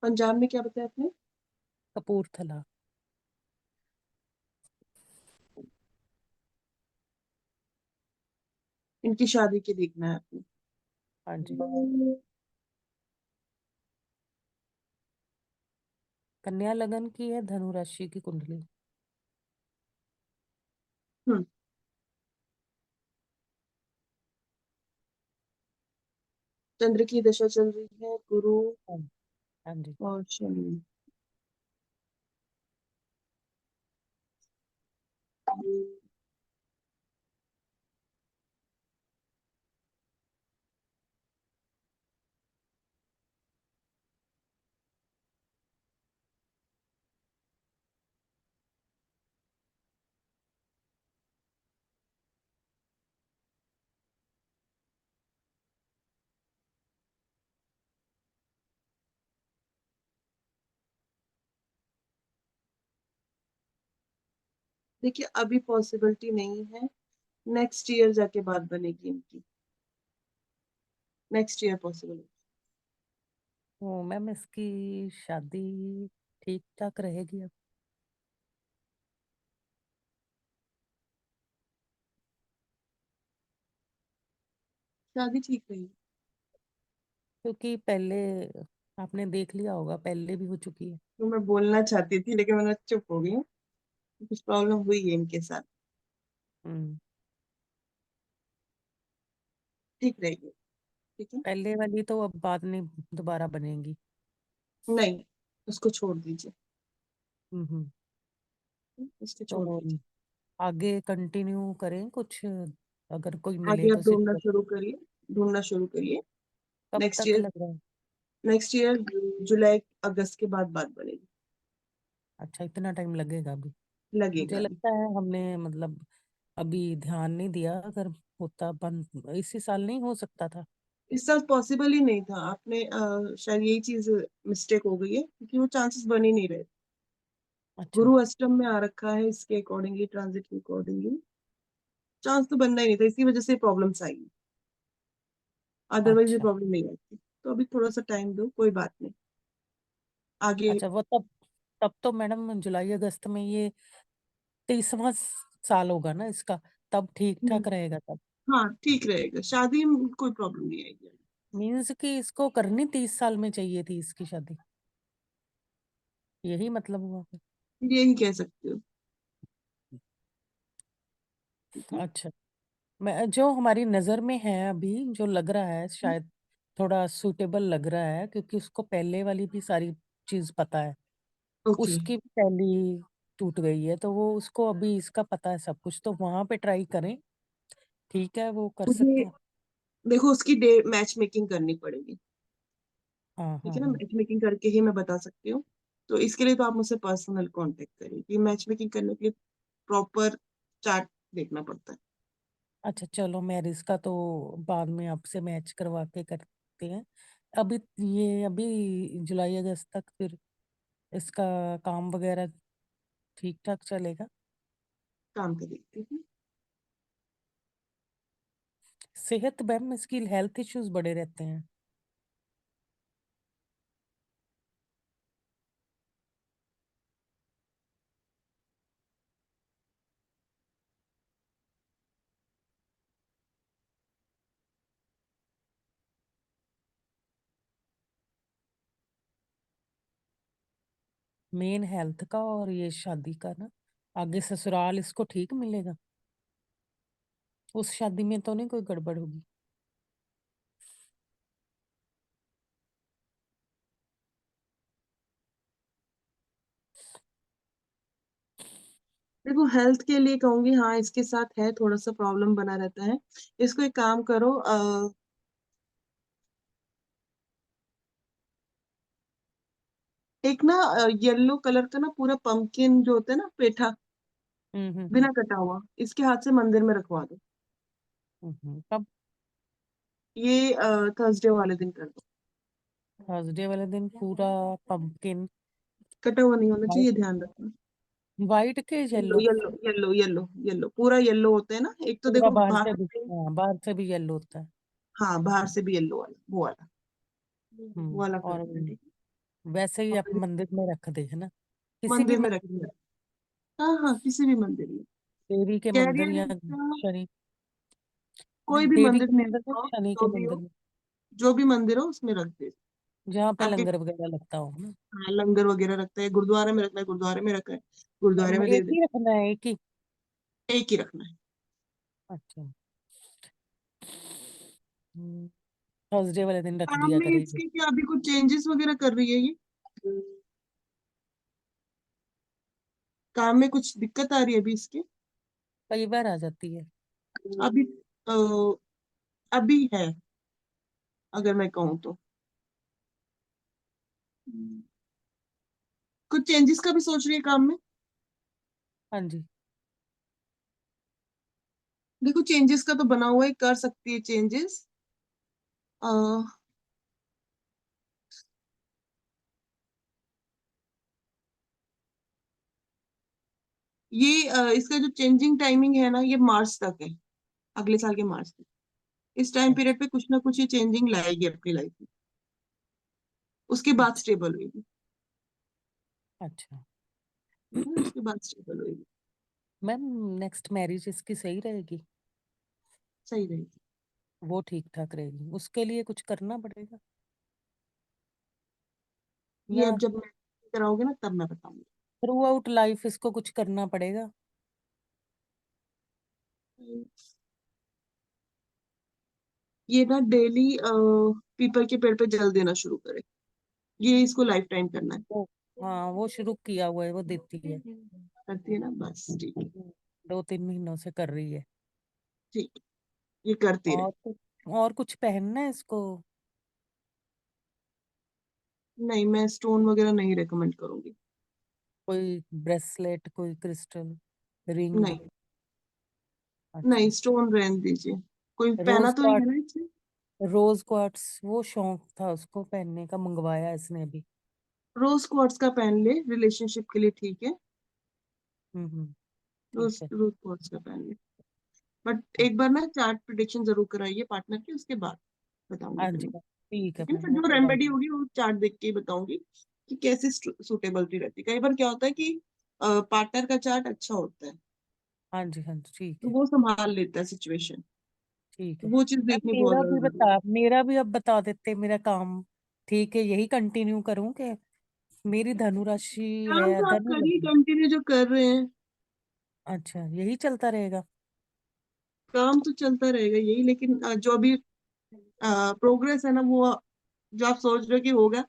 पंजाब में क्या बताया आपने? कपूरथला। इनकी शादी के देखना है आपने? हाँ जी। कन्या लगन की है, धनु राशि की कुंडली। हम्म। चंद्र की दशा चल रही है, गुरु हाँ जी। और शनि। देखिए अभी पॉसिबिलिटी नहीं है, नेक्स्ट ईयर जाके बात बनेगी इनकी, नेक्स्ट ईयर पॉसिबल है। तो मैम इसकी शादी ठीक ठाक रहेगी अब? शादी ठीक रही। क्योंकि पहले आपने देख लिया होगा, पहले भी हो चुकी है। तो मैं बोलना चाहती थी लेकिन मैंने चुप हो गई हूँ, कुछ प्रॉब्लम हुई है इनके साथ। हम्म। ठीक रहेगी। ठीक है। पहले वाली तो अब बाद में दोबारा बनेगी। नहीं, उसको छोड़ दीजिए, हम्म। उसको छोड़ तो दीजिए। आगे कंटिन्यू करें कुछ, अगर कोई मिले आगे आप तो ढूंढना सिर्फ शुरू करिए, ढूंढना शुरू करिए। कब नेक्स्ट तक ईयर, लग रहा है? नेक्स्ट ईयर जुलाई अगस्त के बाद बात बनेगी। अच्छा, इतना टाइम लगेगा अभी? लगेगा मुझे अभी। लगता है हमने मतलब अभी ध्यान नहीं दिया, अगर होता बंद इसी साल नहीं हो सकता था? इस साल पॉसिबल ही नहीं था, आपने शायद यही चीज मिस्टेक हो गई है क्योंकि वो चांसेस बन ही नहीं रहे। अच्छा। गुरु अष्टम में आ रखा है, इसके अकॉर्डिंगली, ट्रांजिट के अकॉर्डिंगली चांस तो बनना ही नहीं था, इसी वजह से प्रॉब्लम्स आई। अदरवाइज ये अच्छा। प्रॉब्लम नहीं आती। तो अभी थोड़ा सा टाइम दो, कोई बात नहीं, आगे। अच्छा, वो तब तब तो मैडम जुलाई अगस्त में ये 23वां साल होगा ना इसका, तब ठीक ठाक हम्म, रहेगा तब। हाँ ठीक रहेगा, शादी में कोई प्रॉब्लम नहीं आएगी। मीन्स कि इसको करनी 30 साल में चाहिए थी इसकी शादी, यही मतलब हुआ फिर। यही कह सकते हो। ठीक है। अच्छा, मैं जो हमारी नजर में है अभी, जो लग रहा है शायद थोड़ा सूटेबल लग रहा है, क्योंकि उसको पहले वाली भी सारी चीज पता है, ओके। उसकी भी पहली टूट गई है, तो वो उसको अभी इसका पता है सब कुछ, तो वहां पे ट्राई करें, ठीक है, वो कर सकते मुझे हैं। देखो उसकी डे मैच मेकिंग करनी पड़ेगी, हाँ ठीक हाँ है ना, हाँ। मैच मेकिंग करके ही मैं बता सकती हूँ। तो इसके लिए तो आप मुझसे पर्सनल कांटेक्ट करिए, कि मैच मेकिंग करने के लिए प्रॉपर चार्ट देखना पड़ता है। अच्छा चलो, मैरिज का तो बाद में आपसे मैच करवा के करते हैं। अभी ये अभी जुलाई अगस्त तक फिर इसका काम वगैरह ठीक ठाक चलेगा। काम कर देखते हैं। सेहत मैम इसकी हेल्थ इश्यूज बड़े रहते हैं। मेन हेल्थ का और ये शादी का ना, आगे ससुराल इसको ठीक मिलेगा, उस शादी में तो नहीं कोई गड़बड़ होगी। देखो हेल्थ के लिए कहूंगी, हाँ इसके साथ है थोड़ा सा प्रॉब्लम बना रहता है। इसको एक काम करो, एक ना येलो कलर का ना पूरा पंपकिन जो होता है ना, पेठा बिना हम्म। कटा हुआ, इसके हाथ से मंदिर में रखवा दो। कब? ये थर्सडे वाले दिन कर दो। थर्सडे वाले दिन पूरा पंपकिन? कटा हुआ नहीं होना वाइट? चाहिए, ध्यान रखना। वाइट के yellow yellow? Yellow yellow yellow yellow, पूरा येलो होता है ना, एक तो पूरा देखो बाहर से बाहर भी, से। हाँ बाहर से भी येलो होता है। हाँ बाहर से भी येलो वाला, वो वाला और करना है, ठीक है। वैसे ही आप और मंदिर में रख दे, है ना, किसी भी मंदिर में मंदिर रखना में, है। हाँ हाँ, किसी भी मंदिर में। देवी के मंदिर कैरियर या इसका शनि, कोई भी देवी मंदिर के में मंदिर में, रखो, शनि के जो भी मंदिर हो, में, जो भी मंदिर हो उसमें रख दे। जहाँ पे आपके लंगर वगैरह लगता हो ना। हाँ, लंगर वगैरह रखता है, गुरुद्वारे में रखना है, गुरुद्वारे में रखा है, गुरुद्वारे में दे एक दे। ही रखना है, एक ही? एक ही रखना है। अच्छा, थर्सडे वाले दिन रख काम दिया में करेगी। इसके क्या अभी कुछ चेंजेस वगैरह कर रही है ये? काम में कुछ दिक्कत आ रही है अभी इसके? कई बार आ जाती है। अभी अ, अभी है, अगर मैं कहूँ तो। कुछ चेंजेस का भी सोच रही है काम में? हाँ जी। देखो चेंजेस का तो बना हुआ है, कर सकती है चेंजेस। ये इसका जो चेंजिंग टाइमिंग है ना, ये मार्च तक है, अगले साल के मार्च तक। इस टाइम पीरियड पे कुछ ना कुछ ये चेंजिंग लाएगी अपनी लाइफ में, उसके बाद अच्छा। स्टेबल होगी। अच्छा उसके बाद स्टेबल होगी। मैम, नेक्स्ट मैरिज इसकी सही रहेगी? सही रहेगी। वो ठीक ठाक रहेगी, उसके लिए कुछ करना पड़ेगा ये या अब जब मैं कराओगे ना तब मैं बताऊंगी। थ्रू आउट लाइफ इसको कुछ करना पड़ेगा? ये ना डेली पीपल के पेड़ पे जल देना शुरू करे, ये इसको लाइफ टाइम करना है। वो, हाँ वो शुरू किया हुआ है, वो देती है। करती है ना, बस ठीक है। 2-3 महीनों से कर रही है। ठीक है, ये करती रहे। और कुछ पहनना है इसको? नहीं, मैं स्टोन वगैरह नहीं रेकमेंड करूंगी। कोई ब्रेसलेट, कोई क्रिस्टल, रिंग? नहीं नहीं, अच्छा। स्टोन रहने दीजिए। कोई पहना रोज तो नहीं है ना इसने? रोज क्वार्ट्स, वो शौक था उसको पहनने का, मंगवाया इसने अभी। रोज क्वार्ट्स का पहन ले, रिलेशनशिप के लिए ठीक है। ठीक रोज है। रोज क्वार्ट्स का पहन ले। बट एक बार ना चार्ट प्रिडिक्शन जरूर कराइए पार्टनर की, उसके बाद बताऊंगी हाँ फिर जी मैं। ठीक है ठीक है ना, मैम, फिर वो जो करवा रेमेडी दूँ। होगी वो चार्ट देख के ही बताऊंगी कि कैसे सुटेबिलिटी रहती है। कई बार क्या होता है कि पार्टनर का चार्ट अच्छा होता है, हाँ जी ठीक तो है वो संभाल लेता है सिचुएशन। ठीक तो है। वो चीज मैम देखनी बहुत ज्यादा जरूरी है। मेरा भी अब बता देते मेरा काम ठीक है, यही कंटिन्यू करूं कि मेरी धनुराशि काम है तो आप धनु करिए लग्न। कंटिन्यू जो कर रहे हैं। अच्छा यही चलता रहेगा। काम तो चलता रहेगा यही, लेकिन जो अभी प्रोग्रेस है ना, वो जो आप सोच रहे हो कि होगा,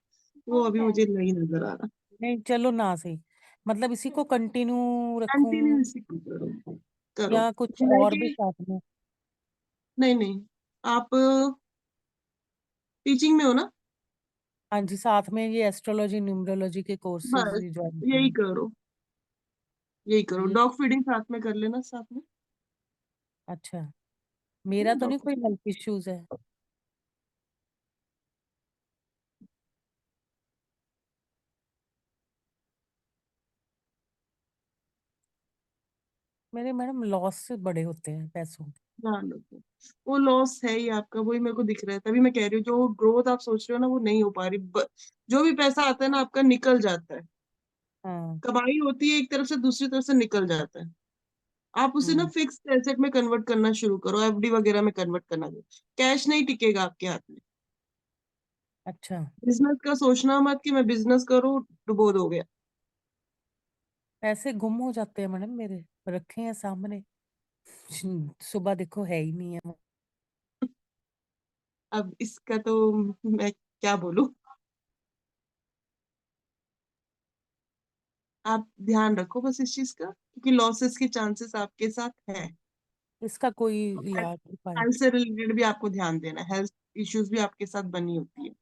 वो अभी मुझे नहीं नजर आ रहा। नहीं चलो ना सही, मतलब इसी को कंटिन्यू रखूं कंटिन्यू इसी को करो करो। या कुछ भले और भी ही साथ में? नहीं नहीं, आप टीचिंग में हो ना? हाँ जी, साथ में ये एस्ट्रोलॉजी न्यूमरोलॉजी के कोर्सेज बस ज्वाइन यही करने। करो, यही करो। ये डॉग फीडिंग साथ में कर लेना, साथ में। अच्छा, मेरा तो नहीं डॉग कोई हेल्थ इश्यूज है? मेरे मैडम लॉस से बड़े होते हैं पैसों के। ध्यान रखो, वो लॉस है ही आपका, वही मेरे को दिख रहा है। तभी मैं कह रही हूँ, जो ग्रोथ आप सोच रहे हो ना, वो नहीं हो पा रही। जो भी पैसा आता है ना, आपका निकल जाता है। हाँ। कमाई होती है एक तरफ से, दूसरी तरफ से निकल जाता है। आप उसे ना हम्म। फिक्स एसेट में कन्वर्ट करना शुरू करो, एफडी वगैरह में कन्वर्ट करना। कैश नहीं टिकेगा आपके हाथ में। अच्छा, बिजनेस का सोचना मत कि मैं बिजनेस करूँ, डुबो दोगे। पैसे गुम हो जाते हैं मैडम मेरे, रखे हैं सामने, सुबह देखो है ही नहीं है वो। अब इसका तो मैं क्या बोलूं। आप ध्यान रखो बस इस चीज का, क्योंकि लॉसेस के चांसेस आपके साथ है। इसका कोई इलाज उपाय? हेल्थ से रिलेटेड भी आपको ध्यान देना है। हेल्थ इश्यूज भी आपके साथ बनी होती है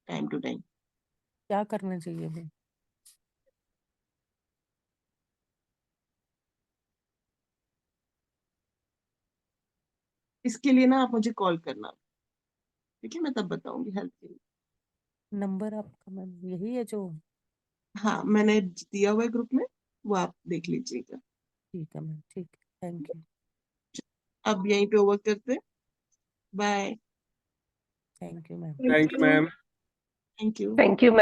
टाइम टू टाइम। क्या करना चाहिए भाई? इसके लिए ना आप मुझे कॉल करना, ठीक है? मैं तब बताऊंगी हेल्थ के लिए। नंबर आपका मैम यही है जो? हाँ, मैंने दिया हुआ है ग्रुप में, वो आप देख लीजिएगा। ठीक है मैम, ठीक है, थैंक यू। अब यहीं पे ओवर करते। Bye. Thank you ma'am. Thank thank you you. Ma'am. Thank you. Thank you.